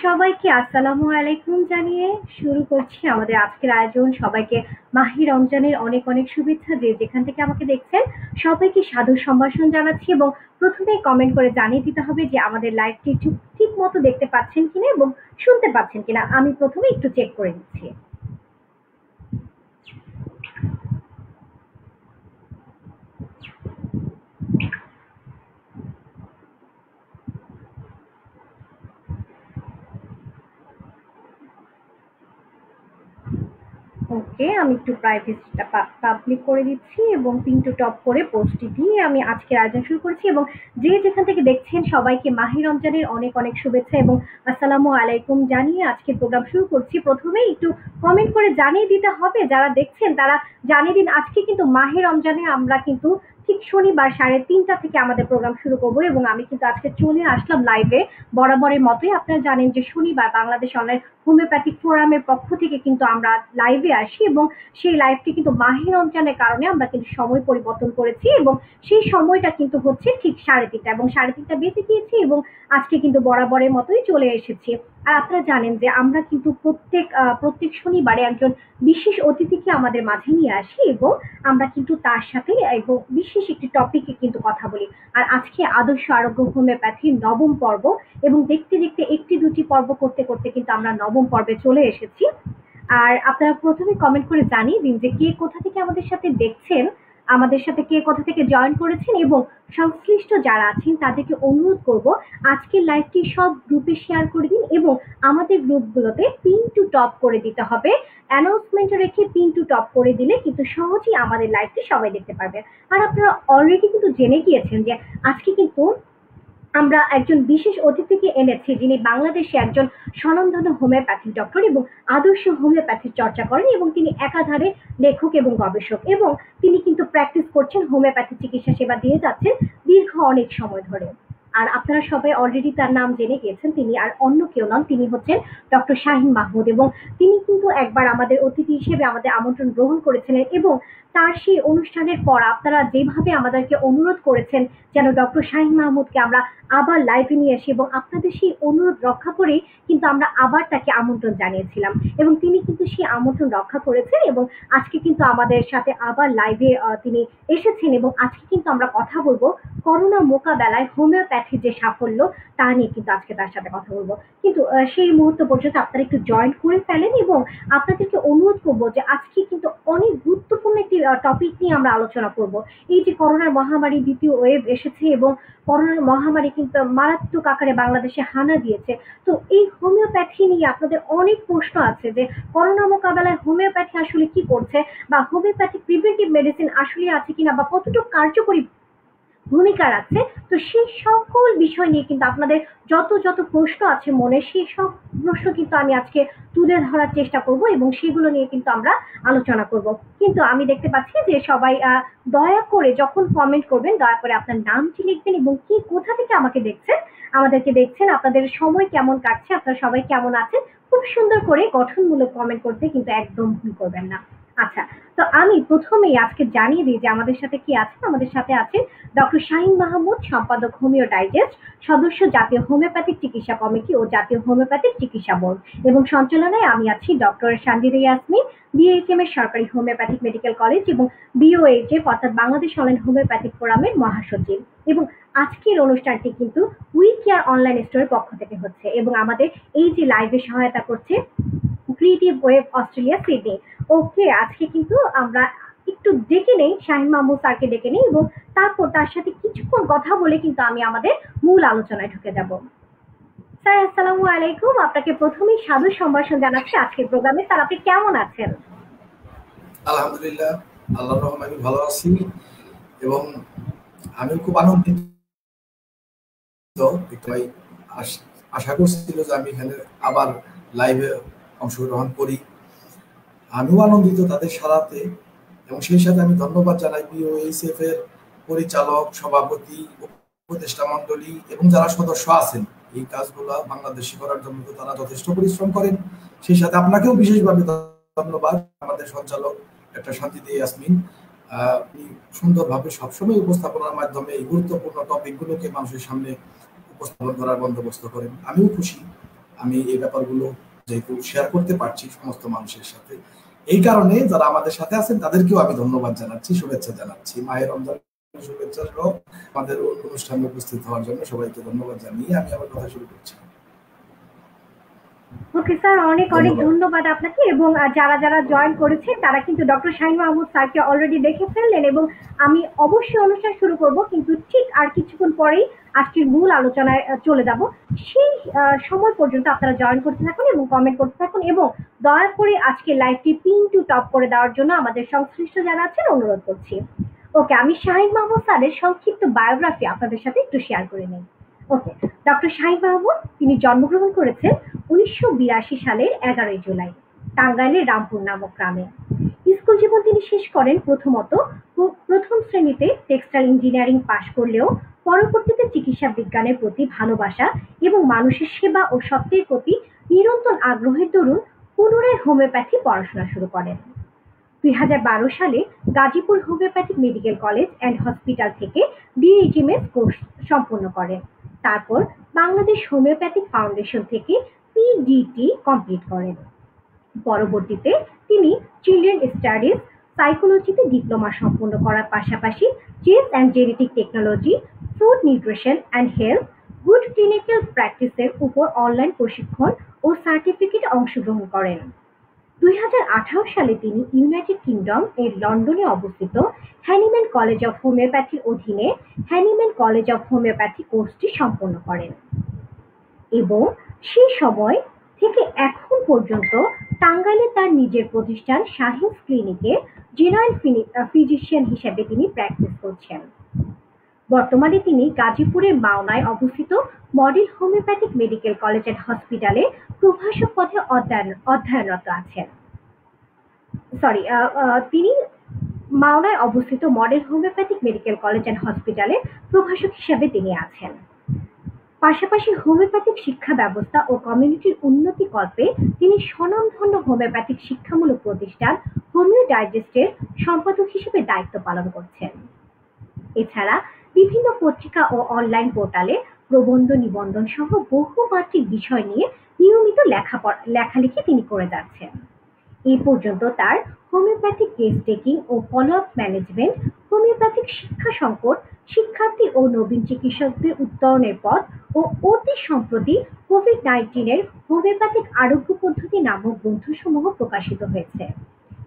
সবাইকে আসসালামু আলাইকুম জানিয়ে শুরু করছি আমাদের আজকের আয়োজন। সবাইকে মাহে রমজানের অনেক অনেক শুভেচ্ছা। যে যেখান থেকে আমাকে দেখছেন সবাইকে সাদর সম্ভাষণ জানাচ্ছি এবং প্রথমেই কমেন্ট করে জানিয়ে দিতে হবে যে আমাদের লাইভটি ঠিক মতো দেখতে পাচ্ছেন কিনা এবং শুনতে পাচ্ছেন কিনা। আমি প্রথমে একটু চেক করে নিচ্ছি। ওকে, আমি একটু প্রাইভেসিটা পাবলিক করে দিচ্ছি এবং পিন টু টপ করে পোস্টটি দিয়ে আমি আজকের আয়োজন শুরু করছি এবং যে যেখান থেকে দেখছেন সবাইকে মাহে রমজানের অনেক অনেক শুভেচ্ছা এবং আসসালামু আলাইকুম জানিয়ে আজকের প্রোগ্রাম শুরু করছি। প্রথমেই একটু কমেন্ট করে জানিয়ে দিতে হবে, যারা দেখছেন তারা জানিয়ে দিন। আজকে কিন্তু মাহে রমজানে আমরা কিন্তু ঠিক শনিবার 3:30 থেকে আমাদের প্রোগ্রাম শুরু করব এবং আমি কিন্তু আজকে চলে আসলাম লাইভে। বরাবরের মতোই আপনারা জানেন যে শনিবার বাংলাদেশ অনলাইন হোমিওপ্যাথিক ফোরামের পক্ষ থেকে কিন্তু আমরা লাইভে আসি এবং সেই লাইভটি কিন্তু মাহে রমজানের কারণে আমরা কিন্তু সময় পরিবর্তন করেছি এবং সেই সময়টা কিন্তু হচ্ছে ঠিক 3:30 এবং 3:30 বেজে গিয়েছি এবং আজকে কিন্তু বরাবরের মতোই চলে এসেছি। আর আপনারা জানেন যে আমরা কিন্তু প্রত্যেক শনিবারে একজন বিশেষ অতিথিকে আমাদের মাঝে নিয়ে আসি এবং আমরা কিন্তু তার সাথে এবং বিশেষ একটি টপিকে কিন্তু কথা বলি। আর আজকে আদর্শ আরোগ্য হোমিওপ্যাথির নবম পর্ব এবং দেখতে দেখতে একটি দুটি পর্ব করতে করতে কিন্তু আমরা নবম পর্বে চলে এসেছি। আর আপনারা প্রথমে কমেন্ট করে জানিয়ে দিন যে কে কোথা থেকে আমাদের সাথে দেখছেন, আমাদের সাথে কে কোথা থেকে জয়েন করেছেন এবং সংশ্লিষ্ট যারা আছেন তাদেরকে অনুরোধ করব আজকের লাইভটি সব গ্রুপে শেয়ার করে দিন এবং আমাদের গ্রুপগুলোতে পিন টু টপ করে দিতে হবে। অ্যানাউন্সমেন্ট রেখে পিন টু টপ করে দিলে কিন্তু সহজেই আমাদের লাইভটি সবাই দেখতে পারবে। আর আপনারা অলরেডি কিন্তু জেনে গিয়েছেন যে আজকে কিন্তু আমরা একজন বিশেষ অতিথিকে এনেছি যিনি বাংলাদেশে একজন স্বনামধন্য হোমিওপ্যাথিক ডক্টর এবং আদর্শ হোমিওপ্যাথির চর্চা করেন এবং তিনি একাধারে লেখক এবং গবেষক এবং তিনি কিন্তু প্র্যাকটিস করছেন, হোমিওপ্যাথি চিকিৎসা সেবা দিয়ে যাচ্ছেন দীর্ঘ অনেক সময় ধরে। আর আপনারা সবাই অলরেডি তার নাম জেনে গিয়েছেন, তিনি আর অন্য কেউ নন, তিনি হচ্ছেন ডক্টর শাহিন মাহমুদ এবং তিনি কিন্তু একবার আমাদের অতিথি হিসেবে আমাদের আমন্ত্রণ গ্রহণ করেছিলেন এবং তার সেই অনুষ্ঠানের পর আপনারা যেভাবে আমাদেরকে অনুরোধ করেছেন যেন ডক্টর শাহিন মাহমুদকে আমরা আবার লাইভে নিয়ে আসি এবং আপনাদের সেই অনুরোধ রক্ষা করেই কিন্তু আমরা আবার তাকে আমন্ত্রণ জানিয়েছিলাম এবং তিনি কিন্তু সেই আমন্ত্রণ রক্ষা করেছেন এবং আজকে কিন্তু আমাদের সাথে আবার লাইভে তিনি এসেছেন এবং আজকে কিন্তু আমরা কথা বলবো করোনা মোকাবেলায় হোমিওপ্যাথির যে সাফল্য তা নিয়ে কিন্তু আজকে তার সাথে কথা বলবো। কিন্তু সেই মুহূর্ত পর্যন্ত আপনারা একটু জয়েন করে ফেলেন এবং আপনাদেরকে অনুরোধ করবো যে আজকে কিন্তু অনেক গুরুত্বপূর্ণ একটি টপিক নিয়ে আমরা আলোচনা করব। এই যে করোনার মহামারী দ্বিতীয় ওয়েভ এসেছে এবং করোনার মহামারী কিন্তু মারাত্মক আকারে বাংলাদেশে হানা দিয়েছে। তো এই হোমিওপ্যাথি নিয়ে আপনাদের অনেক প্রশ্ন আছে যে করোনা মোকাবেলায় হোমিওপ্যাথি আসলে কি করছে বা হোমিওপ্যাথি প্রিভেন্টিভ মেডিসিন আসলে আছে কিনা বা কতটুকু কার্যকরী ভূমিকা রাখছে। তো সেই সকল বিষয় নিয়ে কিন্তু আপনাদের যত যত প্রশ্ন আছে মনে, সেই সব প্রশ্ন কিন্তু আমি আজকে তুলে ধরার চেষ্টা করব এবং সেগুলো নিয়ে কিন্তু আমরা আলোচনা করব। কিন্তু আমি দেখতে পাচ্ছি যে সবাই দয়া করে যখন কমেন্ট করবেন দয়া করে আপনার নামটি লিখবেন এবং কি কোথা থেকে আমাদেরকে দেখছেন, আপনাদের সময় কেমন কাটছে, আপনারা সবাই কেমন আছেন, খুব সুন্দর করে গঠনমূলক কমেন্ট করতে কিন্তু একদম ভুল করবেন না। আচ্ছা, তো আমি প্রথমেই আজকে জানিয়ে দিই যে আমাদের সাথে কি আছে। আমাদের সাথে আছেন ডক্টর শাহিন মাহমুদ, সম্পাদক হোমিও ডাইজেস্ট, সদস্য জাতীয় হোমিওপ্যাথিক চিকিৎসা কমিটি ও জাতীয় হোমিওপ্যাথিক চিকিৎসা বোর্ড এবং সঞ্চালনায় আমি আছি ডক্টর সানজিদা ইয়াসমিন, বিএইচএম এর সরকারি হোমিওপ্যাথিক মেডিকেল কলেজ এবং বিওএইচএফ অর্থাৎ বাংলাদেশ অনলাইন হোমিওপ্যাথিক ফোরামের মহাসচিব। এবং আজকের অনুষ্ঠানটি কিন্তু উই কেয়ার অনলাইন স্টোরের পক্ষ থেকে হচ্ছে এবং আমাদের এই যে লাইভে সহায়তা করছে ক্রিয়েটিভ ওয়েব অস্ট্রেলিয়া সিডনি। ওকে, আজকে কিন্তু আমরা একটু ডেকে নেই, শাহিন মাহমুদ স্যারকে ডেকে নেই এবং তারপর তার সাথে কিছুক্ষণ কথা বলে কিন্তু আমি আমাদের মূল আলোচনায় ঢুকে যাব। স্যার আসসালামু আলাইকুম, আপনাকে প্রথমেই সাদর সম্ভাষণ জানাচ্ছি আজকের প্রোগ্রামে। স্যার আপনি কেমন আছেন? আলহামদুলিল্লাহ, আল্লাহর রহমতে আমি ভালো আছি এবং আমি খুব আনন্দিত। আশা করছিল যে আমি এখানে আবার লাইভে অংশগ্রহণ করি। আমিও আনন্দিত তাদের সাথে এবং সেই সাথে আমি ধন্যবাদ জানাই বিওএইচএফ এর পরিচালক, সভাপতি, উপদেষ্টা মন্ডলী এবং যারা সদস্য আছেন এই কাজগুলা বাংলাদেশে করার জন্য তারা যথেষ্ট পরিশ্রম করেন। সেই সাথে আপনাকেও বিশেষভাবে ধন্যবাদ, আমাদের সঞ্চালক ডক্টর সানজিদা ইয়াসমিন। সুন্দরভাবে সবসময় উপস্থাপনার মাধ্যমে এই গুরুত্বপূর্ণ টপিকগুলোকে মানুষের সামনে উপস্থাপন করার বন্দোবস্ত করেন। আমিও খুশি আমি এই ব্যাপারগুলো যেহেতু শেয়ার করতে পারছি সমস্ত মানুষের সাথে, এই কারণে যারা আমাদের সাথে আছেন তাদেরকেও আমি ধন্যবাদ জানাচ্ছি, শুভেচ্ছা জানাচ্ছি। মায়ের রমজান শুভেচ্ছা সহ আমাদের অনুষ্ঠানে উপস্থিত হওয়ার জন্য সবাইকে ধন্যবাদ জানিয়ে আমি আমার কথা শুরু করছি। ওকে স্যার, অনেক অনেক ধন্যবাদ। ধন্যবাদ আপনাকে। এবং যারা যারা জয়েন করেছেন তারা কিন্তু ডক্টর শাহীন মাহমুদ স্যারকে অলরেডি দেখে ফেললেন, এবং আমি অবশ্যই অনুষ্ঠান শুরু করব, কিন্তু ঠিক আর কিছুক্ষণ পরেই আজকের মূল আলোচনায় চলে যাব। সেই সময় পর্যন্ত আপনারা জয়েন করতে থাকুন এবং কমেন্ট করতে থাকুন, এবং দয়া করে আজকে লাইভটি পিন টু টপ করে দেওয়ার জন্য আমাদের সংশ্লিষ্ট যারা আছেন অনুরোধ করছি। ওকে, আমি শাহীন মাহমুদ স্যারের সংক্ষিপ্ত বায়োগ্রাফি আপনাদের সাথে একটু শেয়ার করে নিই। ওকে, ডক্টর শাহীন মাহমুদ তিনি জন্মগ্রহণ করেছেন ১৯৮২ সালের ১১ই জুলাই টাঙ্গাইলের রামপুর নামক গ্রামে। স্কুল জীবন তিনি শেষ করেন প্রথম শ্রেণীতে টেক্সটাইল ইঞ্জিনিয়ারিং পাশ করলেও পরবর্তীতে চিকিৎসা বিজ্ঞানের প্রতি ভালোবাসা এবং মানুষের সেবা ও সত্যের প্রতি নিরন্তর আগ্রহের দরুন পুনরায় হোমিওপ্যাথি পড়াশোনা শুরু করেন। ২০১২ সালে Gazipur homeopathic medical college and hospital থেকে ডিএইচএমএস কোর্স সম্পন্ন করেন। তারপর বাংলাদেশ হোমিওপ্যাথিক ফাউন্ডেশন থেকে পিডিটি কমপ্লিট করেন। পরবর্তীতে তিনি চিলড্রেন স্টাডিজ সাইকোলজিতে ডিপ্লোমা সম্পন্ন করার পাশাপাশি chess and genetic technology, food nutrition and health, good clinical প্র্যাকটিসের উপর অনলাইন প্রশিক্ষণ ও সার্টিফিকেট অংশগ্রহণ করেন। ২০১৮ সালে তিনি ইউনাইটেড কিংডম এর লন্ডনে অবস্থিত হ্যানিম্যান কলেজ অফ হোমিওপ্যাথির অধীনে হ্যানিম্যান কলেজ অফ হোমিওপ্যাথি কোর্সটি সম্পন্ন করেন এবং সেই সময় থেকে এখন পর্যন্ত টাঙ্গাইলে তার নিজের প্রতিষ্ঠান শাহিনস ক্লিনিকে জেনারেল ফিজিশিয়ান হিসেবে তিনি প্র্যাকটিস করছেন। বর্তমানে তিনি গাজীপুরের মাওনায় অবস্থিত model homeopathic medical college and হসপিটালে প্রভাষক পদে অধ্যয়নরত আছেন। তিনি মাওনায় অবস্থিত model homeopathic medical college and হসপিটালে প্রভাষক হিসেবে তিনি আছেন। পাশাপাশি হোমিওপ্যাথিক শিক্ষা ব্যবস্থা ও কমিউনিটির উন্নতি কল্পে তিনি স্বনামধন্য হোমিওপ্যাথিক শিক্ষামূলক প্রতিষ্ঠান হোমিও ডাইজেস্টের সম্পাদক হিসেবে দায়িত্ব পালন করছেন। এছাড়া বিভিন্ন পত্রিকা ও অনলাইন পোর্টালে প্রবন্ধ নিবন্ধন সহ বহুমাত্রিক বিষয় নিয়ে নিয়মিত লেখালেখি তিনি করে যাচ্ছেন। এই পর্যন্ত তার হোমিওপ্যাথিক কেস টেকিং ও ফলো আপ ম্যানেজমেন্ট, হোমিওপ্যাথিক শিক্ষা সংকট, শিক্ষার্থী ও নবীন চিকিৎসকদের উত্তরণের পথ ও অতি সম্প্রতি কোভিড-১৯ হোমিওপ্যাথিক আরোগ্য পদ্ধতি নামক গ্রন্থসমূহ প্রকাশিত হয়েছে।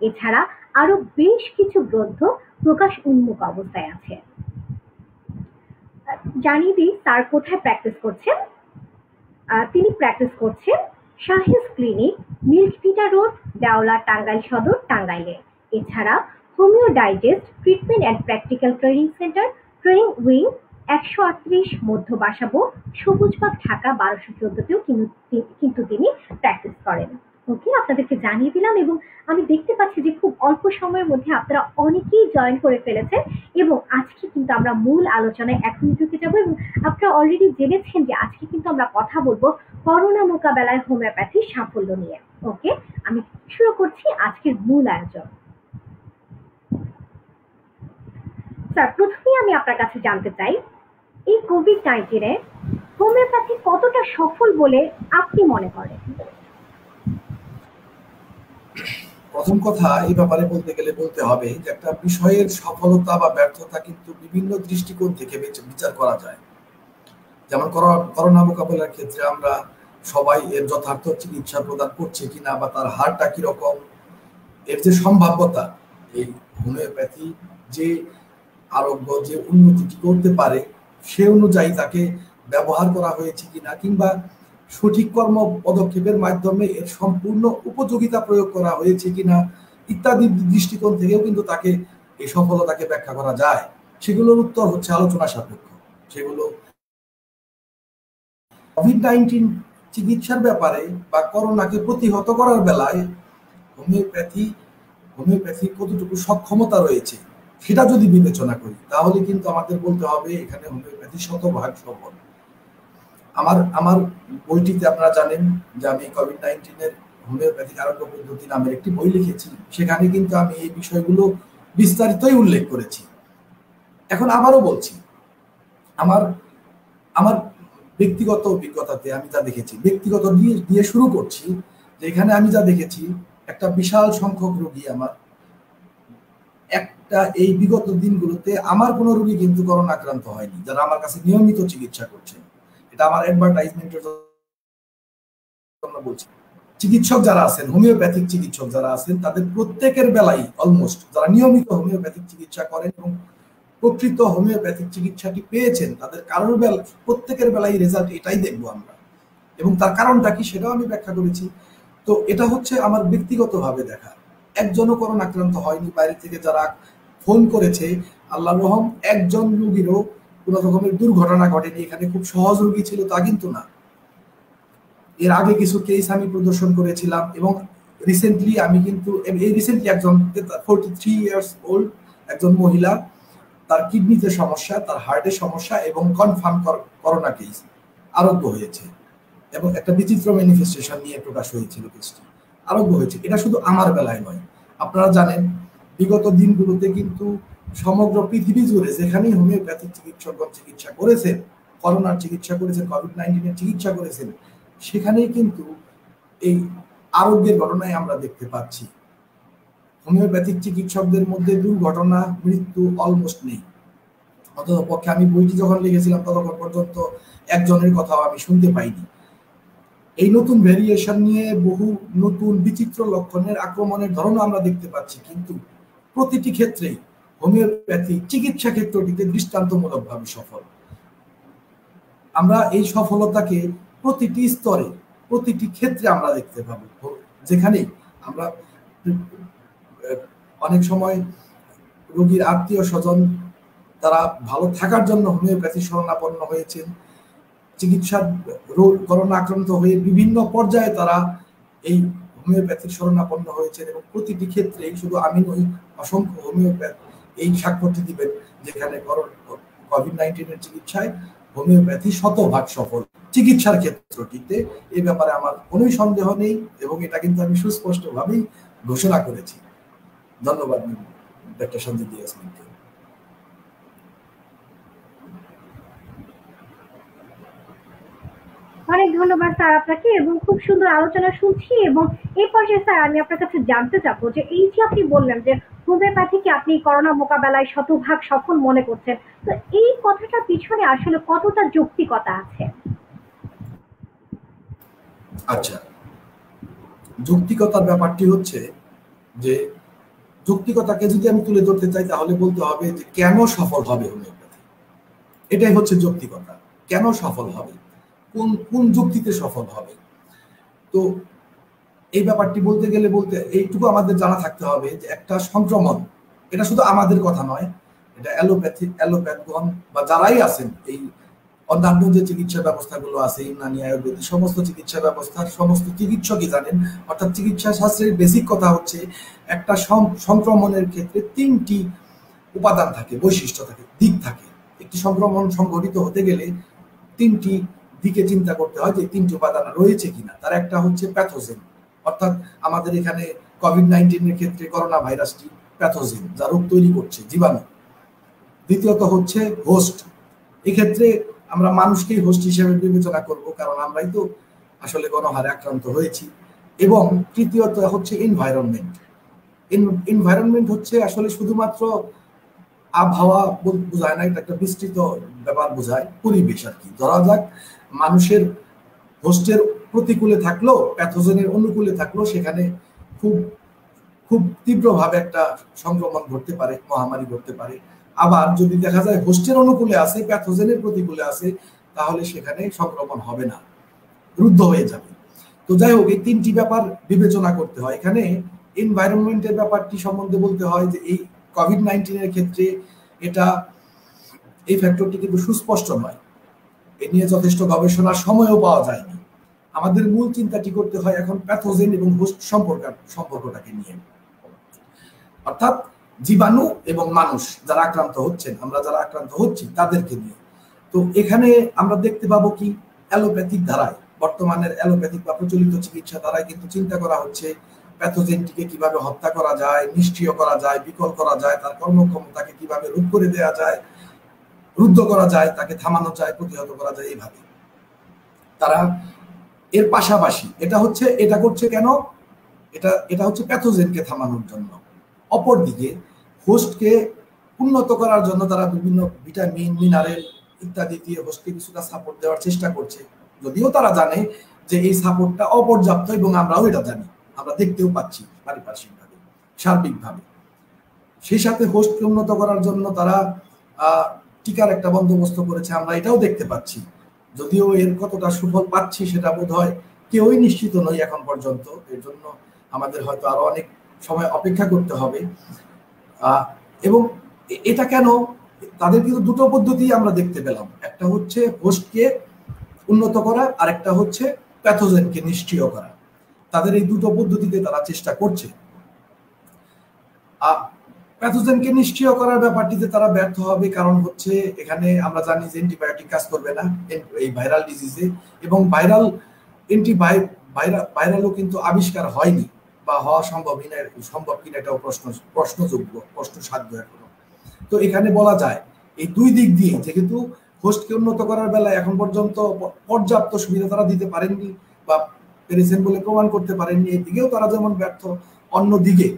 এছাড়া আরো বেশ কিছু গ্রন্থ প্রকাশ উন্মুখ অবস্থায় আছে। জানিয়ে দিই স্যার কোথায় প্র্যাকটিস করছেন। তিনি প্র্যাকটিস করছেন শাহিনস ক্লিনিক, মিল্কভিটা রোড, দেওলা, টাঙ্গাইল সদর, টাঙ্গাইলে। এছাড়া homeo digest treatment and practical training centre, training wing, ১৩৮ মধ্য বাসাবো, সবুজবাগ, ঢাকা ১২১৪তেও কিন্তু তিনি প্র্যাকটিস করেন। ওকে, আপনাদেরকে জানিয়ে দিলাম, এবং আমি দেখতে পাচ্ছি যে খুব অল্প সময়ের মধ্যে আপনারা অনেকেই জয়েন করে ফেলেছেন, এবং আজকে কিন্তু আমরা মূল আলোচনায় এখনই ঢুকে যাব। এবং আপনারা অলরেডি জেনেছেন যে আজকে কিন্তু আমরা কথা বলবো করোনা মোকাবেলায় হোমিওপ্যাথির সাফল্য নিয়ে। ওকে, আমি শুরু করছি আজকের মূল আয়োজন। স্যার, প্রথমেই আমি আপনার কাছে জানতে চাই, এই কোভিড-১৯ হোমিওপ্যাথি কতটা সফল বলে আপনি মনে করেন? প্রথম কথা এই ব্যাপারে বলতে গেলে বলতে হবে যে একটা বিষয়ের সফলতা বা ব্যর্থতা কিন্তু বিভিন্ন দৃষ্টিকোণ থেকে বিচার করা যায়। যেমন করোনা মোকাবেলার ক্ষেত্রে আমরা সবাই এর যথার্থ চিকিৎসা প্রদান করছে কিনা বা তার হারটা কিরকম, এর যে সম্ভাব্যতা, এই হোমিওপ্যাথি যে আরোগ্য যে উন্নতি করতে পারে সে অনুযায়ী তাকে ব্যবহার করা হয়েছে কিনা, কিংবা সঠিক কর্ম পদক্ষেপের মাধ্যমে এর সম্পূর্ণ উপযোগিতা প্রয়োগ করা হয়েছে কিনা ইত্যাদি দৃষ্টিকোণ থেকেও কিন্তু তাকে এই সফলতাকে ব্যাখ্যা করা যায়। সেগুলোর উত্তর হচ্ছে আলোচনা সাপেক্ষ। সেগুলো কোভিড-১৯ চিকিৎসার ব্যাপারে বা করোনাকে প্রতিহত করার বেলায় হোমিওপ্যাথি কতটুকু সক্ষমতা রয়েছে সেটা যদি বিবেচনা করি তাহলে কিন্তু আমাদের বলতে হবে এখানে হোমিওপ্যাথি শতভাগ সফল। আমার বইটিতে আপনারা জানেন যে আমি কোভিড-১৯ হোমিওপ্যাথিক আরোগ্য পদ্ধতি নামের একটি বই লিখেছি। সেখানে কিন্তু আমি এই বিষয়গুলো বিস্তারিতই উল্লেখ করেছি। এখন আবারও বলছি, আমার ব্যক্তিগত অভিজ্ঞতাতে আমি যা দেখেছি, ব্যক্তিগত দিয়ে শুরু করছি, যে এখানে আমি যা দেখেছি একটা বিশাল সংখ্যক রোগী আমার একটা এই বিগত দিনগুলোতে আমার কোনো রোগী কিন্তু করোনা আক্রান্ত হয়নি, যারা আমার কাছে নিয়মিত চিকিৎসা করছেন। এটা আমার অ্যাডভার্টাইজমেন্টের জন্য বলছি। চিকিৎসক যারা আছেন, হোমিওপ্যাথিক চিকিৎসক যারা আছেন, তাদের প্রত্যেকের বেলায় অলমোস্ট যারা নিয়মিত হোমিওপ্যাথিক চিকিৎসা করেন এবং প্রকৃত হোমিওপ্যাথিক চিকিৎসাটি পেয়েছেন, তাদের কারোর প্রত্যেকের বেলায় রেজাল্ট এটাই দেখবো আমরা। এবং তার কারণটা কি সেটাও আমি ব্যাখ্যা করেছি। তো এটা হচ্ছে আমার ব্যক্তিগতভাবে দেখা। একজনও করোনা আক্রান্ত হয়নি। বাইরে থেকে যারা ফোন করেছে, আল্লাহর রহম, একজন রোগীরও কোনো রকমের দুর্ঘটনা ঘটেনি। এখানে খুব সহজ রোগী ছিল তা কিন্তু না। এর আগে কিছু কেস আমি প্রদর্শন করেছিলাম এবং রিসেন্টলি আমি কিন্তু একজন 43 ইয়ার্স ওল্ড একজন মহিলা, তার কিডনিতে সমস্যা, তার হার্টে সমস্যা এবং কনফার্ম করোনা কেস আরোগ্য হয়েছে এবং একটা বিচিত্র ম্যানিফেস্টেশন নিয়ে প্রকাশ হয়েছিল, কেসটি আরোগ্য হয়েছে। এটা শুধু আমার বেলায় নয়, আপনারা জানেন বিগত দিনগুলোতে কিন্তু সমগ্র পৃথিবী জুড়ে যেখানেই হোমিওপ্যাথিক চিকিৎসকগণ চিকিৎসা করেছেন, করোনার চিকিৎসা করেছেন, কোভিড-19 এর চিকিৎসা করেছেন, সেখানেই কিন্তু এই আরোগ্যের ঘটনায় আমরা দেখতে পাচ্ছি। হোমিওপ্যাথিক চিকিৎসকদের মধ্যে দুর্ঘটনা, মৃত্যু অলমোস্ট নেই। অন্ততপক্ষে আমি বইটি যখন লিখেছিলাম ততক্ষণ পর্যন্ত একজনের কথাও আমি শুনতে পাইনি। এই নতুন ভেরিয়েশন নিয়ে বহু নতুন বিচিত্র লক্ষণের আক্রমণের ধরনও আমরা দেখতে পাচ্ছি, কিন্তু প্রতিটি ক্ষেত্রেই হোমিওপ্যাথি চিকিৎসা ক্ষেত্রটিতে দৃষ্টান্তমূলকভাবে সফল। আমরা এই সফলতাকে প্রতিটি স্তরে, প্রতিটি ক্ষেত্রে আমরা দেখতে পাবো। যেখানেই আমরা অনেক সময় রোগীর আত্মীয় স্বজন তারা ভালো থাকার জন্য হোমিওপ্যাথি শরণাপন্ন হয়েছেন, চিকিৎসা করোনা আক্রান্ত হয়ে বিভিন্ন পর্যায়ে তারা এই হোমিওপ্যাথির শরণাপন্ন হয়েছেন এবং প্রতিটি ক্ষেত্রে শুধু আমি নই, অসংখ্য হোমিওপ্যাথ এই সাক্ষ্যটি দিবেন যেখানে কোভিড-19 এর চিকিৎসায় হোমিওপ্যাথি শতভাগ সফল। চিকিৎসার ক্ষেত্রটিতে এই ব্যাপারে আমার কোনো সন্দেহ নেই এবং এটা কিন্তু আমি সুস্পষ্টভাবেই ঘোষণা করেছি। ধন্যবাদ ডক্টর সঞ্জিত ইয়াসমিনকে। অনেক ধন্যবাদ স্যার আপনাকে, এবং খুব সুন্দর আলোচনা শুনছি। এবং এই পর্যায়ে স্যার আমি আপনার কাছে জানতে চাবো যে এই যে আপনি বললেন যে হোমিওপ্যাথিকে আপনি করোনা মোকাবেলায় শতভাগ সফল মনে করছেন, তো এই কথাটার পিছনে আসলে কতটা যৌক্তিকতা আছে? আচ্ছা, যৌক্তিকতার ব্যাপারটি হচ্ছে যে যৌক্তিকতাকে যদি আমি তুলে ধরতে চাই তাহলে বলতে হবে যে কেন সফল হবে হোমিওপ্যাথি। এটাই হচ্ছে যৌক্তিকতা। কেন সফল হবে, কোন কোন যুক্তিতে সফল হবে। তো এই ব্যাপারটি বলতে গেলে এইটুকু আমাদের জানা থাকতে হবে যে একটা সংক্রমণ, এটা শুধু আমাদের কথা নয়, এটা অ্যালোপ্যাথগণ বা যারাই আছেন এই অন্যান্য যে চিকিৎসা ব্যবস্থাগুলো আছে, ইউনানি, আয়ুর্বেদিক সমস্ত চিকিৎসা ব্যবস্থার সমস্ত চিকিৎসকই জানেন। অর্থাৎ চিকিৎসা শাস্ত্রের বেসিক কথা হচ্ছে একটা সংক্রমণের ক্ষেত্রে 3টি উপাদান থাকে, বৈশিষ্ট্য থাকে, দিক থাকে। একটি সংক্রমণ সংঘটিত হতে গেলে 3টি দিকে চিন্তা করতে হয় যে 3টি উপাদান রয়েছে কিনা। তার একটা হচ্ছে প্যাথোজেন, অর্থাৎ আমাদের এখানে কোভিড-19 এর ক্ষেত্রে করোনা ভাইরাসটি প্যাথোজেন, যা রোগ তৈরি করছে, জীবাণু। দ্বিতীয়ত হচ্ছে হোস্ট, এক্ষেত্রে আমরা মানুষকেই হোস্ট হিসেবে বিবেচনা করব কারণ আমরাই তো আসলে গণহারে আক্রান্ত হয়েছি। এবং তৃতীয়ত হচ্ছে এনভায়রনমেন্ট। এনভায়রনমেন্ট হচ্ছে আসলে শুধুমাত্র আবহাওয়া বোঝায় না, এটা একটা বিস্তৃত ব্যাপার বোঝায়, পরিবেশ আর কি। ধরা যাক মানুষের হোস্টের প্রতিকূলে থাকলো, প্যাথোজেনের অনুকূলে থাকলো, সেখানে খুব খুব তীব্রভাবে একটা সংক্রমণ ঘটতে পারে, মহামারী ঘটতে পারে। আবার যদি দেখা যায় হোস্টের অনুকূলে আছে, প্যাথোজেনের প্রতিকূলে আছে, তাহলে সেখানে সংক্রমণ হবে না, রুদ্ধ হয়ে যাবে। তো যাই হোক, এই 3টি ব্যাপার বিবেচনা করতে হয়। এখানে এনভায়রনমেন্টের ব্যাপারটি সম্বন্ধে বলতে হয় যে এই কোভিড-19 এর ক্ষেত্রে এই ফ্যাক্টরটি কিন্তু সুস্পষ্ট নয়, এ নিয়ে যথেষ্ট গবেষণার সময়ও পাওয়া যায়নি। আমাদের মূল চিন্তাটি করতে হয় এখন প্যাথোজেন এবং হোস্ট সম্পর্কটাকে নিয়ে, অর্থাৎ জীবাণু এবং মানুষ যারা আক্রান্ত হচ্ছেন, আমরা যারা আক্রান্ত হচ্ছি তাদেরকে নিয়ে। তো এখানে আমরা দেখতে পাবো কি অ্যালোপ্যাথিক ধারায়, বর্তমানের অ্যালোপ্যাথিক বা প্রচলিত চিকিৎসা ধারায় কিন্তু চিন্তা করা হচ্ছে প্যাথোজেনটিকে কিভাবে হত্যা করা যায়, নিষ্ক্রিয় করা যায়, বিকল করা যায়, তার কর্মক্ষমতাকে কিভাবে রোধ করে দেওয়া যায়, রুদ্ধ করা যায়, তাকে থামানো যায়, প্রতিহত করা যায়। এইভাবে তারা এর পাশাপাশি এটা করছে কেন, এটা হচ্ছে প্যাথোজেনকে থামানোর জন্য। অপরদিকে হোস্টকে উন্নত করার জন্য তারা বিভিন্ন ভিটামিন, মিনারেল ইত্যাদি দিয়ে হোস্টকে কিছুটা সাপোর্ট দেওয়ার চেষ্টা করছে, যদিও তারা জানে যে এই সাপোর্টটা অপর্যাপ্ত, এবং আমরাও এটা জানি, আমরা দেখতেও পাচ্ছি পারিপার্শ্বিকভাবে, সার্বিকভাবে। সেই সাথে হোস্টকে উন্নত করার জন্য তারা টিকার একটা বন্দোবস্ত করেছে, আমরা এটাও দেখতে পাচ্ছি। যদিও এর কতটা সুফল পাচ্ছি সেটা বোধ হয় কেউই নিশ্চিত নয় এখন পর্যন্ত, এর জন্য আমাদের হয়তো আরো অনেক সময় অপেক্ষা করতে হবে। এবং এটা কেন, তাদের কিন্তু দুটো পদ্ধতি আমরা দেখতে পেলাম, একটা হচ্ছে হোস্টকে উন্নত করা, আর একটা হচ্ছে প্যাথোজেনকে নিষ্ক্রিয় করা। তাদের এই দুটো পদ্ধতিতে তারা চেষ্টা করছে। প্যাথোজেনকে নিষ্ক্রিয় করার ব্যাপারটিতে তারা ব্যর্থ হবে, কারণ হচ্ছে এখানে আমরা জানি যে অ্যান্টিবায়োটিক কাজ করবে না এই ভাইরাল ডিজিজে, এবং ভাইরালও কিন্তু আবিষ্কার হয়নি বা হওয়া সম্ভব কিনা এটাও প্রশ্নযোগ্য, প্রশ্নসাধ্য এখনো। তো এখানে বলা যায় এই দুই দিক দিয়ে, যেহেতু হোস্টকে উন্নত করার বেলায় এখন পর্যন্ত পর্যাপ্ত সুবিধা তারা দিতে পারেননি বা পেরেছেন বলে প্রমাণ করতে পারেননি, এই দিকেও তারা যেমন ব্যর্থ, অন্যদিকে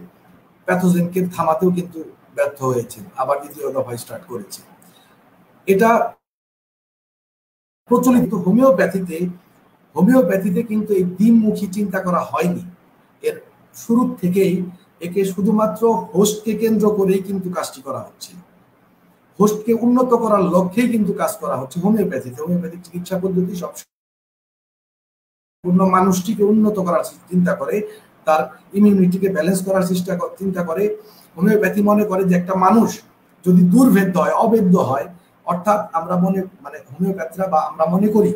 প্যাথোজেনকে থামাতেও কিন্তু ব্যর্থ হয়েছে, আবার দ্বিতীয় দফায় স্টার্ট করেছে। এটা প্রচলিত হোমিওপ্যাথিতে কিন্তু এই দ্বিমুখী চিন্তা করা হয়নি। এর শুরু থেকেই একে শুধুমাত্র হোস্টকে কেন্দ্র করেই কিন্তু কাজটি করা হচ্ছে, হোস্টকে উন্নত করার লক্ষ্যেই কিন্তু কাজ করা হচ্ছে হোমিওপ্যাথিতে। হোমিওপ্যাথিক চিকিৎসা পদ্ধতি সব পূর্ণ মানুষটিকে উন্নত করার চিন্তা করে, তার ইমিউনিটিকে ব্যালেন্স করার চিন্তা করে। হোমিওপ্যাথি মনে করে যে একটা মানুষ যদি দুর্ভেদ্য হয়, অবেদ্য হয়, অর্থাৎ আমরা হোমিওপ্যাথিরা বা আমরা মনে করি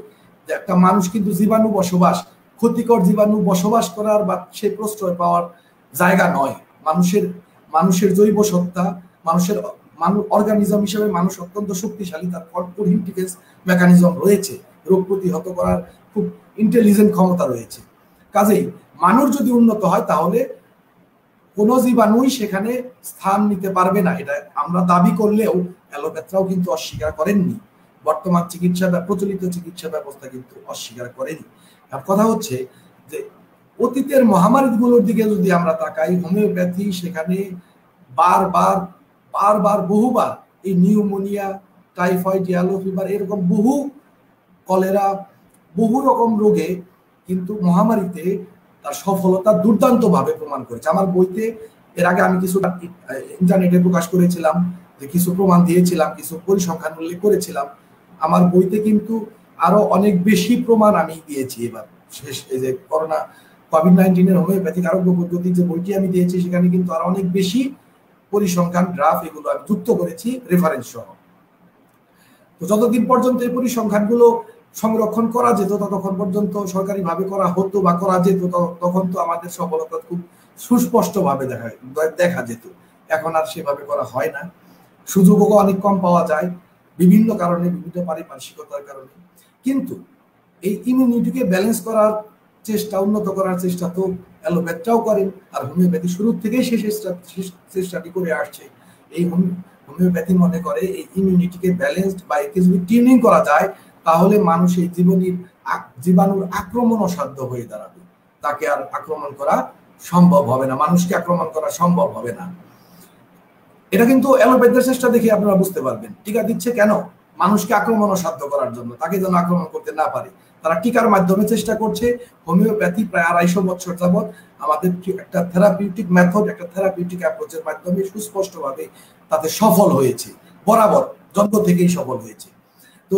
যে একটা মানুষ কিন্তু জীবাণু বসবাস, ক্ষতিকর জীবাণু বসবাস করার বা সে প্রশ্রয় পাওয়ার জায়গা নয়। মানুষের জৈব সত্তা, অর্গানিজম হিসেবে মানুষ অত্যন্ত শক্তিশালী, তার কঠিন ডিফেন্স মেকানিজম রয়েছে, রোগ প্রতিহত করার খুব ইন্টেলিজেন্ট ক্ষমতা রয়েছে। কাজেই মানুষ যদি উন্নত হয় তাহলে কোনো জীবাণুই সেখানে স্থান নিতে পারবে না। এটা আমরা দাবি করলেও অ্যালোপ্যাথরাও কিন্তু অস্বীকার করেননি, বর্তমান প্রচলিত চিকিৎসা ব্যবস্থা কিন্তু অস্বীকার করেনি। আর কথা হচ্ছে যে অতীতের মহামারীগুলোর দিকে যদি আমরা তাকাই, হোমিওপ্যাথি সেখানে বহুবার এই নিউমোনিয়া, টাইফয়েড, ইয়েলো ফিভার, এরকম বহু কলেরা, বহু রকম রোগে কিন্তু মহামারীতে তার সফলতা দুর্দান্ত ভাবে প্রমাণ করেছে। আমার বইতে এর আগে আমি কিছু ইন্টারনেটে প্রকাশ করেছিলাম, যে কিছু প্রমাণ দিয়েছিলাম, কিছু পরিসংখ্যান উল্লেখ করেছিলাম। আমার বইতে কিন্তু আরো অনেক বেশি প্রমাণ আমি দিয়েছি। এবার শেষ এই যে কোভিড-19 এর হোমিওপ্যাথিক আরোগ্য পদ্ধতি যে বইটি আমি দিয়েছি, সেখানে কিন্তু আরো অনেক বেশি পরিসংখ্যান, গ্রাফ, এগুলো আমি যুক্ত করেছি রেফারেন্স সহ। তো যতদিন পর্যন্ত এই পরিসংখ্যানগুলো সংরক্ষণ করা যেত, ততক্ষণ পর্যন্ত সরকারিভাবে করা হতো বা করা যেত, তখন তো আমাদের সফলতা খুব সুস্পষ্টভাবে দেখা যেত। এখন আর সেভাবে করা হয় না, সুযোগও অনেক কম পাওয়া যায় বিভিন্ন কারণে, বিভিন্ন পারিপার্শ্বিকতার কারণে। কিন্তু এই ইমিউনিটিকে ব্যালেন্স করার চেষ্টা, উন্নত করার চেষ্টা তো অ্যালোপ্যাথরাও করেন, আর হোমিওপ্যাথি শুরু থেকেই চেষ্টাটি করে আসছে। এই হোমিওপ্যাথি মনে করে এই ইমিউনিটিকে ব্যালেন্সড বা একে যদি টিউনিং করা যায়, তাহলে মানুষ এই জীবাণুর আক্রমণ অসাধ্য হয়ে দাঁড়াবে, তাকে আর আক্রমণ করা সম্ভব হবে না, মানুষকে আক্রমণ করা সম্ভব হবে না। এটা কিন্তু অ্যালোপ্যাথির চেষ্টা দেখে আপনারা বুঝতে পারবেন। টিকা দিচ্ছে কেন? মানুষকে আক্রমণ অসাধ্য করার জন্য, তাকে যেন আক্রমণ করতে না পারে। তারা টিকার মাধ্যমে চেষ্টা করছে। হোমিওপ্যাথি প্রায় 250 বছর যাবৎ আমাদের একটা থেরাপিউটিক মেথড, একটা থেরাপিউটিক অ্যাপ্রোচের মাধ্যমে সুস্পষ্টভাবে তাতে সফল হয়েছে, বরাবর জন্ম থেকেই সফল হয়েছে। তো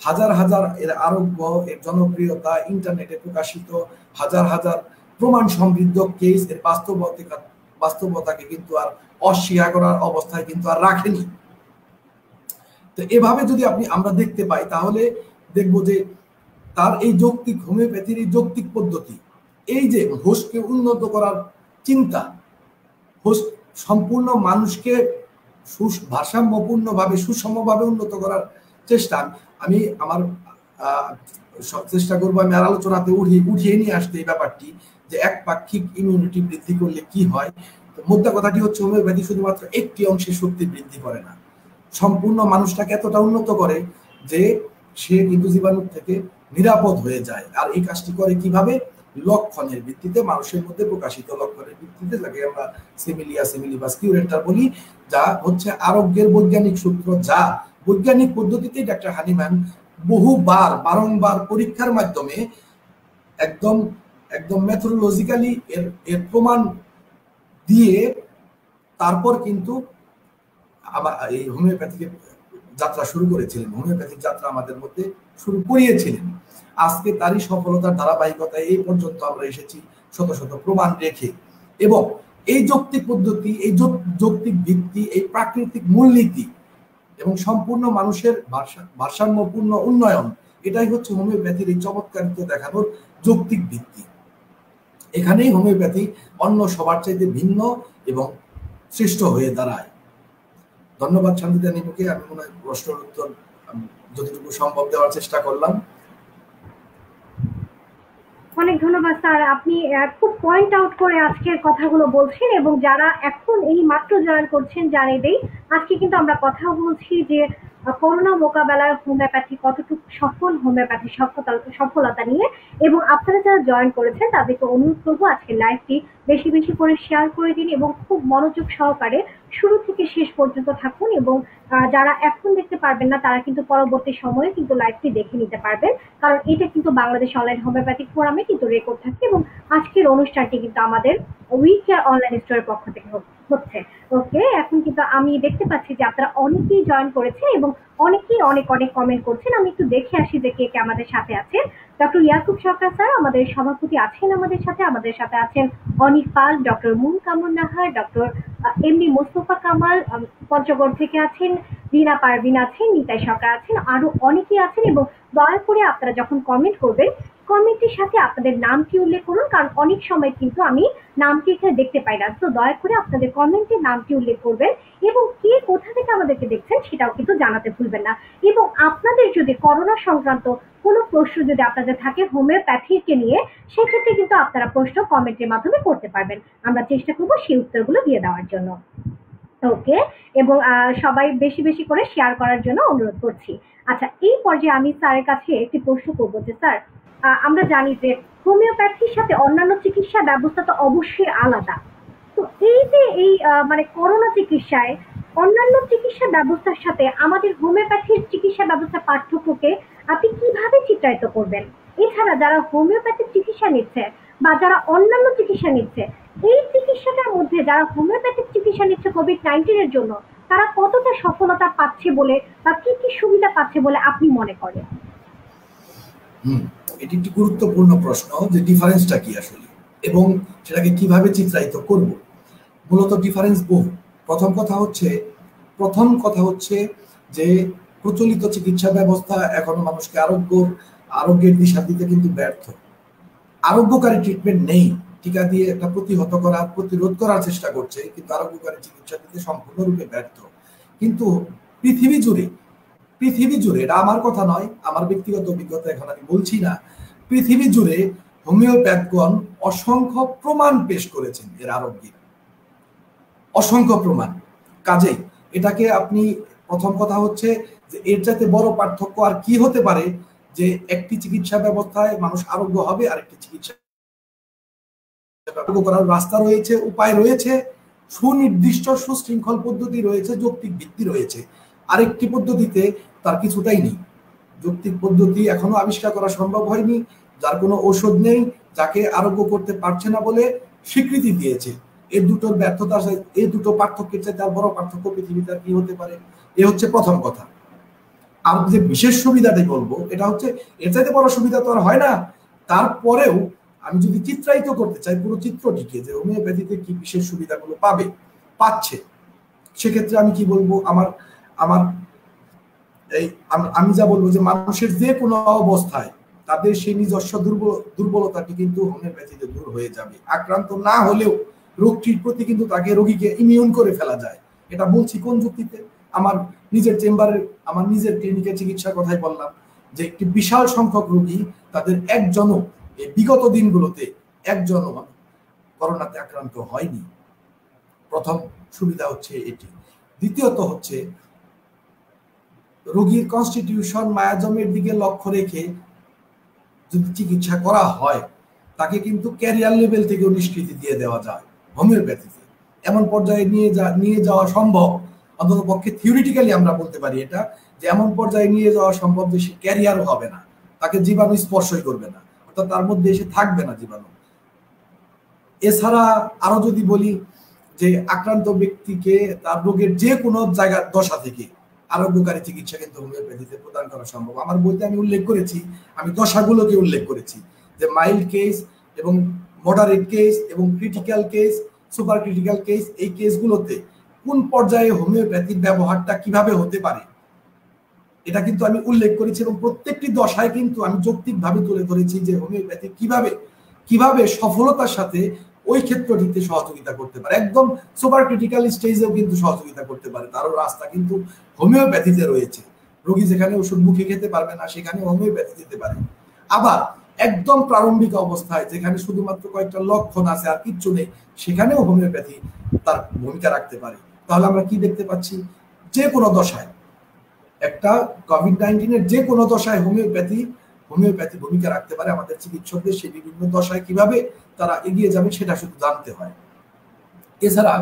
হাজার হাজার এর আরোগ্য, এর জনপ্রিয়তা, ইন্টারনেটে প্রকাশিত হাজার হাজার প্রমাণ সমৃদ্ধ কেস, এর বাস্তবতাকে কিন্তু আর অস্বীকার করার অবস্থায় কিন্তু আর রাখেনি। তো এভাবে যদি আমরা দেখতে পাই, তাহলে দেখবো যে তার এই যৌক্তিক, হোমিওপ্যাথির এই যৌক্তিক পদ্ধতি, এই যে হোস্টকে উন্নত করার চিন্তা, হোস্ট সম্পূর্ণ মানুষকে ভারসাম্যপূর্ণভাবে, সুষমভাবে উন্নত করার চেষ্টা, আমি আমার চেষ্টা করবো আমি আর আলোচনাতে উঠিয়ে নিয়ে আসতে এই ব্যাপারটি, যে একপাক্ষিক ইমিউনিটি বৃদ্ধি করলে কি হয়। মোদ্দা কথাটি হচ্ছে, হোমিওপ্যাথি শুধুমাত্র একটি অংশের শক্তি বৃদ্ধি করে না, সম্পূর্ণ মানুষটাকে এতটা উন্নত করে যে সে কিন্তু জীবাণুর থেকে নিরাপদ হয়ে যায়। আর এই কাজটি করে কিভাবে? লক্ষণের ভিত্তিতে, মানুষের মধ্যে প্রকাশিত লক্ষণের ভিত্তিতে, যাকে আমরা সিমিলিবাস কিউরেন্টার বলি, যা হচ্ছে আরোগ্যের বৈজ্ঞানিক সূত্র, যা বৈজ্ঞানিক পদ্ধতিতে ডাক্তার হানিম্যান বহুবার বারংবার পরীক্ষার মাধ্যমে একদম একদম মেথোডোলজিক্যালি এর প্রমাণ দিয়ে তারপর কিন্তু আবার এই হোমিওপ্যাথিক যাত্রা শুরু করেছিলেন, হোমিওপ্যাথিক যাত্রা আমাদের মধ্যে শুরু করিয়েছিলেন। আজকে তারই সফলতার ধারাবাহিকতায় এই পর্যন্ত আমরা এসেছি, শত শত প্রমাণ রেখে। এবং এই যৌক্তিক পদ্ধতি, এই যৌক্তিক ভিত্তি, এই প্রাকৃতিক মূলনীতি এবং সম্পূর্ণ মানুষের ভারসাম্যপূর্ণ উন্নয়ন, এটাই হচ্ছে হোমিওপ্যাথির এই চমৎকারিত্ব দেখানোর যৌক্তিক ভিত্তি। এখানেই হোমিওপ্যাথি অন্য সবার চাইতে ভিন্ন এবং শ্রেষ্ঠ হয়ে দাঁড়ায়। ধন্যবাদ শান্তিতা নিপুকে। আমি মনে হয় প্রশ্নের উত্তর যতটুকু সম্ভব দেওয়ার চেষ্টা করলাম। অনেক ধন্যবাদ স্যার, আপনি খুব পয়েন্ট আউট করে আজকের কথাগুলো বলছেন, এবং যারা এখন এই মাত্র জয়েন করছেন জানিয়ে দেই, আজকে কিন্তু আমরা কথা বলছি যে করোনা মোকাবেলায় হোমিওপ্যাথি কতটুকু সফল, হোমিওপ্যাথি সফলতা নিয়ে। এবং আপনারা যারা জয়েন করেছেন তাদেরকে অনুরোধ করবো আজকে লাইভটি বেশি বেশি করে শেয়ার করে দিন এবং খুব মনোযোগ সহকারে শুরু থেকে শেষ পর্যন্ত থাকুন। এবং যারা এখন দেখতে পারবেন না তারা কিন্তু পরবর্তী সময়ে কিন্তু লাইভটি দেখে নিতে পারবেন, কারণ এটা কিন্তু বাংলাদেশ অনলাইন হোমিওপ্যাথিক ফোরামে কিন্তু রেকর্ড থাকে। এবং আজকের অনুষ্ঠানটি কিন্তু আমাদের উইকেয়ার অনলাইন স্টোরের পক্ষ থেকে হচ্ছে। ওকে, এখন কিন্তু আমি দেখতে পাচ্ছি যে আপনারা অনেকেই জয়েন করেছেন এবং অনেকেই অনেক অনেক কমেন্ট করছেন। আমি একটু দেখে আসি যে কে কে আমাদের সাথে আছেন। ডক্টর ইয়াকুব সরকার স্যার আমাদের সভাপতি আছেন আমাদের সাথে আছেন Anik Pal, doctor Moon Kamrun Nahar, doctor MD Mostafa Kamal Panchagarh থেকে আছেন, রিনা পারভিন আছেন, নিতাই সরকার আছেন, আরো অনেকেই আছেন। এবং দয়া করে আপনারা যখন কমেন্ট করবেন, কমেন্টের সাথে আপনাদের নামটি উল্লেখ করুন, কারণ অনেক সময় কিন্তু আমি নামটি এখানে দেখতে পাই না। তো দয়া করে আপনাদের কমেন্টে নামটি উল্লেখ করবেন এবং কে কোথা থেকে আমাদেরকে দেখছেন সেটাও কিন্তু জানাতে ভুলবেন না। এবং আপনাদের যদি করোনা সংক্রান্ত কোনো প্রশ্ন যদি আপনাদের থাকে হোমিওপ্যাথিকে নিয়ে, সেক্ষেত্রে কিন্তু আপনারা প্রশ্ন কমেন্টের মাধ্যমে করতে পারবেন, আমরা চেষ্টা করবো সেই উত্তরগুলো দিয়ে দেওয়ার জন্য। ওকে, এবং সবাই বেশি বেশি করে শেয়ার করার জন্য অনুরোধ করছি। আচ্ছা, এই পর্যায়ে আমি স্যারের কাছে একটি প্রশ্ন করবো যে স্যার, আমরা জানি যে হোমিওপ্যাথির সাথে অন্যান্য চিকিৎসা ব্যবস্থা তো অবশ্যই আলাদা। তো এই যে এই মানে করোনা চিকিৎসায় অন্যান্য চিকিৎসা ব্যবস্থার সাথে আমাদের হোমিওপ্যাথির চিকিৎসা ব্যবস্থার পার্থক্যকে আপনি কিভাবে চিত্রায়িত করবেন? এছাড়া যারা হোমিওপ্যাথিক চিকিৎসা নিচ্ছে বা যারা অন্যান্য চিকিৎসা নিচ্ছে, এই চিকিৎসাটার মধ্যে যারা হোমিওপ্যাথিক চিকিৎসা নিচ্ছে কোভিড-19 এর জন্য, তারা কতটা সফলতা পাচ্ছে বলে বা কি কি সুবিধা পাচ্ছে বলে আপনি মনে করেন? এটি একটি গুরুত্বপূর্ণ প্রশ্ন যে ডিফারেন্সটা কি আসলে এবং সেটাকে কিভাবে চিত্রায়িত করব। মূলত ডিফারেন্স বহু। প্রথম কথা হচ্ছে যে প্রচলিত চিকিৎসা ব্যবস্থা এখনো মানুষকে আরোগ্যের দিশা দিতে কিন্তু ব্যর্থ। আরোগ্যকারী ট্রিটমেন্ট নেই, টিকা দিয়ে একটা প্রতিরোধ করার চেষ্টা করছে, কিন্তু আরোগ্যকারী চিকিৎসা দিতে সম্পূর্ণরূপে ব্যর্থ। কিন্তু পৃথিবী জুড়ে, এটা আমার কথা নয়, আমার ব্যক্তিগত অভিজ্ঞতা এখন আমি বলছি না, পৃথিবী জুড়ে হোমিওপ্যাথগণ অসংখ্য প্রমাণ পেশ করেছেন এর আরোগ্যের, অসংখ্য প্রমাণ। কাজেই এটাকে আপনি, প্রথম কথা হচ্ছে যে এর চাইতে বড় পার্থক্য আর কি হতে পারে যে একটি চিকিৎসা ব্যবস্থায় মানুষ আরোগ্য হবে, আরেকটি চিকিৎসা করার রাস্তা রয়েছে, উপায় রয়েছে, সুনির্দিষ্ট সুশৃঙ্খল পদ্ধতি রয়েছে, যৌক্তিক ভিত্তি রয়েছে। আরেকটি পদ্ধতিতে তার কিছুটাই নেই, যৌক্তিক পদ্ধতি এখনো আবিষ্কার করা সম্ভব হয়নি, যার কোনো ঔষধ নেই, যাকে আরোগ্য করতে পারছে না বলে স্বীকৃতি দিয়েছে। এই দুটোর ব্যর্থতা, এই দুটো পার্থক্যের চাইতে আর বড় পার্থক্য পৃথিবীতে কি হতে পারে? এ হচ্ছে প্রথম কথা। আর যে বিশেষ সুবিধাটাই বলবো, এটা হচ্ছে এর চাইতে বড় সুবিধা তো আর হয় না। তারপরেও আমি যদি চিত্রায়িত করতে চাই পুরো চিত্রটিকে, যে হোমিওপ্যাথিতে কি বিশেষ সুবিধাগুলো পাচ্ছে, সেক্ষেত্রে আমি কি বলবো, আমি যা বলবো যে মানুষের যে কোনো অবস্থায় তাদের সেই নিজস্ব দুর্বলতাটি কিন্তু হোমিওপ্যাথিতে দূর হয়ে যাবে। আক্রান্ত না হলেও রোগটির প্রতি কিন্তু রোগীকে ইমিউন করে ফেলা যায়। এটা বলছি কোন যুক্তিতে? আমার নিজের চেম্বারের, আমার নিজের ক্লিনিকের চিকিৎসার কথাই বললাম, যে একটি বিশাল সংখ্যক রোগী, তাদের একজনও এই বিগত দিনগুলোতে একজনও করোনাতে আক্রান্ত হয়নি। প্রথম সুবিধা হচ্ছে এটি। দ্বিতীয়ত হচ্ছে রোগীর কনস্টিটিউশন মায়াজমের দিকে লক্ষ্য রেখে যদি চিকিৎসা করা হয় তাকে কিন্তু ক্যারিয়ার লেভেল থেকেও নিষ্কৃতি দিয়ে দেওয়া যায় হোমিওপ্যাথিতে। এমন পর্যায়ে নিয়ে যাওয়া সম্ভব, অন্তত পক্ষে থিওরিটিক্যালি আমরা বলতে পারি এটা, যে এমন পর্যায়ে নিয়ে যাওয়া সম্ভব যে সে ক্যারিয়ারও হবে না, তাকে জীবাণু স্পর্শই করবে না, অর্থাৎ তার মধ্যে এসে থাকবে না জীবাণু। এছাড়া আরো যদি বলি যে আক্রান্ত ব্যক্তিকে তার রোগের যে কোনো জায়গার দশা থেকে আরোগ্যকারী চিকিৎসা কিন্তু হোমিওপ্যাথিতে প্রদান করা সম্ভব। আমার বইতে আমি উল্লেখ করেছি, আমি দশাগুলোকে উল্লেখ করেছি, যে মাইল্ড কেস এবং মডারেট কেস এবং critical case, super critical case, এই কেসগুলোতে কোন পর্যায়ে হোমিওপ্যাথির ব্যবহারটা কিভাবে হতে পারে এটা কিন্তু আমি উল্লেখ করেছি, এবং প্রত্যেকটি দশায় কিন্তু আমি যৌক্তিকভাবে তুলে ধরেছি যে হোমিওপ্যাথি কিভাবে সফলতার সাথে ওই ক্ষেত্রটিতে সহযোগিতা করতে পারে। একদম সুপার ক্রিটিক্যাল স্টেজেও কিন্তু সহযোগিতা করতে পারে, তারও রাস্তা কিন্তু হোমিওপ্যাথিতে রয়েছে। রোগী যেখানে ওষুধ মুখে খেতে পারবে না সেখানে হোমিওপ্যাথি দিতে পারে। আবার একদম প্রারম্ভিক অবস্থায় যেখানে শুধুমাত্র কয়েকটা লক্ষণ আছে আর কিচ্ছু নেই, সেখানেও হোমিওপ্যাথি তার ভূমিকা রাখতে পারে। তাহলে আমরা কি দেখতে পাচ্ছি, যে কোনো দশায়, একটা কোভিড-19 যে কোনো দশায় হোমিওপ্যাথি ভূমিকা রাখতে পারে। আমাদের চিকিৎসকদের সেই বিভিন্ন দশায় কিভাবে তারা এগিয়ে যাবে সেটা শুধু জানতে হয়। এছাড়া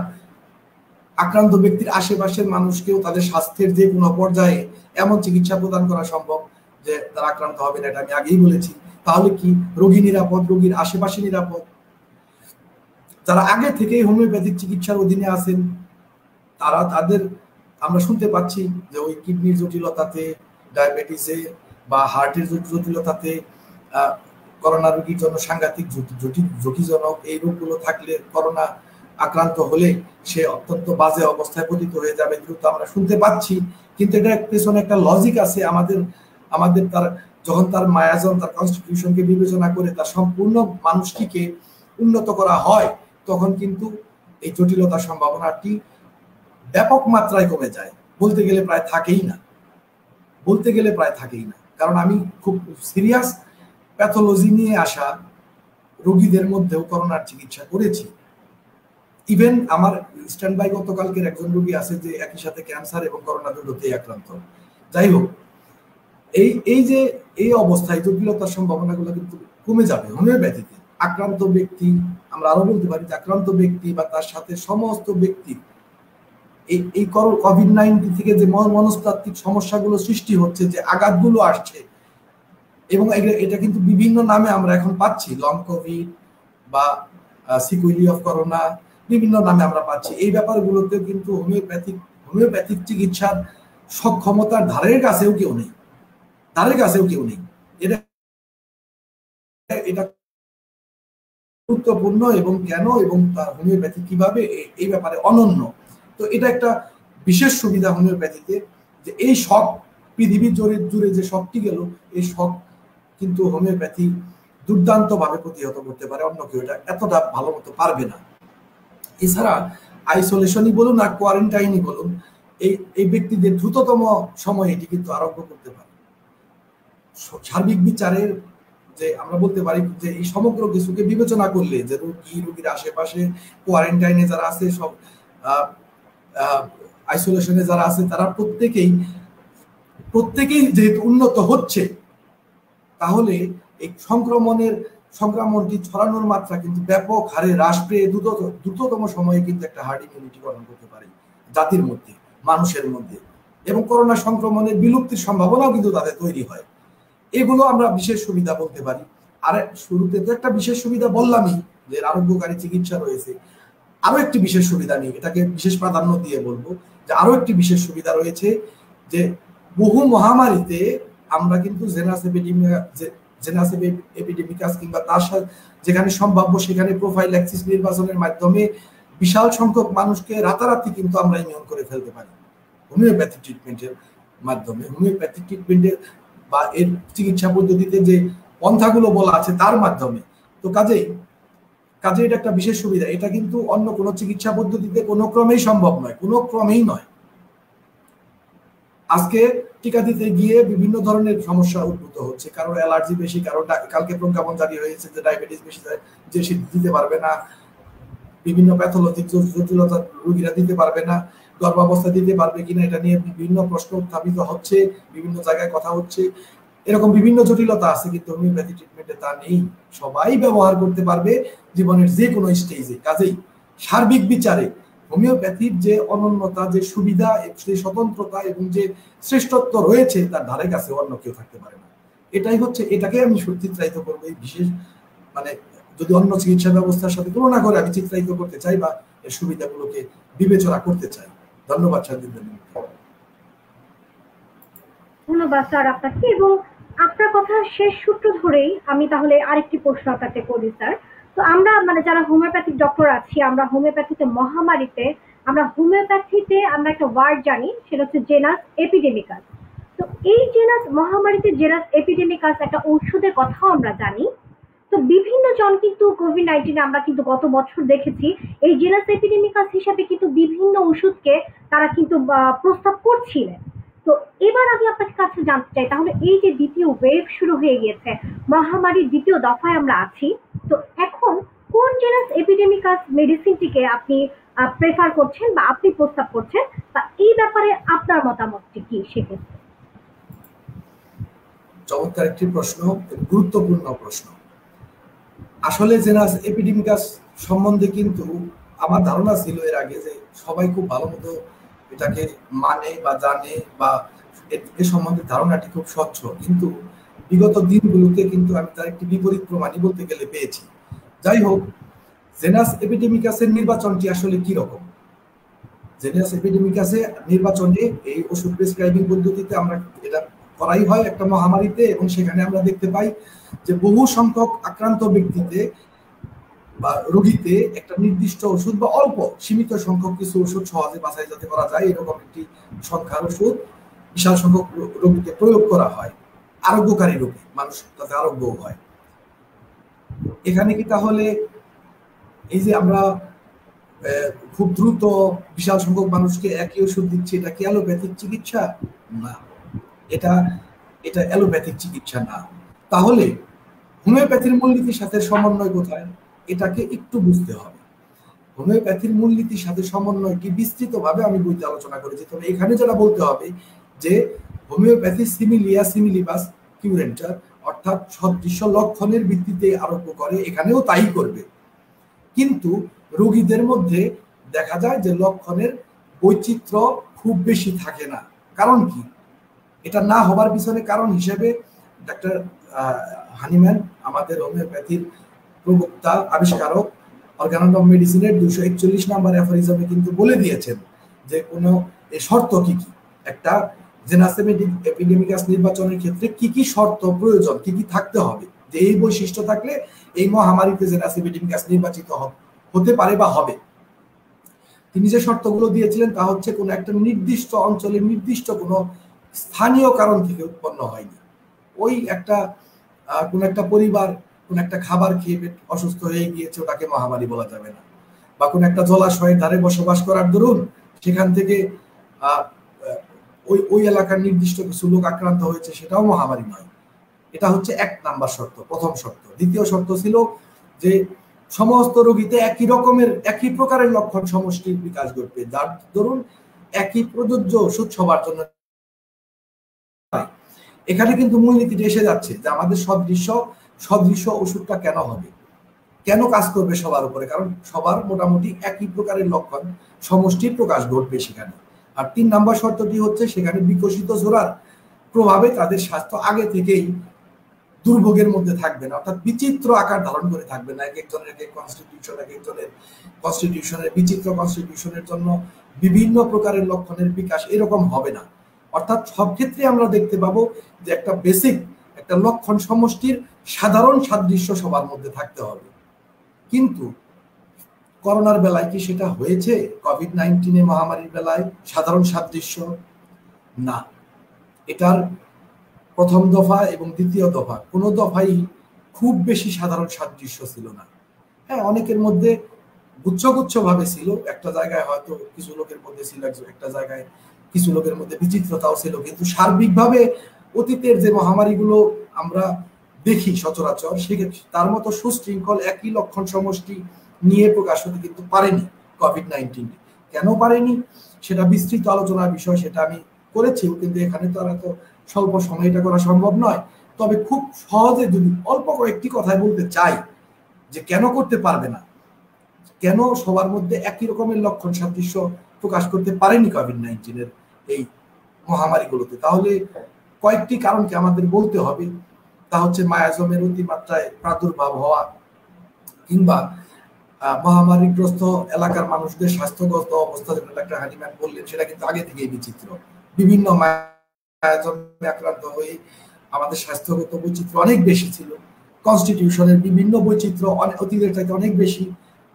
আক্রান্ত ব্যক্তির আশেপাশের মানুষকেও তাদের স্বাস্থ্যের যে কোনো পর্যায়ে এমন চিকিৎসা প্রদান করা সম্ভব যে তারা আক্রান্ত হবে না, এটা আমি আগেই বলেছি। তাহলে কি রোগী নিরাপদ, রোগীর আশেপাশে নিরাপদ। যারা আগে থেকেই হোমিওপ্যাথিক চিকিৎসার অধীনে আছেন তাদের আমরা শুনতে পাচ্ছি যে ওই কিডনির জটিলতাতে, ডায়াবেটিসে বা হার্টের জটিলতাতে, করোনা রোগীর জন্য সাংঘাতিক ঝুঁকিজনক এই রোগগুলো থাকলে, করোনা আক্রান্ত হলে সে অত্যন্ত বাজে অবস্থায় পতিত হয়ে যাবে, দ্রুত আমরা শুনতে পাচ্ছি। কিন্তু এটার পেছনে একটা লজিক আছে। আমাদের তার যখন তার মায়াজন, তার কনস্টিটিউশনকে বিবেচনা করে তার সম্পূর্ণ মানুষটিকে উন্নত করা হয়, তখন কিন্তু এই জটিলতার সম্ভাবনাটি ব্যাপক মাত্রায় কমে যায়, বলতে গেলে প্রায় থাকেই না। কারণ আমি খুব সিরিয়াস প্যাথোলজি নিয়ে আসা রোগীদের মধ্যেও করোনার চিকিৎসা করেছি। ইভেন আমার স্ট্যান্ড বাই গতকালকের একজন রোগী আছে যে একই সাথে ক্যান্সার এবং করোনা দুটোতেই আক্রান্ত। যাই হোক, এই অবস্থায় জটিলতার সম্ভাবনাগুলো কিন্তু কমে যাবে হোমিওপ্যাথিতে। আক্রান্ত ব্যক্তি, আমরা আরো বলতে পারি যে আক্রান্ত ব্যক্তি বা তার সাথে সমস্ত ব্যক্তি এই কোভিড-19 থেকে যে মনস্তাত্ত্বিক সমস্যাগুলো সৃষ্টি হচ্ছে, যে আঘাতগুলো আসছে, এবং এটা কিন্তু বিভিন্ন নামে আমরা এখন পাচ্ছি, লং কোভিড বা সিকুয়েলি অফ করোনা, বিভিন্ন নামে আমরা পাচ্ছি। এই ব্যাপারগুলোতে কিন্তু হোমিওপ্যাথিক চিকিৎসার সক্ষমতার ধারের কাছেও কেউ নেই। এটা গুরুত্বপূর্ণ এবং কেন, এবং হোমিওপ্যাথি কিভাবে এই ব্যাপারে অনন্য। তো এটা একটা বিশেষ সুবিধা হোমিওপ্যাথিতে, যে এই শক পৃথিবীর জুড়ে যে শকটি গেল, এই শক কিন্তু হোমিওপ্যাথি দুর্দান্ত ভাবে প্রতিহত করতে পারে, অন্য কেউ এটা এতটা ভালো মতো পারবে না। এছাড়া আইসোলেশনই বলুন আর কোয়ারেন্টাইনই বলুন, এই ব্যক্তিদের দ্রুততম সময়ে এটি কিন্তু আরোগ্য করতে পারে। সার্বিক বিচারের যে আমরা বলতে পারি যে এই সমগ্র কিছুকে বিবেচনা করলে, যে রোগীর আশেপাশে কোয়ারেন্টাইনে যারা আছে, সব আইসোলেশনে যারা আছে, তারা প্রত্যেকেই যেহেতু উন্নত হচ্ছে, তাহলে এই সংক্রমণটি ছড়ানোর মাত্রা কিন্তু ব্যাপক হারে হ্রাস পেয়ে দ্রুততম সময়ে কিন্তু একটা হার্ড ইমিউনিটি গঠন করতে পারে জাতির মধ্যে, মানুষের মধ্যে, এবং করোনা সংক্রমণের বিলুপ্তির সম্ভাবনাও কিন্তু তাদের তৈরি হয়। এগুলো আমরা বিশেষ সুবিধা বলতে পারি। আর শুরুতে তো একটা বিশেষ সুবিধা বললামই, যে আরোগ্যকারী চিকিৎসা রয়েছে। আরো একটি বিশেষ সুবিধা নিয়ে, এটাকে বিশেষ প্রাধান্য দিয়ে বলবো, যে আরো একটি বিশেষ সুবিধা রয়েছে, যে বহু মহামারীতে আমরা কিন্তু জেনাস এপিডেমিকাস কিংবা তার সাথে যেখানে সম্ভাব্য সেখানে প্রোফাইল্যাক্সিস নির্বাচনের মাধ্যমে বিশাল সংখ্যক মানুষকে রাতারাতি কিন্তু আমরা ইমিউন করে ফেলতে পারি হোমিওপ্যাথিক ট্রিটমেন্টের মাধ্যমে। হোমিওপ্যাথিক ট্রিটমেন্টের বা এর চিকিৎসা পদ্ধতিতে যে পন্থাগুলো বলা আছে তার মাধ্যমে। তো কাজে এটা একটা বিশেষ সুবিধা। এটা কিন্তু অন্য কোনো চিকিৎসা পদ্ধতিতে কোনো ক্রমেই সম্ভব নয়, কোনো ক্রমেই নয়। আজকে টিকা দিতে গিয়ে বিভিন্ন ধরনের সমস্যা উদ্ভূত হচ্ছে, কারো অ্যালার্জি বেশি, কারো কালকে প্রজ্ঞাপন জারি হয়েছে যে ডায়াবেটিস বেশি, যে সে দিতে পারবে না, বিভিন্ন প্যাথোলজিক জটিলতা রোগীরা দিতে পারবে না, গর্ভাবস্থা দিতে পারবে কিনা এটা নিয়ে বিভিন্ন প্রশ্ন উত্থাপিত হচ্ছে, বিভিন্ন জায়গায় কথা হচ্ছে। এরকম বিভিন্ন জটিলতা আছে, কিন্তু হোমিওপ্যাথি ট্রিটমেন্টে তা নেই। সবাই ব্যবহার করতে পারবে জীবনের যে কোনো স্টেজে। কাজেই সার্বিক বিচারে হোমিওপ্যাথির যে অনন্যতা, যে সুবিধা, যে স্বতন্ত্রতা এবং যে শ্রেষ্ঠত্ব রয়েছে, তার ধারে কাছে অন্য কেউ থাকতে পারে না। এটাই হচ্ছে, এটাকে আমি চিত্রায়িত করবো এই বিশেষ, মানে যদি অন্য চিকিৎসা ব্যবস্থার সাথে তুলনা করে আমি চিত্রায়িত করতে চাই বা এর সুবিধাগুলোকে বিবেচনা করতে চাই। ধন্যবাদ স্বাধীন। ধন্যবাদ স্যার আপনাকে। এবং আপনার কথা শেষ সূত্র ধরেই আমি তাহলে আরেকটি প্রশ্ন আপনাকে করি স্যার। তো আমরা মানে যারা হোমিওপ্যাথিক ডক্টর আছি, আমরা হোমিওপ্যাথিতে মহামারীতে আমরা একটা ওয়ার্ড জানি, সেটা হচ্ছে জেনাস এপিডেমিকাস। তো এই জেনাস মহামারীতে জেনাস এপিডেমিকাস একটা ঔষধের কথাও আমরা জানি। তো বিভিন্ন জন কিন্তু কোভিড-19 আমরা কিন্তু গত বছর দেখেছি এই জেনাস এপিডেমিকাস হিসাবে কিন্তু বিভিন্ন ওষুধকে তারা কিন্তু প্রস্তাব করছিলেন। তো এবার আমি আপনার কাছে জানতে চাই, তাহলে এই যে দ্বিতীয় ওয়েভ শুরু হয়ে গিয়েছে, মহামারীর দ্বিতীয় দফায় আমরা আছি, তো এখন কোন জেনাস এপিডেমিকাস মেডিসিনটিকে আপনি প্রেফার করছেন বা আপনি প্রস্তাব করছেন, বা এই ব্যাপারে আপনার মতামতটি কি সেক্ষেত্রে? চমৎকার একটি প্রশ্ন, গুরুত্বপূর্ণ প্রশ্ন। আসলে জেনাস এপিডেমিকাস সম্বন্ধে কিন্তু আমার ধারণা ছিল এর আগে যে সবাই খুব ভালো মতো এটাকে মানে বা জানে, বা এ সম্বন্ধে ধারণাটি খুব স্বচ্ছ, কিন্তু বিগত দিনগুলোতে কিন্তু আমি তার একটি বিপরীত প্রমাণই বলতে গেলে পেয়েছি। যাই হোক, জেনাস এপিডেমিকাসের নির্বাচনটি আসলে কি রকম? জেনাস এপিডেমিকাসে নির্বাচনে এই ওষুধ প্রেসক্রাইবিং পদ্ধতিতে আমরা এটা করাই হয় একটা মহামারীতে, এবং সেখানে আমরা দেখতে পাই যে বহু সংখ্যক আক্রান্ত ব্যক্তিতে বা রোগীতে একটা নির্দিষ্ট ওষুধ বা অল্প সীমিত সংখ্যক কিছু ওষুধ সহজে বাছাই যাতে করা যায় এরকম একটি সংখ্যার ওষুধ বিশাল সংখ্যক রোগীতে প্রয়োগ করা হয়, আরোগ্যকারী রোগী, মানুষ তাতে আরোগ্য হয়। এখানে কি তাহলে এই যে আমরা খুব দ্রুত বিশাল সংখ্যক মানুষকে একই ওষুধ দিচ্ছি, এটা কি অ্যালোপ্যাথিক চিকিৎসা? না, এটা এটা অ্যালোপ্যাথিক চিকিৎসা না। তাহলে হোমিওপ্যাথির মূলনীতির সাথে সমন্বয় কোথায়? এটাকে একটু বুঝতে হবে। হোমিওপ্যাথির মূলনীতির সাথে সমন্বয়টি বিস্তৃতভাবে আমি বইতে আলোচনা করেছি, তবে এখানে যেটা বলতে হবে যে হোমিওপ্যাথি সিমিলিয়া সিমিলিবাস কিউরেন্টার, অর্থাৎ সদৃশ্য লক্ষণের ভিত্তিতে আরোগ্য করে, এখানেও তাই করবে। কিন্তু রোগীদের মধ্যে দেখা যায় যে লক্ষণের বৈচিত্র্য খুব বেশি থাকে না। কারণ কি? এটা না হবার পিছনে কারণ হিসেবে ডাক্তার হানিম্যান, আমাদের হোমিওপ্যাথির প্রবক্তা, আবিষ্কারক, অর্গানম অফ মেডিসিনের 241 নম্বর অ্যাফোরিজমে কিন্তু বলে দিয়েছেন যে কোনো শর্ত কি কি, একটা জেনাস এপিডেমিকাস নির্বাচনের ক্ষেত্রে কি কি শর্ত প্রয়োজন, কি কি থাকতে হবে, যে এই বৈশিষ্ট্য থাকলে এই মহামারীতে জেনাস এপিডেমিকাস নির্বাচিত হতে পারে বা হবে। তিনি যে শর্তগুলো দিয়েছিলেন তা হচ্ছে কোনো একটা নির্দিষ্ট অঞ্চলে নির্দিষ্ট কোনো স্থানীয় কারণ থেকে উৎপন্ন হয়নি। ওই একটা কোন একটা পরিবার কোন একটা খাবার খেয়ে অসুস্থ হয়ে গিয়েছে, ওটাকে মহামারী বলা যাবে না। বা কোন একটা জলাশয়ের ধারে বসবাস করার দরুন সেখান থেকে ওই এলাকার নির্দিষ্ট কিছু লোক আক্রান্ত হয়েছে, সেটাও মহামারী নয়। এটা হচ্ছে 1 নাম্বার শর্ত, প্রথম শর্ত। দ্বিতীয় শর্ত ছিল যে সমস্ত রোগীতে একই রকমের একই প্রকারের লক্ষণ সমষ্টির বিকাশ ঘটবে, যার দরুন একই প্রযোজ্য ওষুধ সবার জন্য। এখানে কিন্তু মূলনীতিটা এসে যাচ্ছে যে আমাদের সদৃশ্য ওষুধটা কেন হবে, কেন কাজ করবে সবার উপরে? কারণ সবার মোটামুটি একই প্রকারের লক্ষণ সমষ্টির প্রকাশ ঘটবে সেখানে। আর 3 নাম্বার শর্তটি হচ্ছে সেখানে বিকশিত জোড়ার প্রভাবে তাদের স্বাস্থ্য আগে থেকেই দুর্ভোগের মধ্যে থাকবে না, অর্থাৎ বিচিত্র আকার ধারণ করে থাকবে না। এক একজনের এক এক কনস্টিটিউশন, এক একজনের কনস্টিটিউশনের বিচিত্র কনস্টিটিউশনের জন্য বিভিন্ন প্রকারের লক্ষণের বিকাশ এরকম হবে না। অর্থাৎ সব ক্ষেত্রে আমরা দেখতে পাবো যে একটা বেসিক একটা লক্ষণ সমষ্টির সাধারণ সাদৃশ্য সবার মধ্যে থাকতে হবে। কিন্তু করোনার বেলায় কি সেটা হয়েছে? কোভিড-19 মহামারীর বেলায় সাধারণ সাদৃশ্য না। এটার প্রথম দফা এবং দ্বিতীয় দফা কোনো দফাই খুব বেশি সাধারণ সাদৃশ্য ছিল না। হ্যাঁ, অনেকের মধ্যে গুচ্ছ ভাবে ছিল, একটা জায়গায় হয়তো কিছু লোকের মধ্যে ছিল, একটা জায়গায় কিছু লোকের মধ্যে বিচিত্রতাও ছিল, কিন্তু সার্বিকভাবে অতীতের যে মহামারীগুলো আমরা দেখি সচরাচর, সেক্ষেত্রে তার মতো সুশৃঙ্খল একই লক্ষণ সমষ্টি নিয়ে প্রকাশ হতে কিন্তু পারেনি কোভিড-19। কেন পারেনি সেটা বিস্তৃত আলোচনার বিষয়, সেটা আমি করেছি, কিন্তু এখানে তো আর এত স্বল্প সময় এটা করা সম্ভব নয়। তবে খুব সহজে যদি অল্প কয়েকটি কথায় বলতে চাই যে কেন করতে পারবে না, কেন সবার মধ্যে একই রকমের লক্ষণ সাদৃশ্য প্রকাশ করতে পারেনি কোভিড-19 এই মহামারীগুলোতে, তাহলে কয়েকটি কারণকে আমাদের বলতে হবে। তা হচ্ছে মায়াজমের অতিমাত্রায় প্রাদুর্ভাব হওয়া, কিংবা মহামারীগ্রস্ত এলাকার মানুষদের স্বাস্থ্যগত অবস্থা, যেটা ডাক্তার হানিম্যান বললেন, সেটা কিন্তু আগে থেকেই বিচিত্র। বিভিন্ন মায়াজমে আক্রান্ত হয়ে আমাদের স্বাস্থ্যগত বৈচিত্র্য অনেক বেশি ছিল, কনস্টিটিউশনের বিভিন্ন বৈচিত্র্য অতীতের চাইতে অনেক বেশি,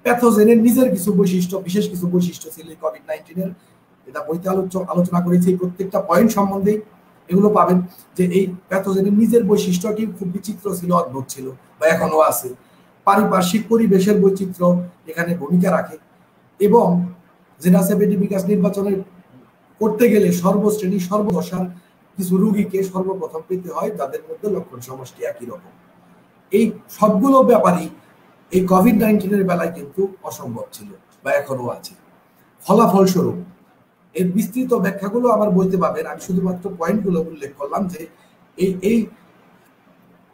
প্যাথোজেনের নিজের কিছু বৈশিষ্ট্য, বিশেষ কিছু বৈশিষ্ট্য ছিল কোভিড-19 এটা বইতে আলোচনা করেছি। প্রত্যেকটা পয়েন্ট সম্বন্ধে এগুলো পাবেন যে এই প্যাথোজেনের নিজের বৈশিষ্ট্যটি খুব বিচিত্র ছিল, অদ্ভুত ছিল, বা এখনো আছে। পারিপার্শ্বিক পরিবেশের বৈচিত্র্য এখানে ভূমিকা রাখে, এবং জেনাস এপিডেমিকাস নির্বাচনের করতে গেলে সর্বশ্রেণী সর্বদশার কিছু রোগীকে সর্বপ্রথম পেতে হয়, যাদের মধ্যে লক্ষণ সমষ্টি একই রকম। এই সবগুলো ব্যাপারই এই কোভিড-19 বেলায় কিন্তু অসম্ভব ছিল, বা এখনো আছে। ফলাফলস্বরূপ এর বিস্তৃত ব্যাখ্যাগুলো আমার বইতে পাবেন। আমি শুধুমাত্র পয়েন্টগুলো উল্লেখ করলাম যে এই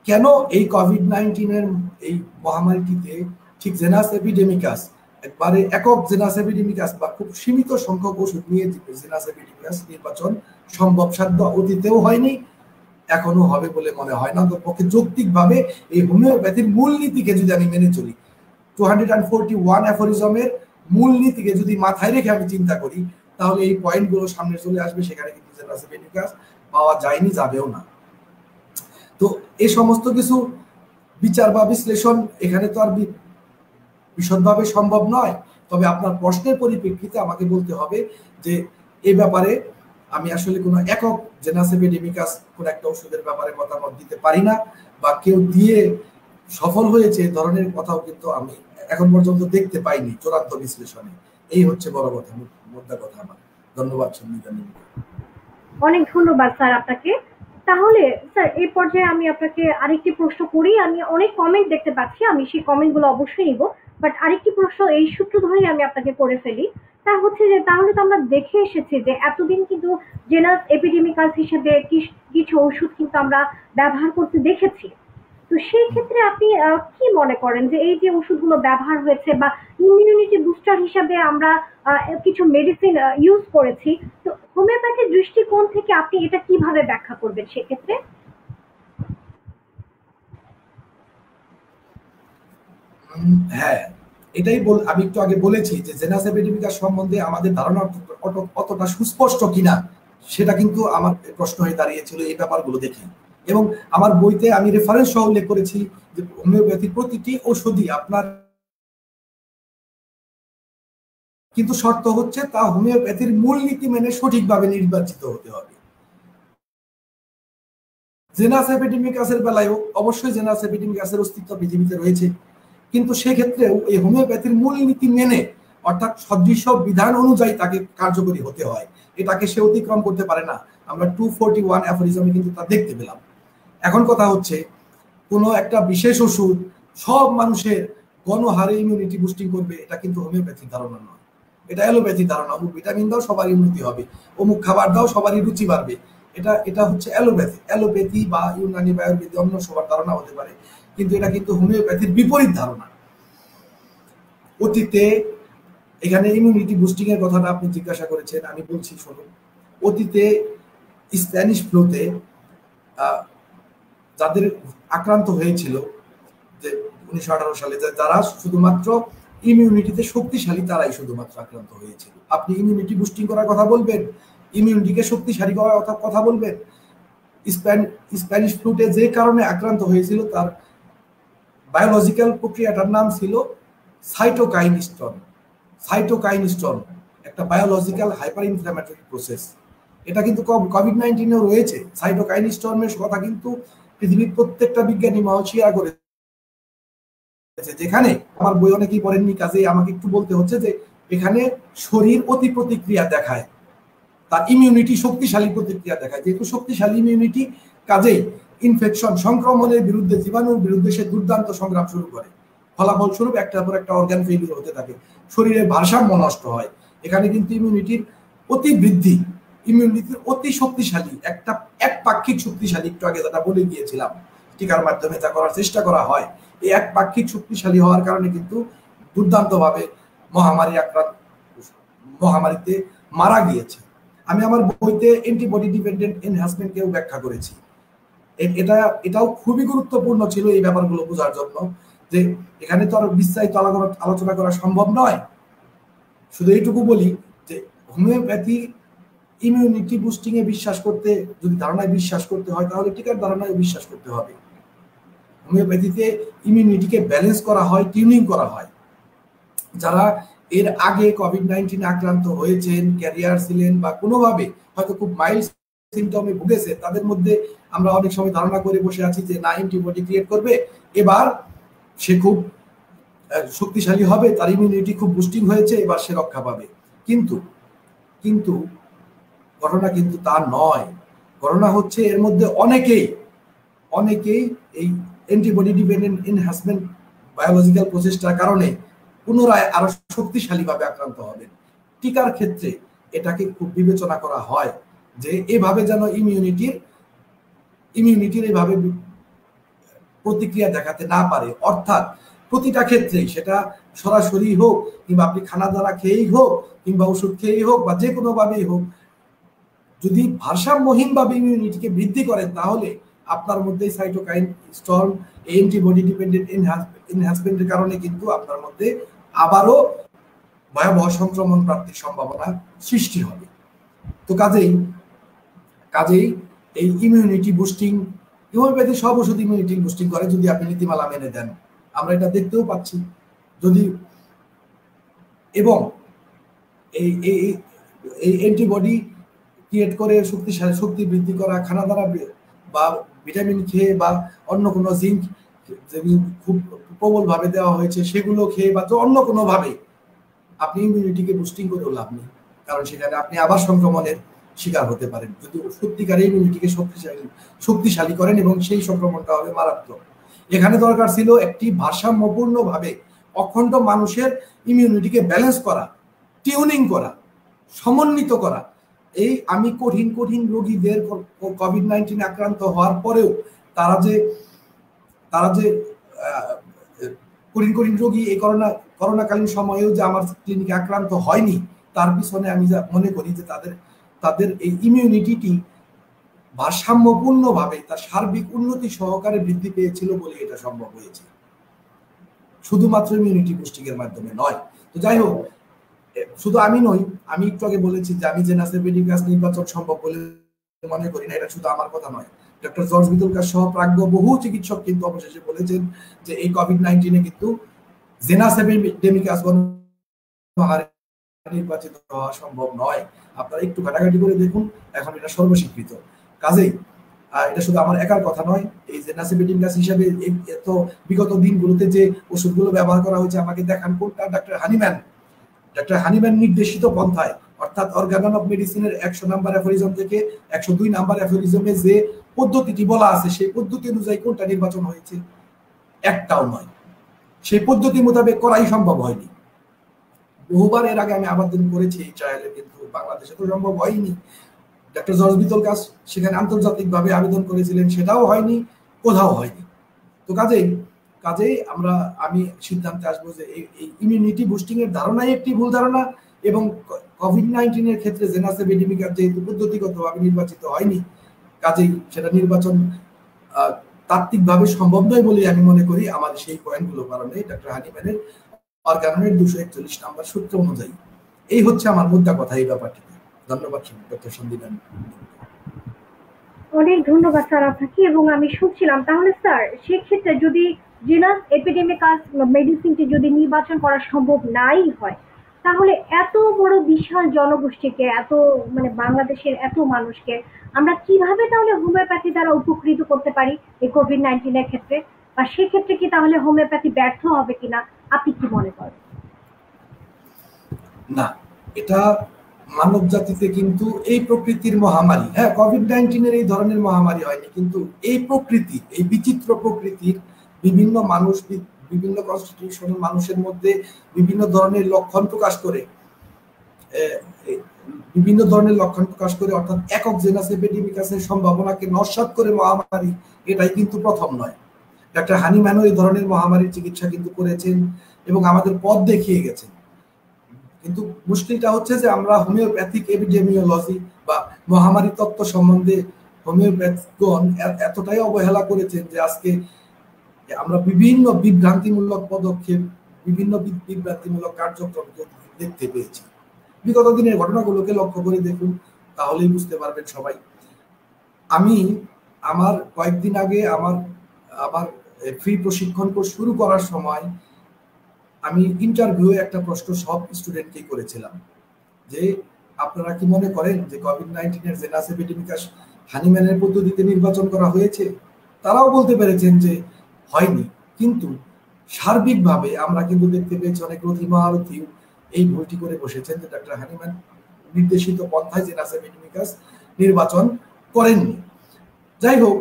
কেন এই কোভিড-19 এই মহামারীটিতে ঠিক জেনাস এপিডেমিকাস, একবারে একক জেনাস এপিডেমিকাস বা খুব সীমিত সংখ্যক ওষুধ নিয়ে জেনাস এপিডেমিকাস নির্বাচন সম্ভব সাধ্য অতীতেও হয়নি, এখনো হবে বলে মনে হয় না। তো পক্ষে যৌক্তিকভাবে এই হোমিওপ্যাথির মূলনীতিকে যদি আমি মেনে চলি, 241 অ্যাফোরিজমের মূলনীতিকে যদি মাথায় রেখে আমি চিন্তা করি, তাহলে এই পয়েন্টগুলো সামনে চলে আসবে। সেখানে কিন্তু জেনাস এপিডেমিকাস পাওয়া যায়নি, যাবেও না। তো এই সমস্ত কিছু বিচার বা বিশ্লেষণ এখানে তো আর বিশদভাবে সম্ভব নয়। তবে আপনার প্রশ্নের পরিপ্রেক্ষিতে আমাকে বলতে হবে যে এই ব্যাপারে আমি আসলে কোনো একক জেনাস এপিডেমিকাস কোন একটা ওষুধের ব্যাপারে মতামত দিতে পারি না, বা কেউ দিয়ে সফল হয়েছে এই ধরনের কথাও কিন্তু আমি এখন পর্যন্ত দেখতে পাইনি চূড়ান্ত বিশ্লেষণে। এই হচ্ছে বড় কথা, মোদ্দা কথা আমার। ধন্যবাদ সন্মিতা। অনেক ধন্যবাদ স্যার আপনাকে। তাহলে স্যার এই পর্যায়ে আমি আপনাকে আরেকটি প্রশ্ন করি। আমি অনেক কমেন্ট দেখতে পাচ্ছি, আমি সেই কমেন্টগুলো অবশ্যই নিব, বাট আরেকটি প্রশ্ন এই সূত্র ধরেই আমি আপনাকে করে ফেলি। তা হচ্ছে যে তাহলে তো আমরা দেখে এসেছি যে এতদিন কিন্তু জেনাস এপিডেমিকাস হিসেবে কিছু ওষুধ কিন্তু আমরা ব্যবহার করতে দেখেছি। তো সেই ক্ষেত্রে আপনি কি মনে করেন যে এই যে ওষুধগুলো ব্যবহার হয়েছে বা ইমিউনিটি বুস্টার হিসাবে আমরা কিছু মেডিসিন ইউজ করেছি, তো হোমিওপ্যাথির দৃষ্টিকোণ থেকে আপনি এটা কিভাবে ব্যাখ্যা করবেন সেক্ষেত্রে? হ্যাঁ, এটাই আমি একটু আগে বলেছি যে জেনাস এপিডেমিকাস সম্বন্ধে আমাদের ধারণা অতটা সুস্পষ্ট কিনা, সেটা কিন্তু আমার প্রশ্ন হয়ে দাঁড়িয়েছিল এই ব্যাপারগুলো দেখে। এবং আমার বইতে আমি রেফারেন্স সহ উল্লেখ করেছি যে হোমিওপ্যাথির প্রতিটি ওষুধই আপনার, কিন্তু শর্ত হচ্ছে তা হোমিওপ্যাথির মূলনীতি মেনে সঠিকভাবে নির্বাচিত হতে হবে। জেনাস এপিডেমিকাসের বেলায়ও অবশ্যই জেনাস এপিডেমিকাসের অস্তিত্ব পৃথিবীতে রয়েছে, কিন্তু সেক্ষেত্রেও এই হোমিওপ্যাথির মূলনীতি মেনে, অর্থাৎ সদৃশ বিধান অনুযায়ী তাকে কার্যকরী হতে হয়। এটাকে সে অতিক্রম করতে পারে না। আমরা 241 অ্যাফোরিজমে কিন্তু তা দেখতে পেলাম। এখন কথা হচ্ছে কোনো একটা বিশেষ ওষুধ সব মানুষের গণহারে ইমিউনিটি বুস্টিং করবে, এটা কিন্তু হোমিওপ্যাথির ধারণা নয়, এটা অ্যালোপ্যাথির ধারণা। অমুক ভিটামিন দাও সবারই উন্নতি হবে, অমুক খাবার দাও সবারই রুচি বাড়বে, এটা হচ্ছে অ্যালোপ্যাথি বা ইউনানি বা আয়ুর্বেদ অন্য সবার ধারণা হতে পারে, কিন্তু এটা কিন্তু হোমিওপ্যাথির বিপরীত ধারণা। অতীতে এখানে ইমিউনিটি বুস্টিং এর কথাটা আপনি জিজ্ঞাসা করেছেন, আমি বলছি শুনুন। অতীতে স্প্যানিশ ফ্লুতে যাদের আক্রান্ত হয়েছিল যে 1918 সালে, যারা শুধুমাত্র ইমিউনিটিতে শক্তিশালী, তারাই শুধুমাত্র আক্রান্ত হয়েছিল। আপনি ইমিউনিটি বুস্টিং করার কথা বলবেন, ইমিউনিটিকে শক্তিশালী করার কথা বলবেন। স্প্যানিশ ফ্লুতে যে কারণে আক্রান্ত হয়েছিল তার বায়োলজিক্যাল প্রক্রিয়াটার নাম ছিল সাইটোকাইনিস্টন, একটা বায়োলজিক্যাল হাইপার ইনফ্ল্যামেটরি প্রসেস। এটা কিন্তু কোভিড-19 রয়েছে। সাইটোকাইনিস্টনের কথা কিন্তু পৃথিবীর প্রত্যেকটা বিজ্ঞানী মহাশিয়া করেছে। যেখানে আমার বই অনেকেই পড়েননি, কাজে আমাকে একটু বলতে হচ্ছে যে এখানে শরীর অতি প্রতিক্রিয়া দেখায়, তার ইমিউনিটি শক্তিশালী প্রতিক্রিয়া দেখায়। যেহেতু শক্তিশালী ইমিউনিটি, কাজেই ইনফেকশন সংক্রমণের বিরুদ্ধে, জীবাণুর বিরুদ্ধে সে দুর্দান্ত সংগ্রাম শুরু করে। ফলাফলস্বরূপ একটার পর একটা অর্গান ফেলিওর হতে থাকে, শরীরের ভারসাম্য নষ্ট হয়। এখানে কিন্তু ইমিউনিটির অতি বৃদ্ধি, ইমিউনিটির অতি শক্তিশালী একটা একপাক্ষিক শক্তিশালী, একটু আগে যেটা বলে গিয়েছিলাম, টিকার মাধ্যমে তা করার চেষ্টা করা হয়। এই একপাক্ষিক শক্তিশালী হওয়ার কারণে কিন্তু দুর্দান্তভাবে মহামারীতে মারা গিয়েছে। আমি আমার বইতে অ্যান্টিবডি ডিপেন্ডেন্ট এনহ্যান্সমেন্টকেও ব্যাখ্যা করেছি। এটাও খুবই গুরুত্বপূর্ণ ছিল এই ব্যাপারগুলো বোঝার জন্য, যে এখানে তো আর বিস্তারিত আলোচনা করা সম্ভব নয়। শুধু এইটুকু বলি যে হোমিওপ্যাথি ইমিউনিটি বুস্টিং এ বিশ্বাস করতে, যদি ধারণায় বিশ্বাস করতে হয় তাহলে টিকার ধারণায় বিশ্বাস করতে হবে। হোমিওপ্যাথিতে ইমিউনিটিকে ব্যালেন্স করা হয়, টিউনিং করা হয়। যারা এর আগে কোভিড-19 আক্রান্ত হয়েছেন, ক্যারিয়ার ছিলেন বা কোনোভাবে হয়তো খুব মাইল্ড সিমটমে ভুগেছে, তাদের মধ্যে আমরা অনেক সময় ধারণা করে বসে আছি যে না, অ্যান্টিবডি ক্রিয়েট করবে, এবার সে খুব শক্তিশালী হবে, তার ইমিউনিটি খুব বুস্টিং হয়েছে, এবার সে রক্ষা পাবে। কিন্তু ঘটনা কিন্তু তা নয়। ঘটনা হচ্ছে এর মধ্যে অনেকেই এই অ্যান্টিবডি ডিপেন্ডেন্ট এনহ্যান্সমেন্ট বায়োলজিক্যাল প্রসেসটার কারণে পুনরায় আরো শক্তিশালীভাবে আক্রান্ত হবেন। টিকার ক্ষেত্রে এটাকে খুব বিবেচনা করা হয় যে এভাবে যেন ইমিউনিটির এভাবে প্রতিক্রিয়া দেখাতে না পারে। অর্থাৎ প্রতিটা ক্ষেত্রে, সেটা সরাসরি হোক কিংবা আপনি খানা দ্বারা খেয়েই হোক কিংবা ওষুধ খেয়েই হোক বা যে কোনো ভাবেই হোক, যদি ভারসাম্যহীনভাবে ইমিউনিটিকে বৃদ্ধি করেন তাহলে আপনার মধ্যে সাইটোকাইন স্টর্ম, অ্যান্টিবডি ডিপেন্ডেন্ট এনহ্যান্সমেন্টের কারণে কিন্তু আপনার মধ্যে আবারও ভয়াবহ সংক্রমণ প্রাপ্তির সম্ভাবনা সৃষ্টি হবে। তো কাজেই এই ইমিউনিটি বুস্টিং, হোমিওপ্যাথি সব ওষুধ ইমিউনিটি বুস্টিং করে যদি আপনি নীতিমালা মেনে দেন। আমরা এটা দেখতেও পাচ্ছি। যদি এবং এই অ্যান্টিবডি ক্রিয়েট করে শক্তি বৃদ্ধি করা খানা দ্বারা বা ভিটামিন খেয়ে বা অন্য কোনো জিঙ্ক খুব প্রবলভাবে দেওয়া হয়েছে সেগুলো খেয়ে বা অন্য কোনোভাবে আপনি ইমিউনিটিকে বুস্টিং করেও লাভ নেই, কারণ সেখানে আপনি আবার সংক্রমণের শিকার হতে পারেন যদি সত্যিকার ইমিউনিটিকে শক্তিশালী করেন, এবং সেই সংক্রমণটা হবে মারাত্মক। এখানে দরকার ছিল একটি ভারসাম্যপূর্ণভাবে অখণ্ড মানুষের ইমিউনিটিকে ব্যালেন্স করা, টিউনিং করা, সমন্বিত করা। এই আমি কঠিন রোগীদের কোভিড-19 আক্রান্ত হওয়ার পরেও তারা যে কঠিন রোগী এই করোনাকালীন সময়েও যে আমার ক্লিনিকে আক্রান্ত হয়নি, তার পিছনে আমি মনে করি যে তাদের এই ইমিউনিটি ভারসাম্যপূর্ণভাবে তার সার্বিক উন্নতি সহকারে বৃদ্ধি পেয়েছিল বলে এটা সম্ভব হয়েছে, শুধুমাত্র ইমিউনিটি বুস্টিং এর মাধ্যমে নয়। তো যাই হোক, শুধু আমি নই, আমি একটু আগে বলেছি যে আমি জেনাসেভেডিকাস নির্বাচন সম্ভব বলে মনে করি না। এটা শুধু আমার কথা নয়, ডক্টর জর্জ বিতলকার সহ প্রাজ্ঞ বহু চিকিৎসক কিন্তু অবশেষে বলেছেন যে এই কোভিড-19 কিন্তু জেনাসেভেডিকাস নির্বাচিত হওয়া সম্ভব নয়। আপনারা একটু ঘাটাঘাটি করে দেখুন, এখন এটা সর্বস্বীকৃত। কাজেই এটা শুধু আমার একার কথা নয়, এই জেনাসেভেডিকাস হিসাবে এত বিগত দিনগুলোতে যে ওষুধগুলো ব্যবহার করা হয়েছে আমাকে দেখান কোনটা ডক্টর হানিম্যান নির্দেশিত পন্থায়, অর্থাৎ অর্গানন অফ মেডিসিনের 100 নাম্বার অ্যাফোরিজম থেকে 102 নাম্বার অ্যাফোরিজমে যে পদ্ধতিটি বলা আছে সেই পদ্ধতি অনুযায়ী কোনটা নির্বাচন হয়েছে? একটাও নয়। সেই পদ্ধতি মোতাবেক করাই সম্ভব হয়নি। বহুবার এর আগে আমি আবেদন করেছি এই ট্রায়ালে, কিন্তু বাংলাদেশে তো সম্ভব হয়নি। ডক্টর জর্জ বিতলকাস সেখানে আন্তর্জাতিকভাবে আবেদন করেছিলেন, সেটাও হয়নি, কোথাও হয়নি। তো কাজেই আমি সিদ্ধান্তে আসবো যে এই ইমিউনিটি বুস্টিং এর ধারণাই একটি ভুল ধারণা, এবং কোভিড-19 এর ক্ষেত্রে জেনাসেভেডিমিকার যেহেতু পদ্ধতিগতভাবে নির্বাচিত হয়নি, কাজেই সেটা নির্বাচন তাত্ত্বিকভাবে সম্ভব নয় বলে আমি মনে করি। আমাদের সেই পয়েন্টগুলো কারণে ডক্টর হানিম্যানের অর্গাননের 241 নাম্বার সূত্র অনুযায়ী। এই হচ্ছে আমার মুদ্রা কথা এই ব্যাপারটিতে। ধন্যবাদ ডক্টর সন্দীপন। অনেক ধন্যবাদ স্যার আপনাকে। এবং আমি শুনছিলাম, তাহলে স্যার সেক্ষেত্রে যদি জেনাস এপিডেমিকাস মেডিসিনটি যদি নির্বাচন করা সম্ভব নাই হয়, তাহলে এত বড় বিশাল জনগোষ্ঠীকে, এত বাংলাদেশের এত মানুষকে আমরা কিভাবে তাহলে হোমিওপ্যাথি দ্বারা উপকৃত করতে পারি এই কোভিড-19 এর ক্ষেত্রে? বা সেক্ষেত্রে কি তাহলে হোমিওপ্যাথি ব্যর্থ হবে কিনা, আপনি কি মনে করেন? না, এটা মানব জাতিতে কিন্তু এই প্রকৃতির মহামারী, হ্যাঁ কোভিড-19 এর এই ধরনের মহামারী হয়নি, কিন্তু এই প্রকৃতি, এই বিচিত্র প্রকৃতির বিভিন্ন মানুষ, বিভিন্ন কনস্টিটিউশনের মানুষের মধ্যে বিভিন্ন ধরনের লক্ষণ প্রকাশ করে বিভিন্ন ধরনের লক্ষণ প্রকাশ করে, অর্থাৎ একক জেনাস এপিডেমিকাসের সম্ভাবনাকে নস্যাৎ করে মহামারী, এটাই কিন্তু প্রথম নয়। ডাক্তার হানিম্যানও এই ধরনের মহামারীর চিকিৎসা কিন্তু করেছেন এবং আমাদের পথ দেখিয়ে গেছেন। কিন্তু মুশকিলটা হচ্ছে যে আমরা হোমিওপ্যাথিক এপিডেমিওলজি বা মহামারী তত্ত্ব সম্বন্ধে হোমিওপ্যাথগণ এতটাই অবহেলা করেছেন যে আজকে আমরা বিভিন্ন বিভ্রান্তিমূলক পদক্ষেপ, বিভিন্ন বিভ্রান্তিমূলক কার্যক্রম দেখতে পেয়েছি। বিগত দিনের ঘটনাগুলোকে লক্ষ্য করে দেখুন, তাহলেই বুঝতে পারবেন সবাই। আমি আমার কয়েকদিন আগে আমার ফ্রি প্রশিক্ষণ কোর্স শুরু করার সময় আমি ইন্টারভিউ একটা প্রশ্ন সব স্টুডেন্টকেই করেছিলাম যে আপনারা কি মনে করেন যে কোভিড-19 এর জেনাস এপিডেমিকাস হানিম্যানের পদ্ধতিতে নির্বাচন করা হয়েছে? তারাও বলতে পেরেছেন যে হয়নি, কিন্তু সার্বিকভাবে আমরা কিন্তু দেখতে পেয়েছি অনেক রথী মহারথী এই ভুলটি করে বসেছেন যে ডাক্তার হানিম্যান নির্দেশিত পন্থায় জেনাস এপিডেমিকাস নির্বাচন করেননি। যাই হোক,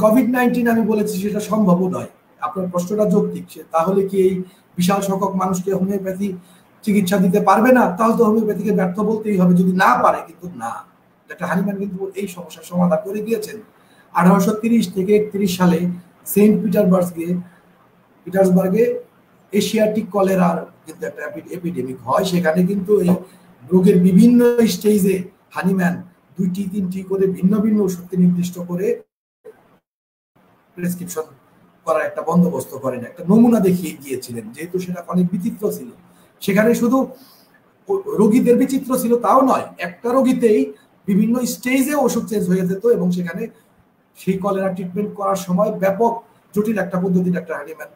কোভিড-19 আমি বলেছি সেটা সম্ভবও নয়। আপনার প্রশ্নটা যৌক্তিক, তাহলে কি এই বিশাল সংখ্যক মানুষকে হোমিওপ্যাথি চিকিৎসা দিতে পারবে না? তাহলে তো হোমিওপ্যাথিকে ব্যর্থ বলতেই হবে, যদি না পারে। কিন্তু না, ডাক্তার হানিম্যান কিন্তু এই সমস্যার সমাধান করে গিয়েছেন। 1830 থেকে 31 সালে সেন্ট পিটার্সবার্গে এশিয়াটিক কলেরার কিন্তু একটা এপিডেমিক হয়। সেখানে কিন্তু এই রোগের বিভিন্ন স্টেজে হানিম্যান 2-3টি করে ভিন্ন ভিন্ন ওষুধকে নির্দিষ্ট করে প্রেসক্রিপশন করার একটা বন্দোবস্ত করেন, একটা নমুনা দেখিয়ে গিয়েছিলেন। যেহেতু সেটা অনেক বিচিত্র ছিল, সেখানে শুধু রোগীদের বিচিত্র ছিল তাও নয়, একটা রোগীতেই বিভিন্ন স্টেজে ওষুধ চেঞ্জ হয়ে যেত এবং সেখানে সেই কলেরা ট্রিটমেন্ট করার সময় ব্যাপক জটিল একটা পদ্ধতি ডাক্তার হানিম্যান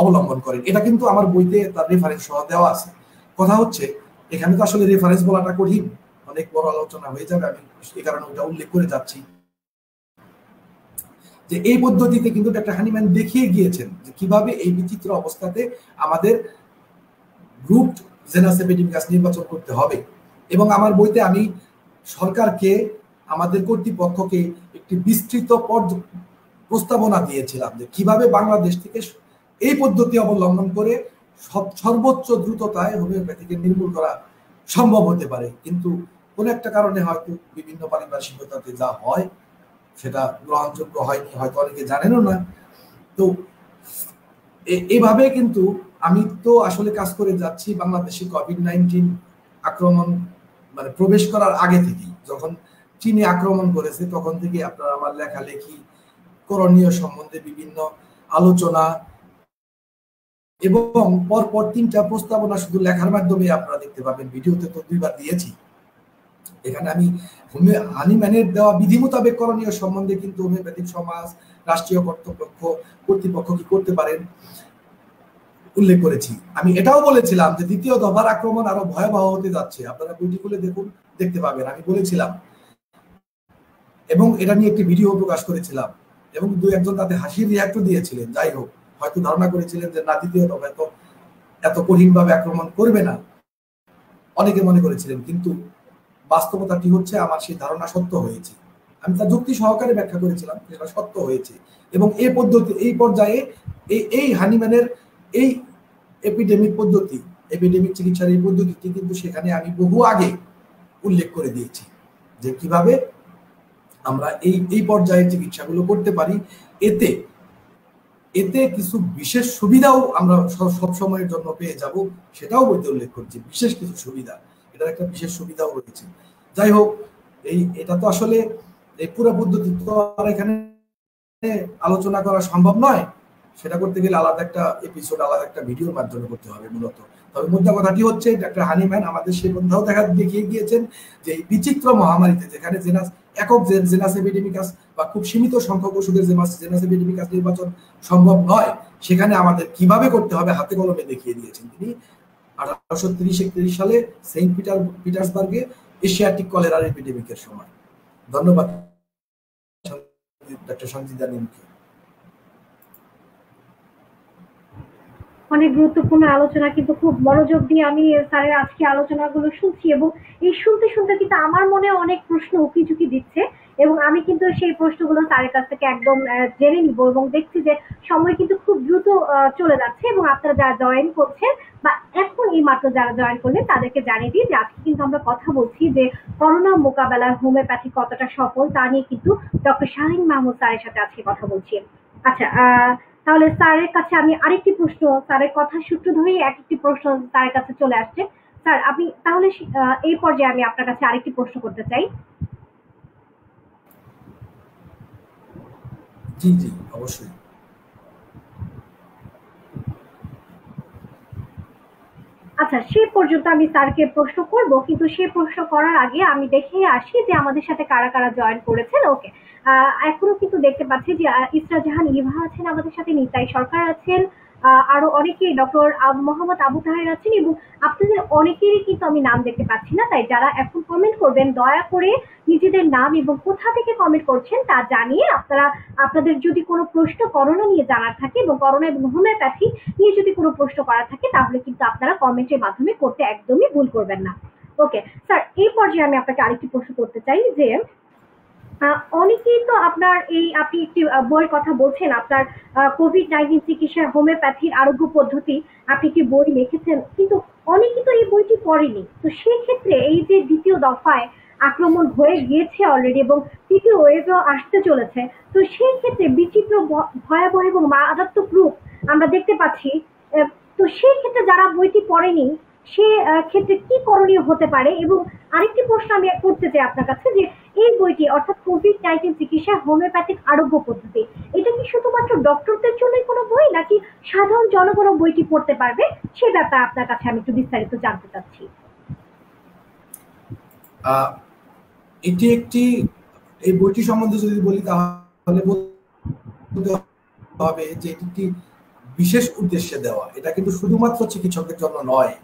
অবলম্বন করেন। এটা কিন্তু আমার বইতে তার রেফারেন্স সহ দেওয়া আছে। কথা হচ্ছে এখানে তো আসলে রেফারেন্স বলাটা কঠিন, অনেক বড় আলোচনা হয়ে যাবে, আমি এই কারণে ওটা উল্লেখ করে যাচ্ছি যে এই পদ্ধতিতে কিন্তু ডাক্তার হানিম্যান দেখিয়ে গিয়েছেন যে কিভাবে এই বিচিত্র অবস্থাতে আমাদের গ্রুপ জেনাস এপিডেমিকাস নির্বাচন করতে হবে। এবং আমার বইতে আমি সরকারকে, আমাদের কর্তৃপক্ষকে একটি বিস্তৃত প্রস্তাবনা দিয়েছিলাম যে কিভাবে বাংলাদেশ থেকে এই পদ্ধতি অবলম্বন করে সর্বোচ্চ দ্রুততায় হোমিওপ্যাথিকে নির্মূল করা সম্ভব হতে পারে। কিন্তু কোন একটা কারণে হয়তো বিভিন্ন পারিপার্শ্বিকতাতে যা হয় সেটা গ্রহণযোগ্য হয়নি, হয়তো অনেকে জানেনও না। তো এইভাবে কিন্তু আমি তো আসলে কাজ করে যাচ্ছি বাংলাদেশে কোভিড-19 আক্রমণ মানে প্রবেশ করার আগে থেকেই। যখন চীনে আক্রমণ করেছে তখন থেকে আপনারা আমার লেখালেখি, করণীয় সম্বন্ধে বিভিন্ন আলোচনা এবং পরপর 3টা প্রস্তাবনা শুধু লেখার মাধ্যমে আপনারা দেখতে পাবেন, ভিডিওতে তো 2বার দিয়েছি। এখানে আমি হানিম্যানের দেওয়া বিধি মোতাবেক করণীয় সম্বন্ধে কিন্তু হোমিওপ্যাথিক সমাজ, রাষ্ট্রীয় কর্তৃপক্ষ কি করতে পারেন উল্লেখ করেছি। আমি এটাও বলেছিলাম যে দ্বিতীয় দফার আক্রমণ আরো ভয়াবহ হতে যাচ্ছে, আপনারা বইটি খুলে দেখুন, দেখতে পাবেন, আমি বলেছিলাম। এবং এটা নিয়ে একটি ভিডিও প্রকাশ করেছিলাম এবং 2-1 তাতে হাসির রিয়াক্টও দিয়েছিলেন। যাই হোক, হয়তো ধারণা করেছিলেন যে না, দ্বিতীয় দফায় তো এত কঠিনভাবে আক্রমণ করবে না, অনেকে মনে করেছিলেন। কিন্তু বাস্তবতাটি হচ্ছে আমার সেই ধারণা সত্য হয়েছে। আমি তা যুক্তি সহকারে ব্যাখ্যা করেছিলাম, সেটা সত্য হয়েছে। এবং এই পদ্ধতি, এই পর্যায়ে এই হানিম্যানের এই এপিডেমিক চিকিৎসার এই পদ্ধতিটি কিন্তু সেখানে আমি বহু আগে উল্লেখ করে দিয়েছি যে কিভাবে আমরা এই পর্যায়ে চিকিৎসাগুলো করতে পারি। এতে কিছু বিশেষ সুবিধাও আমরা সব সময়ের জন্য পেয়ে যাব, সেটাও বইতে উল্লেখ করছি। বিশেষ কিছু সুবিধা, এটার একটা বিশেষ সুবিধাও রয়েছে। যাই হোক, এটা তো আসলে এই পুরো পদ্ধতি তো আর এখানে আলোচনা করা সম্ভব নয়। সেটা করতে গেলে আলাদা একটা এপিসোড, আলাদা একটা ভিডিওর মাধ্যমে করতে হবে মূলত। তবে মুদ্রা কথাটি হচ্ছে ডাক্তার হানিম্যান আমাদের সেই পন্থাও দেখিয়ে গিয়েছেন যে এই বিচিত্র মহামারীতে, যেখানে একক জেনাস এপিডেমিকাস বা খুব সীমিত সংখ্যক ওষুধের জেনাস এপিডেমিকাস নির্বাচন সম্ভব নয়, সেখানে আমাদের কিভাবে করতে হবে হাতে কলমে দেখিয়ে দিয়েছেন তিনি 1830-31 সালে সেন্ট পিটার্সবার্গে এশিয়াটিক কলেরার এপিডেমিকের সময়। ধন্যবাদ ডাক্তার সঞ্জিতা নিমকে। অনেক গুরুত্বপূর্ণ আলোচনা, কিন্তু খুব মনোযোগ দিয়ে আমি স্যারের আজকে আলোচনাগুলো শুনছি, এবং এই শুনতে শুনতে কিন্তু আমার মনে অনেক প্রশ্ন উকি ঝুঁকি দিচ্ছে, এবং আমি কিন্তু সেই প্রশ্নগুলো স্যারের কাছ থেকে একদম জেনে নিব। এবং দেখছি যে সময় কিন্তু খুব দ্রুত চলে যাচ্ছে, এবং আপনারা যারা জয়েন করছেন বা এখন এই মাত্র যারা জয়েন করলেন তাদেরকে জানিয়ে দিই যে আজকে কিন্তু আমরা কথা বলছি যে করোনা মোকাবেলায় হোমিওপ্যাথি কতটা সফল তা নিয়ে কিন্তু ডক্টর শাহীন মাহমুদ স্যারের সাথে আজকে কথা বলছি। আচ্ছা, তাহলে স্যারের কাছে আমি আরেকটি প্রশ্ন, স্যারের কথা সূত্র ধরেই এক একটি প্রশ্ন স্যারের কাছে চলে আসছে। স্যার, আপনি তাহলে এই পর্যায়ে আমি আপনার কাছে আরেকটি প্রশ্ন করতে চাই। জি জি, অবশ্যই। আচ্ছা, সে পর্যন্ত আমি স্যারকে প্রশ্ন করব, কিন্তু সে প্রশ্ন করার আগে আমি দেখে আসি যে আমাদের সাথে কারা কারা জয়েন করেছেন। ওকে, এখনো কিন্তু দেখতে পাচ্ছি যে ইসরা জাহান ইভা আছেন আমাদের সাথে, নিতাই সরকার আছেন, আরো অনেকেই, ডক্টর মোহাম্মদ আবু তাহের আছেন, এবং আপনাদের অনেকেরই কিন্তু আমি নাম দেখতে পাচ্ছি না। তাই যারা এখন কমেন্ট করবেন দয়া করে নিজেদের নাম এবং কোথা থেকে কমেন্ট করছেন তা জানিয়ে আপনারা, আপনাদের যদি কোনো প্রশ্ন করোনা নিয়ে জানার থাকে এবং করোনা এবং হোমিওপ্যাথি নিয়ে যদি কোনো প্রশ্ন করা থাকে তাহলে কিন্তু আপনারা কমেন্টের মাধ্যমে করতে একদমই ভুল করবেন না। ওকে স্যার, এই পর্যায়ে আমি আপনাকে আরেকটি প্রশ্ন করতে চাই যে অনেকেই তো আপনার এই, আপনি একটি বইয়ের কথা বলছেন, আপনার কোভিড-19 চিকিৎসার হোমিওপ্যাথির আরোগ্য পদ্ধতি, আপনি একটি বই লিখেছেন, কিন্তু অনেকেই তো এই বইটি পড়েনি। তো সেক্ষেত্রে এই যে দ্বিতীয় দফায় আক্রমণ হয়ে গিয়েছে অলরেডি এবং তৃতীয় ওয়েভও আসতে চলেছে, তো সেই ক্ষেত্রে বিচিত্র ভয়াবহ এবং মারাত্মক রূপ আমরা দেখতে পাচ্ছি। আহ, তো সেই ক্ষেত্রে যারা বইটি পড়েনি সে ক্ষেত্রে কি করণীয় হতে পারে? এবং আরেকটি প্রশ্ন আমি করতে চাই আপনার কাছে যে এই বইটি অর্থাৎ কোভিড-19 চিকিৎসা হোমিওপ্যাথিক আরোগ্য পদ্ধতি, এটা কি শুধুমাত্র ডক্টরদের জন্যই কোনো বই, নাকি সাধারণ জনগণও বইটি পড়তে পারবে? সে ব্যাপারে আপনার কাছে আমি একটু বিস্তারিত জানতে চাচ্ছি। এটি একটি, এই বইটি সম্বন্ধে যদি বলি তাহলে বলতে হবে যে এটি একটি বিশেষ উদ্দেশ্যে দেওয়া। এটা কিন্তু শুধুমাত্র চিকিৎসকের জন্য নয়।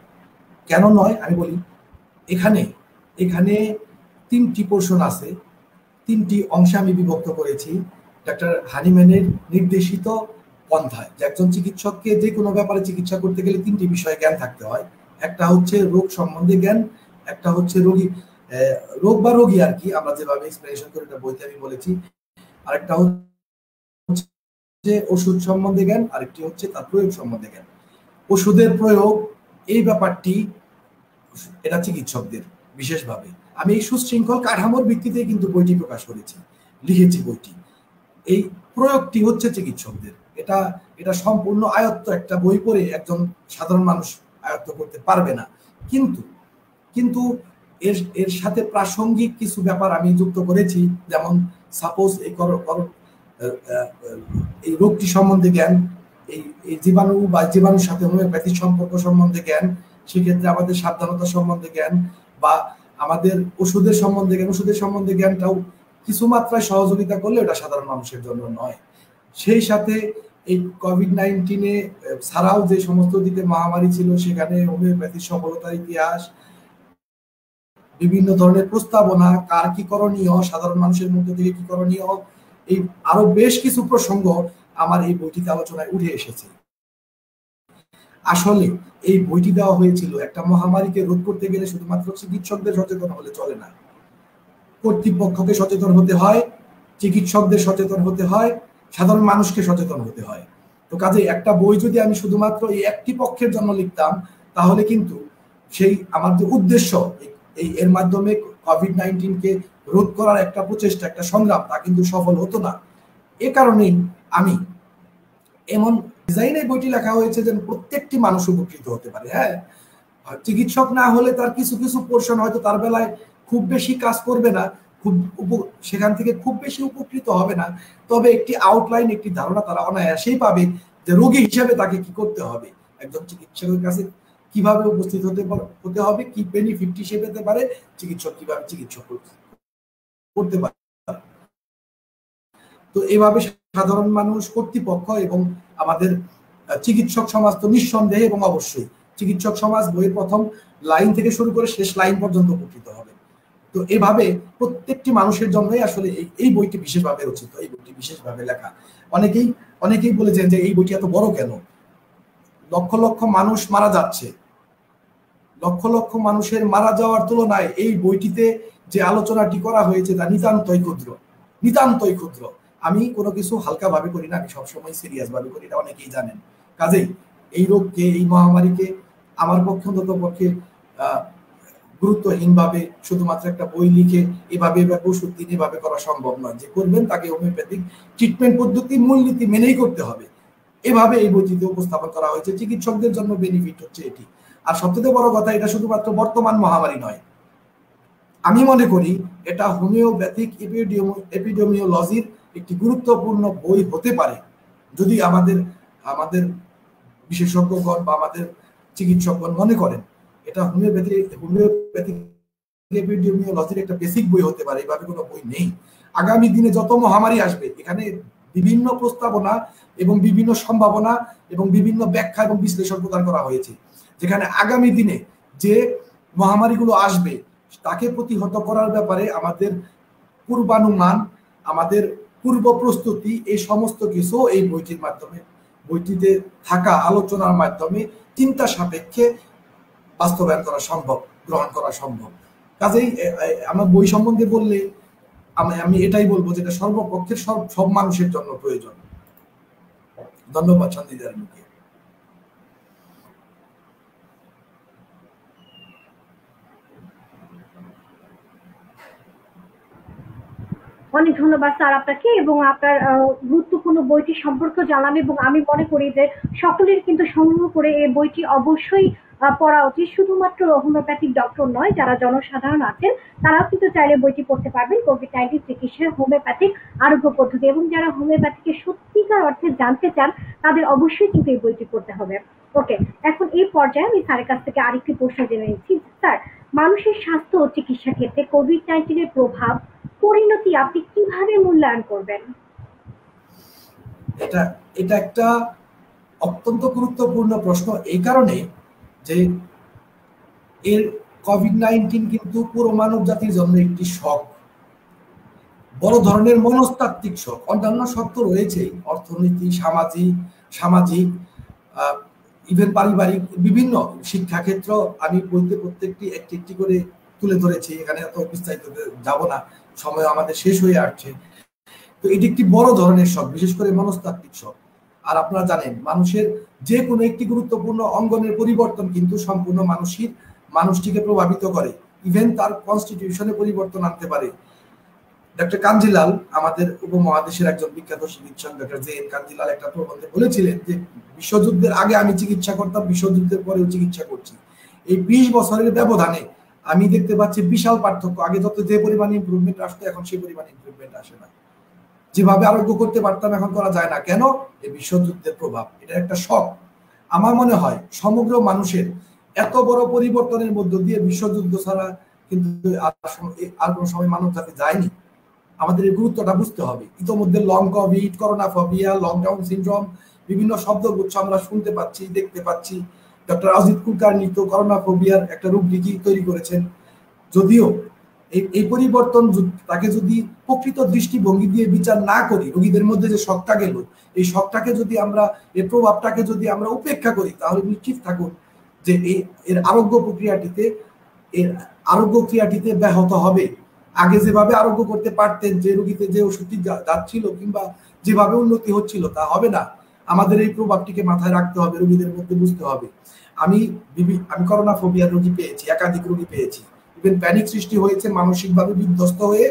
কেন নয় আমি বলি। এখানে এখানে ৩টি পোর্শন আছে, ৩টি অংশে আমি বিভক্ত করেছি ডাক্তার হানিম্যানের নির্দেশিত পন্থায়। যে একজন চিকিৎসককে যে কোনো ব্যাপারে চিকিৎসা করতে গেলে ৩টি বিষয়ে জ্ঞান থাকতে হয়। একটা হচ্ছে রোগ সম্বন্ধে জ্ঞান, একটা হচ্ছে রোগ বা রোগী আর কি, আমরা যেভাবে এক্সপ্লেনেশন করে এটা বইতে আমি বলেছি। আরেকটা হচ্ছে ওষুধ সম্বন্ধে জ্ঞান, আরেকটি হচ্ছে তার প্রয়োগ সম্বন্ধে জ্ঞান। ওষুধের প্রয়োগ এই ব্যাপারটি এটা চিকিৎসকদের বিশেষভাবে। আমি এই সুশৃঙ্খল কাঠামোর ভিত্তিতে কিন্তু বইটি প্রকাশ করেছি, লিখেছি বইটি। এই প্রয়োগটি হচ্ছে চিকিৎসকদের। এটা এটা সম্পূর্ণ আয়ত্ত একটা বই পড়ে একজন সাধারণ মানুষ আয়ত্ত করতে পারবে না। কিন্তু কিন্তু এর এর সাথে প্রাসঙ্গিক কিছু ব্যাপার আমি যুক্ত করেছি। যেমন সাপোজ এই রোগটি সম্বন্ধে জ্ঞান, এই জীবাণু বা জীবাণুর সাথে হোমিওপ্যাথির সম্পর্ক সম্বন্ধে জ্ঞান, সেক্ষেত্রে আমাদের সাবধানতা সম্বন্ধে জ্ঞান, বা আমাদের ওষুধের সম্বন্ধে জ্ঞান। ওষুধের সম্বন্ধে জ্ঞানটাও কিছু মাত্রায় সহযোগিতা করলে ওটা সাধারণ মানুষের জন্য নয়। সেই সাথে এই কোভিড-19 ছাড়াও যে সমস্ত দিকে মহামারী ছিল সেখানে হোমিওপ্যাথির সফলতার ইতিহাস, বিভিন্ন ধরনের প্রস্তাবনা, কার কি করণীয়, সাধারণ মানুষের মধ্যে থেকে কি করণীয়, এই আরো বেশ কিছু প্রসঙ্গ আমার এই বইটিতে আলোচনায় উঠে এসেছে। আসলে এই বইটি দেওয়া হয়েছিল একটা মহামারীকে রোধ করতে গেলে শুধুমাত্র চিকিৎসকদের সচেতন হলে চলে না, কর্তৃপক্ষকে সচেতন হতে হয়, চিকিৎসকদের সচেতন হতে হয়, সাধারণ মানুষকে সচেতন হতে হয়। তো কাজে একটা বই যদি আমি শুধুমাত্র এই একটি পক্ষের জন্য লিখতাম তাহলে কিন্তু সেই আমার যে উদ্দেশ্য এর মাধ্যমে কোভিড-19 রোধ করার একটা প্রচেষ্টা, একটা সংগ্রাম, তা কিন্তু সফল হতো না। এ কারণেই আমি এমন ডিজাইনে বইটি লেখা হয়েছে যেন প্রত্যেকটি মানুষ উপকৃত হতে পারে। হ্যাঁ, চিকিৎসক না হলে তার কিছু কিছু পোর্শন হয়তো তার বেলায় খুব বেশি কাজ করবে না, সেখান থেকে খুব বেশি উপকৃত হবে না, তবে একটি আউটলাইন, একটি ধারণা তারা অনায়াসেই পাবে যে রোগী হিসেবে তাকে কি করতে হবে, একজন চিকিৎসকের কাছে কিভাবে উপস্থিত হতে হবে, কি বেনিফিট সে পেতে পারে, চিকিৎসক কিভাবে চিকিৎসা করতে পারে। তো এভাবে সাধারণ মানুষ, কর্তৃপক্ষ এবং আমাদের চিকিৎসক সমাজ তো নিঃসন্দেহে এবং অবশ্যই চিকিৎসক সমাজ বইয়ের প্রথম লাইন থেকে শুরু করে শেষ লাইন পর্যন্ত উপকৃত হবে। তো এভাবে প্রত্যেকটি মানুষের জন্যই আসলে এই বইটি বিশেষভাবে রচিত, এই বইটি বিশেষভাবে লেখা। অনেকেই বলেছেন যে এই বইটি এত বড় কেন। লক্ষ লক্ষ মানুষ মারা যাচ্ছে, লক্ষ লক্ষ মানুষের মারা যাওয়ার তুলনায় এই বইটিতে যে আলোচনাটি করা হয়েছে তা নিতান্তই ক্ষুদ্র, নিতান্তই ক্ষুদ্র। আমি কোনো কিছু হালকা ভাবে করি না, আমি সবসময় সিরিয়াস ভাবে করি, এটা অনেকেই জানেন। কাজেই এই রোগকে, এই মহামারীকে আমার পক্ষে অন্তত পক্ষে গুরুত্বহীন ভাবে শুধুমাত্র একটা বই লিখে এভাবে ওষুধ দিন এভাবে করা সম্ভব নয়। যে করবেন তাকে হোমিওপ্যাথিক ট্রিটমেন্ট পদ্ধতি মূলনীতি মেনেই করতে হবে, এভাবে এই বইটিতে উপস্থাপন করা হয়েছে। চিকিৎসকদের জন্য বেনিফিট হচ্ছে এটি। আর সবচেয়ে বড় কথা, এটা শুধুমাত্র বর্তমান মহামারী নয়, আমি মনে করি এটা হোমিওপ্যাথিক এপিডেমিওলজির একটি গুরুত্বপূর্ণ বই হতে পারে, যদি আমাদের আমাদের বিশেষজ্ঞগণ বা আমাদের চিকিৎসকগণ মনে করেন এটা হোমিওপ্যাথিক এপিডেমিওলজির একটা বেসিক বই হতে পারে। এইভাবে কোনো বই নেই। আগামী দিনে যত মহামারী আসবে এখানে বিভিন্ন প্রস্তাবনা এবং বিভিন্ন সম্ভাবনা এবং বিভিন্ন ব্যাখ্যা এবং বিশ্লেষণ প্রদান করা হয়েছে, যেখানে আগামী দিনে যে মহামারীগুলো আসবে তাকে প্রতিহত করার ব্যাপারে আমাদের পূর্বানুমান, আমাদের পূর্ব প্রস্তুতি, এই সমস্ত কিছু এই বইটির মাধ্যমে, বইটিতে থাকা আলোচনার মাধ্যমে চিন্তা সাপেক্ষে বাস্তবায়ন করা সম্ভব, গ্রহণ করা সম্ভব। কাজেই আমার বই সম্বন্ধে বললে আমি এটাই বলবো যেটা সর্বপক্ষের সব মানুষের জন্য প্রয়োজন। ধন্যবাদ সন্দীপ। অনেক ধন্যবাদ স্যার আপনাকে, এবং আপনার গুরুত্বপূর্ণ বইটি সম্পর্কে জানলাম। এবং আমি মনে করি যে সকলের কিন্তু সংগ্রহ করে এই বইটি অবশ্যই পড়া উচিত। শুধুমাত্র হোমিওপ্যাথিক ডক্টর নয়, যারা জনসাধারণ আছেন তারাও কিন্তু চাইলে বইটি পড়তে পারবেন, কোভিড-19 চিকিৎসার হোমিওপ্যাথিক আরোগ্য পদ্ধতি। এবং যারা হোমিওপ্যাথিকে সত্যিকার অর্থে জানতে চান তাদের অবশ্যই কিন্তু এই বইটি পড়তে হবে। ওকে, এখন এই পর্যায়ে আমি স্যারের কাছ থেকে আরেকটি প্রশ্ন জেনে নিচ্ছি। স্যার, মানুষের স্বাস্থ্য ও চিকিৎসা ক্ষেত্রে কোভিড-19 এর প্রভাব, পরিণতি আপনি কিভাবে মূল্যায়ন করবেন? এটা একটা অত্যন্ত গুরুত্বপূর্ণ প্রশ্ন, এই কারণে যে এর কোভিড-19 কিন্তু পুরো মানব জাতির জন্য একটি শক, বড় ধরনের মনস্তাত্ত্বিক শক। অন্যান্য শক তো রয়েছেই, অর্থনীতি, সামাজিক ইভেন পারিবারিক, বিভিন্ন শিক্ষাক্ষেত্র। আমি বইতে প্রত্যেকটি একটি একটি করে তুলে ধরেছি, এখানে এত বিস্তারিত যাব না, সময় আমাদের শেষ হয়ে আসছে। তো এটি একটি বড় ধরনের শক, বিশেষ করে মনস্তাত্ত্বিক শক। আর আপনারা জানেন মানুষের যে কোনো একটি গুরুত্বপূর্ণ অঙ্গনের পরিবর্তন কিন্তু সম্পূর্ণ মানুষটিকে প্রভাবিত করে, ইভেন তার কনস্টিটিউশনে পরিবর্তন আনতে পারে। ডক্টর কাঞ্জিলাল, আমাদের উপমহাদেশের একজন বিখ্যাত চিকিৎসক ডক্টর জে এন কাঞ্জিলাল, একটা প্রবন্ধে বলেছিলেন যে বিশ্বযুদ্ধের আগে আমি চিকিৎসা করতাম, বিশ্বযুদ্ধের পরেও চিকিৎসা করছি। এই 20 বছরের ব্যবধানে আমি দেখতে পাচ্ছি বিশাল পার্থক্য। আগে যত যে পরিমাণ ইমপ্রুভমেন্ট আসতো এখন সেই পরিমাণ ইমপ্রুভমেন্ট আসে না। যেভাবে আরোগ্য করতে পারতাম এখন করা যায় না। কেন? এই বিশ্বযুদ্ধের প্রভাব। এটা একটা শক। আমার মনে হয় সমগ্র মানুষের এত বড় পরিবর্তনের মধ্য দিয়ে বিশ্বযুদ্ধ ছাড়া কিন্তু আর কোনো সময় মানব জাতি যায়নি। আমাদের এই গুরুত্বটা বুঝতে হবে। ইতোমধ্যে long Covid, corona phobia, lockdown syndrome, বিভিন্ন শব্দগুচ্ছ আমরা শুনতে পাচ্ছি, দেখতে পাচ্ছি। ডক্টর অজিত কুলকার্নি তো করোনা ফোবিয়ার একটা রূপরেখা তৈরি করেছেন। যদিও এই পরিবর্তন তাকে যদি প্রকৃত দৃষ্টিভঙ্গি দিয়ে বিচার না করি, রোগীদের মধ্যে যে শকটা গেল, এই শকটাকে যদি আমরা, এর প্রভাবটাকে যদি আমরা উপেক্ষা করি, তাহলে নিশ্চিত থাকুন যে এর আরোগ্য ক্রিয়াটিতে ব্যাহত হবে। আগে যেভাবে আরোগ্য করতে পারতেন, যে রোগীতে যে ওষুধটি যাচ্ছিল কিংবা যেভাবে উন্নতি হচ্ছিল, তা হবে না। আমাদের এই প্রভাবটিকে মাথায় রাখতে হবে, রোগীদের মধ্যে বুঝতে হবে। আমি করোনা ফোবিয়ার রোগী পেয়েছি, একাধিক রোগী পেয়েছি। ইভেন প্যানিক সৃষ্টি হয়েছে, মানসিকভাবে বিধ্বস্ত হয়ে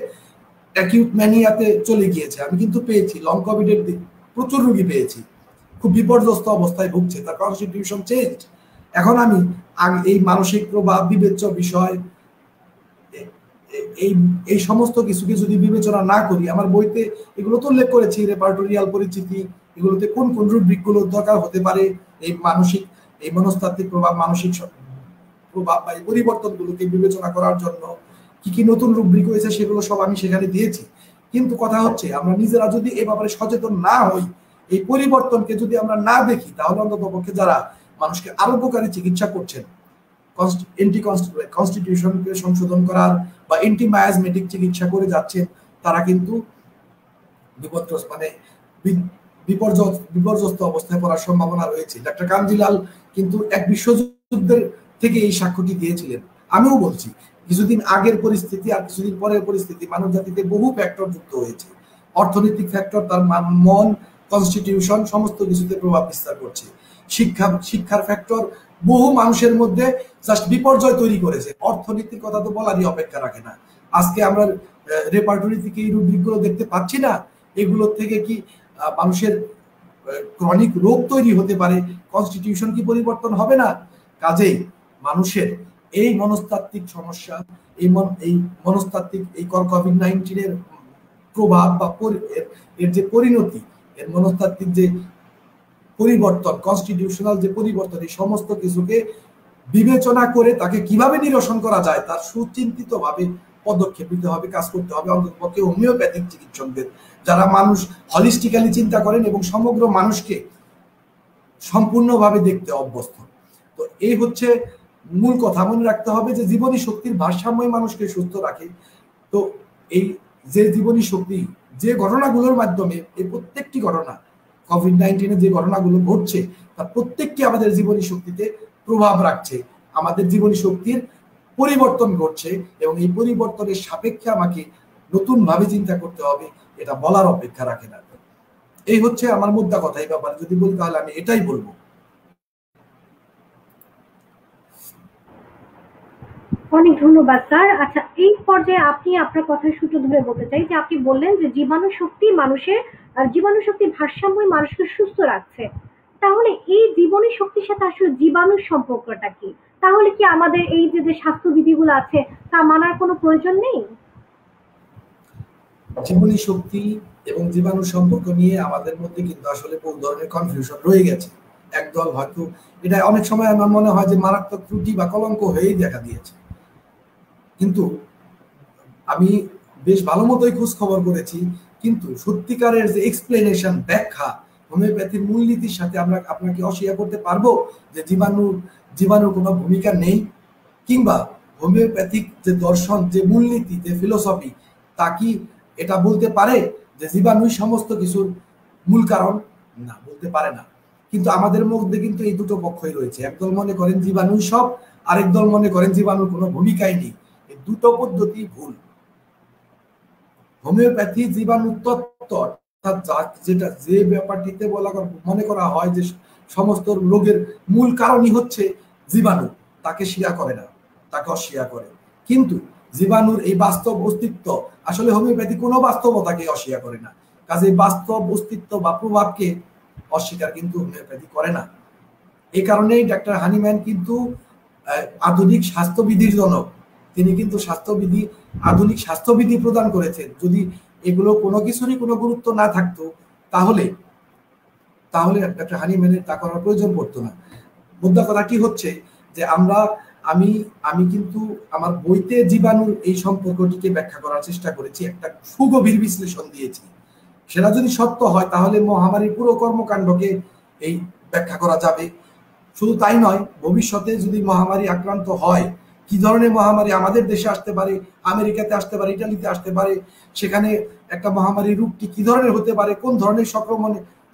অ্যাকিউট ম্যানিয়াতে চলে গিয়েছে। আমি কিন্তু পেয়েছি লং কোভিডের প্রচুর রোগী পেয়েছি, খুব বিপর্যস্ত অবস্থায় ভুগছে, তার কনস্টিটিউশন চেঞ্জ। এখন আমি এই মানসিক প্রভাব, বিবেচ্য বিষয়, এই সমস্ত কিছুকে যদি বিবেচনা না করি, আমার বইতে এগুলো তো উল্লেখ করেছি, রেপার্টোরিয়াল পরিচিতি, এগুলোতে কোন কোন রুব্রিকগুলো দরকার হতে পারে, এই মনস্তাত্ত্বিক প্রভাব, মানসিক প্রভাব বা এই পরিবর্তনগুলোকে বিবেচনা করার জন্য কি কি নতুন রুব্রিক হয়েছে সেগুলো সব আমি সেখানে দিয়েছি। কিন্তু কথা হচ্ছে, আমরা নিজেরা যদি এ ব্যাপারে সচেতন না হই, এই পরিবর্তনকে যদি আমরা না দেখি, তাহলে অন্ততপক্ষে যারা মানুষকে আরোগ্যকারী চিকিৎসা করছেন, কনস্টিটিউশনকে সংশোধন করার বা এন্টি মায়াজমেটিক চিকিৎসা করে যাচ্ছেন, তারা কিন্তু বিপদগ্রস্ত, মানে বিপর্যস্ত অবস্থায় পড়ার সম্ভাবনা রয়েছে। ডাক্তার কামজিলাল কিন্তু এক বিশ্বযুদ্ধের থেকে এই সাক্ষ্যটি দিয়েছিলেন। আমিও বলছি কিছুদিন আগের পরিস্থিতি আর কিছুদিন পরের পরিস্থিতি মানব জাতিতে বহু ফ্যাক্টর যুক্ত হয়েছে। অর্থনৈতিক ফ্যাক্টর, তার মন, কনস্টিটিউশন সমস্ত কিছুতে প্রভাব বিস্তার করছে। শিক্ষার ফ্যাক্টর বহু মানুষের মধ্যে জাস্ট বিপর্যয় তৈরি করেছে। অর্থনীতির কথা তো বলারই অপেক্ষা রাখে না। আজকে আমরা রেপার্টরি থেকে এই রুব্রিকগুলো দেখতে পাচ্ছি না, এগুলোর থেকে কি মানুষের ক্রনিক রোগ তৈরি হতে পারে? কনস্টিটিউশন কি পরিবর্তন হবে না? কাজেই মানুষের এই মনস্তাত্ত্বিক সমস্যা, এই মনস্তাত্ত্বিক এই কোভিড-19 প্রভাব বা এর যে পরিণতি, এর মনস্তাত্ত্বিক যে পরিবর্তন, কনস্টিটিউশনাল যে পরিবর্তন, এই সমস্ত কিছুকে বিবেচনা করে তাকে কিভাবে নিরসন করা যায় তার সুচিন্তিতভাবে পদক্ষেপ নিতে হবে, কাজ করতে হবে। অন্ততপক্ষে হোমিওপ্যাথিক চিকিৎসকদের, যারা মানুষ হলিস্টিক্যালি চিন্তা করেন এবং সমগ্র মানুষকে সম্পূর্ণভাবে দেখতে অভ্যস্ত। তো এই হচ্ছে মূল কথা। মনে রাখতে হবে যে জীবনী শক্তির ভারসাম্যই মানুষকে সুস্থ রাখে। তো এই যে জীবনী শক্তি, যে ঘটনাগুলোর মাধ্যমে, এই প্রত্যেকটি ঘটনা, কোভিড-19 যে ঘটনাগুলো ঘটছে তার প্রত্যেকটি আমাদের জীবনী শক্তিতে প্রভাব রাখছে, আমাদের জীবনী শক্তির পরিবর্তন ঘটছে এবং এই পরিবর্তনের সাপেক্ষে আমাকে নতুন ভাবে চিন্তা করতে হবে, এটা বলার অপেক্ষা রাখে না। এই হচ্ছে আমার মুদ্রা কথা। এই ব্যাপারে যদি বলি তাহলে আমি এটাই বলবো। অনেক ধন্যবাদ স্যার। আচ্ছা, এই পর্যায়ে আপনি আপনার কথার সূত্র ধরে বলতে চাই যে আপনি বললেন যে জীবাণু শক্তি ভারসাম্যই মানুষকে সুস্থ রাখছে। তাহলে এই জীবনী শক্তির সাথে আসলে জীবাণুর সম্পর্কটা কি? তাহলে কি আমাদের এই যে স্বাস্থ্যবিধিগুলো আছে তা মানার কোনো প্রয়োজন নেই? জীবনী শক্তি এবং জীবাণু সম্পর্ক নিয়ে আমাদের মধ্যে কিন্তু আসলে বহু ধরনের কনফিউশন রয়ে গেছে। একদল হয়তো এটা অনেক সময় আমার মনে হয় যে মারাত্মক ত্রুটি বা কলঙ্ক হয়েই দেখা দিয়েছে। কিন্তু আমি বেশ ভালো মতোই খোঁজ খবর করেছি, কিন্তু সত্যিকারের যে এক্সপ্লেনেশন, ব্যাখ্যা হোমিওপ্যাথির মূলনীতির সাথে আমরা আপনাকে অস্বীকার করতে পারবো যে জীবাণুর কোনো ভূমিকা নেই, কিংবা হোমিওপ্যাথিক যে দর্শন, যে মূলনীতি, যে ফিলোসফি, তা কি এটা বলতে পারে যে জীবাণুই সমস্ত কিছুর মূল কারণ? না, বলতে পারে না। কিন্তু আমাদের মধ্যে কিন্তু এই দুটো পক্ষই রয়েছে। একদল মনে করেন জীবাণুই সব, আরেক দল মনে করেন জীবাণুর কোনো ভূমিকাই নেই। এই দুটো পদ্ধতি ভুল। হোমিওপ্যাথি জীবাণু তত্ত্ব, অর্থাৎ যেটা যে ব্যাপারটিতে মনে করা হয় যে সমস্ত রোগের মূল কারণই হচ্ছে জীবাণু, তাকে স্বীকার করে না, তাকে অস্বীকার করে। কিন্তু জীবাণুর এই বাস্তব অস্তিত্ব, আসলে হোমিওপ্যাথি কোনো বাস্তবতাকে অস্বীকার করে না। কাজে বাস্তব অস্তিত্ব বা প্রভাবকে অস্বীকার কিন্তু হোমিওপ্যাথি করে না। এই কারণেই ডাক্তার হানিম্যান কিন্তু আধুনিক স্বাস্থ্যবিধির জনক। তিনি কিন্তু আধুনিক স্বাস্থ্যবিধি প্রদান করেছেন। যদি এগুলো কোনো কিছুরই কোনো গুরুত্ব না থাকতো তাহলে ডাক্তার হানিম্যানের তা করার প্রয়োজন পড়তো না। মুদ্রা কথাটি হচ্ছে যে আমি কিন্তু আমার বইতে জীবাণুর এই সম্পর্কটিকে ব্যাখ্যা করার চেষ্টা করেছি, একটা সুগভীর বিশ্লেষণ দিয়েছি। সেটা যদি সত্য হয় তাহলে মহামারীর পুরো কর্মকাণ্ডকে এই ব্যাখ্যা করা যাবে। শুধু তাই নয়, ভবিষ্যতে যদি মহামারী আক্রান্ত হয়, কি ধরনের মহামারী আমাদের দেশে আসতে পারে, আমেরিকাতে আসতে পারে, ইটালিতে আসতে পারে, সেখানে একটা মহামারীর রূপটি কি ধরনের হতে পারে, কোন ধরনের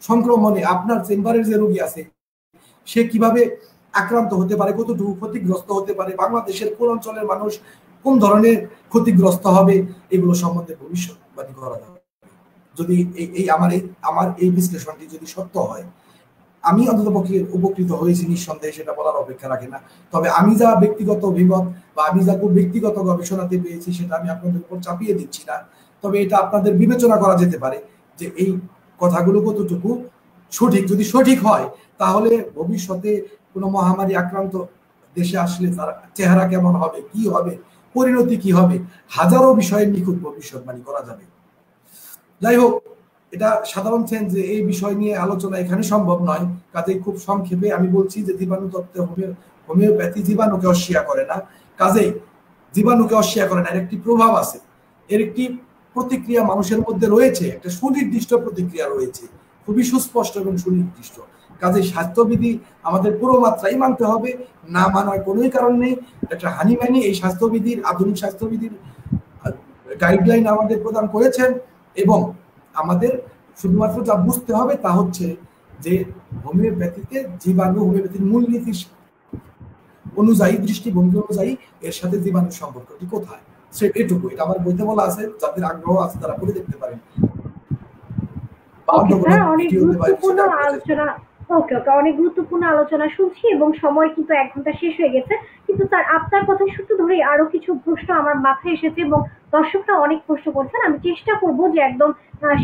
সংক্রমণে আপনার চেম্বারের যে রোগী আছে সে কিভাবে আক্রান্ত হতে পারে, কতটুকু ক্ষতিগ্রস্ত হতে পারে, বাংলাদেশের কোন অঞ্চলের মানুষ কোন ধরনের ক্ষতিগ্রস্ত হবে, এগুলো সম্বন্ধে ভবিষ্যৎবাণী করা যাবে। যদি আমার এই বিশ্লেষণটি যদি সত্য হয়, আমি অন্ততপক্ষে উপকৃত হয়েছি নিঃসন্দেহে, সেটা বলার অপেক্ষা রাখে না। তবে আমি যা ব্যক্তিগত অভিমত বা আমি যা ব্যক্তিগত গবেষণাতে পেয়েছি সেটা আমি আপনাদের উপর চাপিয়ে দিচ্ছি না। তবে এটা আপনাদের বিবেচনা করা যেতে পারে যে এই কথাগুলো কতটুকু সঠিক। যদি সঠিক হয় তাহলে ভবিষ্যতে কোনো মহামারী আক্রান্ত দেশে আসলে তার চেহারা কেমন হবে, কি হবে, পরিণতি কি হবে, হাজারো বিষয়ের নিখুঁত ভবিষ্যৎবাণী করা যাবে। যাই হোক, এটা সাধারণ সেন্স যে এই বিষয় নিয়ে আলোচনা এখানে সম্ভব নয়। কাজেই খুব সংক্ষেপে আমি বলছি যে জীবাণু তত্ত্বে হোমিওপ্যাথি জীবাণুকে অস্বীকার করে না। কাজেই জীবাণুকে অস্বীকার করে না, এর একটি প্রভাব আছে, এর একটি প্রতিক্রিয়া মানুষের মধ্যে রয়েছে, একটা সুনির্দিষ্ট প্রতিক্রিয়া রয়েছে, খুবই সুস্পষ্ট এবং সুনির্দিষ্ট। কাজেই স্বাস্থ্যবিধি আমাদের পুরো মাত্রাই মানতে হবে, না মানার কোনোই কারণ নেই। একটা হানিম্যানই এই স্বাস্থ্যবিধির, আধুনিক স্বাস্থ্যবিধির গাইডলাইন আমাদের প্রদান করেছেন এবং আমাদের শুধুমাত্র যা বুঝতে হবে তা হচ্ছে যে হোমিওপ্যাথিতে জীবাণু হোমিওপ্যাথির মূলনীতি অনুযায়ী দৃষ্টিভঙ্গি অনুযায়ী এর সাথে জীবাণুর সম্পর্কটি কোথায়, সে এটুকু। এটা আমার বইতে বলা আছে, যাদের আগ্রহ আছে তারা পড়ে দেখতে পারেন। ওকে স্যার, অনেক গুরুত্বপূর্ণ আলোচনা। ওকে ওকে, অনেক গুরুত্বপূর্ণ আলোচনা শুনছি এবং সময় কিন্তু 1 ঘন্টা শেষ হয়ে গেছে। কিন্তু স্যার আপনার কথা সূত্র ধরে আরো কিছু প্রশ্ন আমার মাথায় এসেছে এবং দর্শকরা অনেক প্রশ্ন করছেন। আমি চেষ্টা করব যে একদম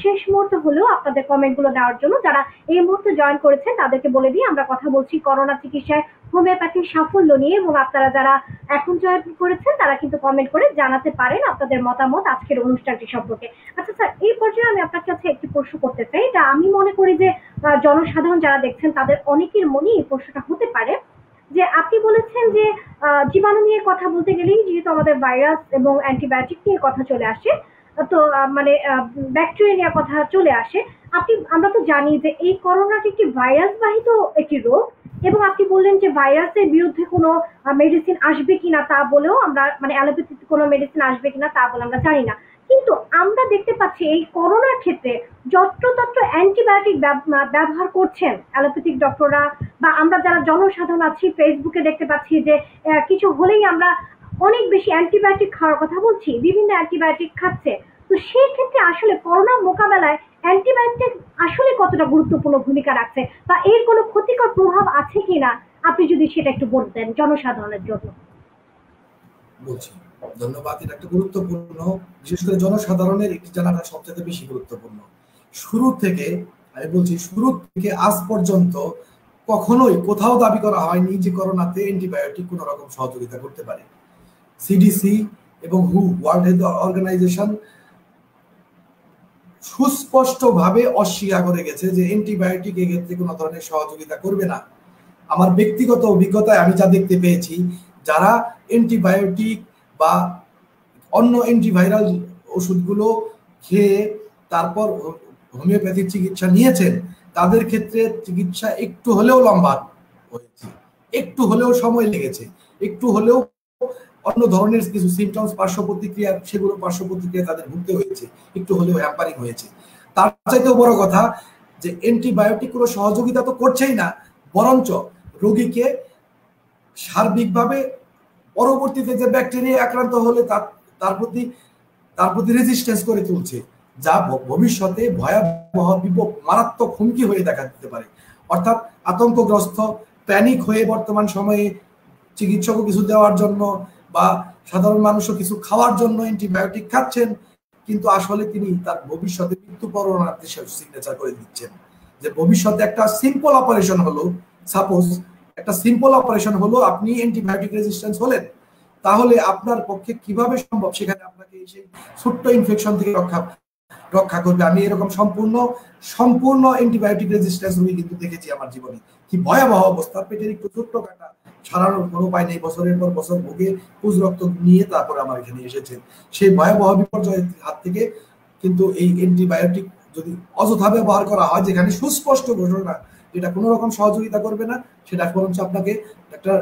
শেষ মুহূর্তে হলেও আপনাদের কমেন্ট গুলো দেওয়ার জন্য। যারা এই মুহূর্তে জয়েন করেছেন তাদেরকে বলে দিই আমরা কথা বলছি করোনা চিকিৎসায় হোমিওপ্যাথির সাফল্য নিয়ে, এবং আপনারা যারা এখন জয়েন করেছেন তারা কিন্তু কমেন্ট করে জানাতে পারেন আপনাদের মতামত আজকের অনুষ্ঠানটি সম্পর্কে। আচ্ছা স্যার, এই পর্যায়ে আমি আপনার কাছে একটি প্রশ্ন করতে চাই। এটা আমি মনে করি যে জনসাধারণ যারা দেখছেন তাদের অনেকের মনে এই প্রশ্নটা হতে পারে যে আপনি বলেছেন যে জীবাণু নিয়ে কথা বলতে গেলেই যেহেতু আমাদের ভাইরাস এবং অ্যান্টিবায়োটিক নিয়ে কথা চলে আসে, তো মানে ব্যাকটেরিয়া নিয়ে কথা চলে আসে। আমরা তো জানি যে এই করোনাটি একটি ভাইরাস বাহিত একটি রোগ, এবং আপনি বললেন যে ভাইরাসের বিরুদ্ধে কোনো মেডিসিন আসবে কিনা তা বলেও আমরা, মানে অ্যালোপ্যাথিতে কোনো মেডিসিন আসবে কিনা তা বলে আমরা জানি না। কিন্তু আমরা দেখতে পাচ্ছি এই করোনার ক্ষেত্রে যত্রতত্র অ্যান্টিবায়োটিক ব্যবহার করছেন অ্যালোপ্যাথিক ডক্টররা, বা আমরা যারা জনসাধারণ আছি ফেসবুকে দেখতে পাচ্ছি যে কিছু হলেই আমরা অনেক বেশি অ্যান্টিবায়োটিক খাওয়ার কথা বলছি, বিভিন্ন অ্যান্টিবায়োটিক খাচ্ছে। তো সেই ক্ষেত্রে আসলে করোনা মোকাবেলায় অ্যান্টিবায়োটিক আসলে কতটা গুরুত্বপূর্ণ ভূমিকা রাখছে, বা এর কোনো ক্ষতিকর প্রভাব আছে কিনা আপনি যদি সেটা একটু বলতেন জনসাধারণের জন্য। বলছি, ধন্যবাদ। এটা একটা গুরুত্বপূর্ণ, বিশেষ করে জনসাধারণের একটি জানাটা সবচেয়ে বেশি গুরুত্বপূর্ণ। শুরু থেকে আমি বলছি, শুরু থেকে আজ পর্যন্ত কখনোই কোথাও দাবি করা হয়নি যে করোনাতে অ্যান্টিবায়োটিক কোনো রকম সহযোগিতা করতে পারে। সিডিসি এবং ওয়ার্ল্ড হেলথ অর্গানাইজেশন সুস্পষ্টভাবে অস্বীকার করে গেছে যে অ্যান্টিবায়োটিক এক্ষেত্রে কোনো ধরনের সহযোগিতা করবে না। আমার ব্যক্তিগত অভিজ্ঞতায় আমি যা দেখতে পেয়েছি, যারা অ্যান্টিবায়োটিক বা অন্য অ্যান্টিভাইরাল ওষুধগুলো খেয়ে তারপর হোমিওপ্যাথিক চিকিৎসা নিয়েছেন, তাদের ক্ষেত্রে চিকিৎসা একটু হলেও লম্বা হয়েছে, একটু হলেও সময় লেগেছে, একটু হলেও অন্য ধরনের কিছু সিমটমস পার্শ্ব প্রতিক্রিয়া, সেগুলো পার্শ্ব প্রতিক্রিয়া তাদের ভুগতে হয়েছে, একটু হলেও হ্যাম্পারিং হয়েছে। তার চাইতেও বড় কথা যে অ্যান্টিবায়োটিক কোনো সহযোগিতা তো করছেই না, বরঞ্চ রোগীকে সার্বিকভাবে পরবর্তীতে যে ব্যাকটেরিয়া আক্রান্ত হলে তার প্রতি রেজিস্ট্যান্স করে তুলছে, যা ভবিষ্যতে ভয়াবহ মারাত্মক হুমকি হয়ে দেখা দিতে পারে। অর্থাৎ আতঙ্কগ্রস্ত, প্যানিক হয়ে বর্তমান সময়ে চিকিৎসকও কিছু দেওয়ার জন্য বা সাধারণ মানুষও কিছু খাওয়ার জন্য অ্যান্টিবায়োটিক খাচ্ছেন, কিন্তু আসলে তিনি তার ভবিষ্যতে মৃত্যুবরণ সিগনেচার করে দিচ্ছেন। যে ভবিষ্যতে একটা সিম্পল অপারেশন হলো, সাপোজ একটা সিম্পল অপারেশন হলো, আপনি অ্যান্টিবায়োটিক রেজিস্ট্যান্স হলেন, তাহলে আপনার পক্ষে কিভাবে সম্ভব সেখানে আপনাকে সেই ছোট্ট ইনফেকশন থেকে রক্ষা করবে? আমি এরকম সম্পূর্ণ অ্যান্টিবায়োটিক রেজিস্ট্যান্স রোগী কিন্তু দেখেছি আমার জীবনে। কি ভয়াবহ অবস্থা, পেটের একটু ছোট্ট কাটা সারানোর কোনো উপায় নেই, বছরের পর বছর ভোগে পুজ রক্ত নিয়ে তারপর আমার এখানে এসেছেন। সেই ভয়াবহ বিপর্যয়ের হাত থেকে কিন্তু এই অ্যান্টিবায়োটিক যদি অযথা ব্যবহার করা হয়, যেখানে সুস্পষ্ট ঘোষণা যেটা কোনো রকম সহযোগিতা করবে না, সেটা বরঞ্চ আপনাকে একটা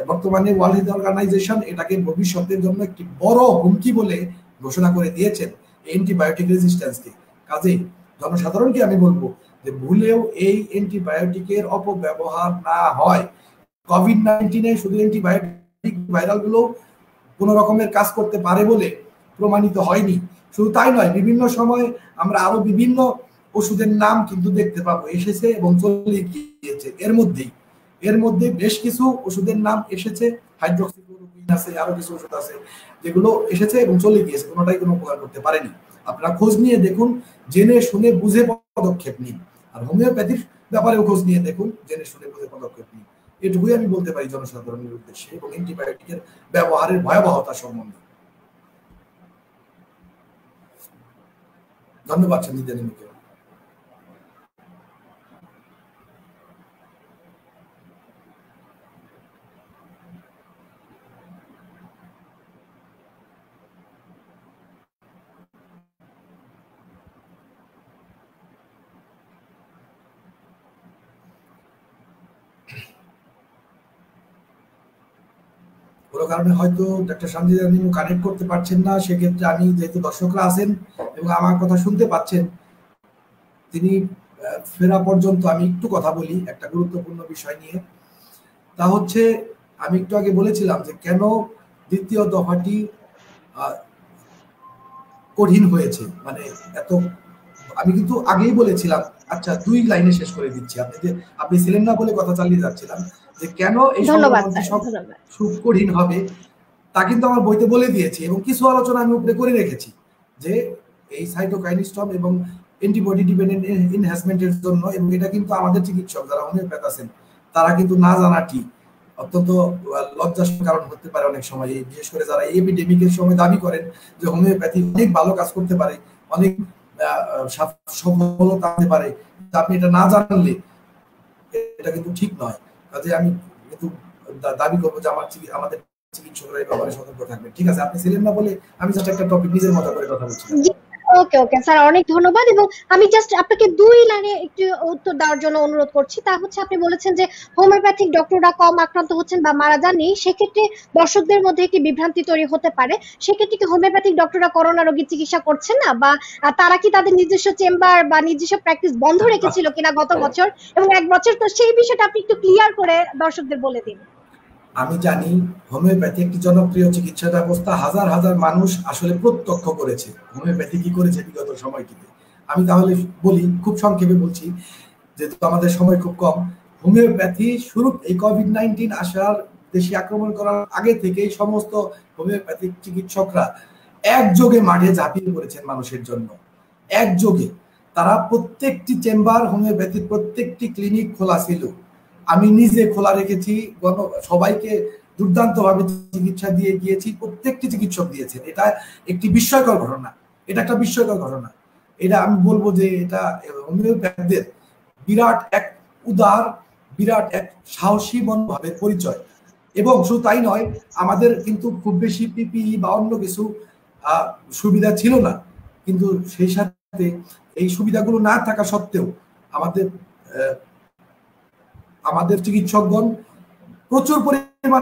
বর্তমানে ওয়ার্ল্ড হেলথ অর্গানাইজেশন এটাকে ভবিষ্যতের জন্য একটি বড় হুমকি বলে ঘোষণা করে দিয়েছেন অ্যান্টিবায়োটিক রেজিস্ট্যান্সকে। কাজেই জনসাধারণকে আমি বলবো যে ভুলেও এই অ্যান্টিবায়োটিকের অপব্যবহার না হয়। কোভিড-19 শুধু অ্যান্টিবায়োটিক ভাইরালগুলো কোনো রকমের কাজ করতে পারে বলে প্রমাণিত হয়নি। শুধু তাই নয়, বিভিন্ন সময় আমরা আরো বিভিন্ন ওষুধের নাম কিন্তু দেখতে পাবো এসেছে এবং চলে গিয়েছে। এর মধ্যে বেশ কিছু ওষুধের নাম এসেছে, হাইড্রোক্সিক্লোরোকুইন আছে, আরো কিছু ওষুধ আছে যেগুলো এসেছে এবং চলে গিয়েছে, কোনোটাই কোনো উপকার করতে পারেনি। আপনারা খোঁজ নিয়ে দেখুন, জেনে শুনে বুঝে পদক্ষেপ নিন। আর হোমিওপ্যাথির ব্যাপারেও খোঁজ নিয়ে দেখুন, জেনে শুনে বুঝে পদক্ষেপ নিন। এটুকুই আমি বলতে পারি জনসাধারণের উদ্দেশ্যে এবং অ্যান্টিবায়োটিকের ব্যবহারের ভয়াবহতা সম্বন্ধে। ধন্যবাদ সঞ্জিতানিকে। কোনো কারণে হয়তো ডাক্তার সঞ্জিতা নিমু কানেক্ট করতে পারছেন না, সেক্ষেত্রে আমি যেহেতু দর্শকরা আছেন এবং আমার কথা শুনতে পাচ্ছেন, তিনি ফেরা পর্যন্ত আমি একটু কথা বলি একটা গুরুত্বপূর্ণ বিষয় নিয়ে। তা হচ্ছে আমি একটু আগে বলেছিলাম যে কেন দ্বিতীয় দফাটি কঠিন হয়েছে, মানে এত, আমি কিন্তু আগেই বলেছিলাম। আচ্ছা 2 লাইনে শেষ করে দিচ্ছি, আপনি ছিলেন না বলে কথা চালিয়ে যাচ্ছিলাম যে কেন এই সংক্রমণটি সব কঠিন হবে, তা কিন্তু আমার বইতে বলে দিয়েছি এবং কিছু আলোচনা আমি উপরে করে রেখেছি যে এই সাইটোকাইন স্টর্ম এবং অ্যান্টিবডি ডিপেন্ডেন্ট এনহ্যান্সমেন্টের জন্য, এবং এটা কিন্তু আমাদের চিকিৎসক যারা হোমিওপ্যাথ আছেন তারা কিন্তু না জানাটি অত্যন্ত লজ্জার কারণ হতে পারে অনেক সময়, বিশেষ করে যারা এপিডেমিকের সময় দাবি করেন যে হোমিওপ্যাথি অনেক ভালো কাজ করতে পারে, অনেক সফলতা হতে পারে, আপনি এটা না জানলে এটা কিন্তু ঠিক নয়। কাজে আমি কিন্তু দাবি করবো যে আমাদের চিকিৎসকরা এই ব্যাপারে সতর্ক থাকবে। ঠিক আছে, আপনি ছিলেন না বলে আমি জাস্ট একটা টপিক নিজের মতো করে কথা বলছি। ওকে ওকে স্যার, অনেক ধন্যবাদ। এবং আমি জাস্ট আপনাকে 2 লাইনে একটু উত্তর দেওয়ার জন্য অনুরোধ করছি। তা হচ্ছে আপনি বলেছেন যে হোমিওপ্যাথিক ডক্টররা কম আক্রান্ত হচ্ছেন বা মারা যাননি, সেক্ষেত্রে দর্শকদের মধ্যে একটি বিভ্রান্তি তৈরি হতে পারে। সেক্ষেত্রে কি হোমিওপ্যাথিক ডক্টররা করোনা রোগীর চিকিৎসা করছেন না, বা তারা কি তাদের নিজস্ব চেম্বার বা নিজস্ব প্র্যাকটিস বন্ধ রেখেছিল কিনা গত বছর এবং 1 বছর? তো সেই বিষয়টা আপনি একটু ক্লিয়ার করে দর্শকদের বলে দিন। আমি জানি হোমিওপ্যাথি একটি জনপ্রিয় চিকিৎসা ব্যবস্থা, হাজার হাজার মানুষ আসলে প্রত্যক্ষ করেছে হোমিওপ্যাথি কি করেছে বিগত সময়টিতে। আমি তাহলে বলি, খুব সংক্ষেপে বলছি যেহেতু আমাদের সময় খুব কম। হোমিওপ্যাথি শুরু এই কোভিড-19 আসার, দেশে আক্রমণ করার আগে থেকেই সমস্ত হোমিওপ্যাথিক চিকিৎসকরা একযোগে মাঠে ঝাঁপিয়ে পড়েছেন মানুষের জন্য, একযোগে। তারা প্রত্যেকটি চেম্বার, হোমিওপ্যাথির প্রত্যেকটি ক্লিনিক খোলা ছিল, আমি নিজে খোলা রেখেছি, সবাইকে দুর্দান্তভাবে চিকিৎসা দিয়ে গিয়েছি, প্রত্যেকটি চিকিৎসক দিয়েছেন। এটা একটি বিস্ময়কর ঘটনা, এটা একটা বিস্ময়কর ঘটনা। এটা আমি বলবো যে এটা হোমিওপ্যাথদের বিরাট এক উদার, বিরাট এক সাহসী মনোভাবের পরিচয়। এবং শুধু তাই নয়, আমাদের কিন্তু খুব বেশি পিপিই বা অন্য কিছু সুবিধা ছিল না, কিন্তু সেই সাথে এই সুবিধাগুলো না থাকা সত্ত্বেও আমাদের চিকিৎসকগণ প্রচুর পরিমাণ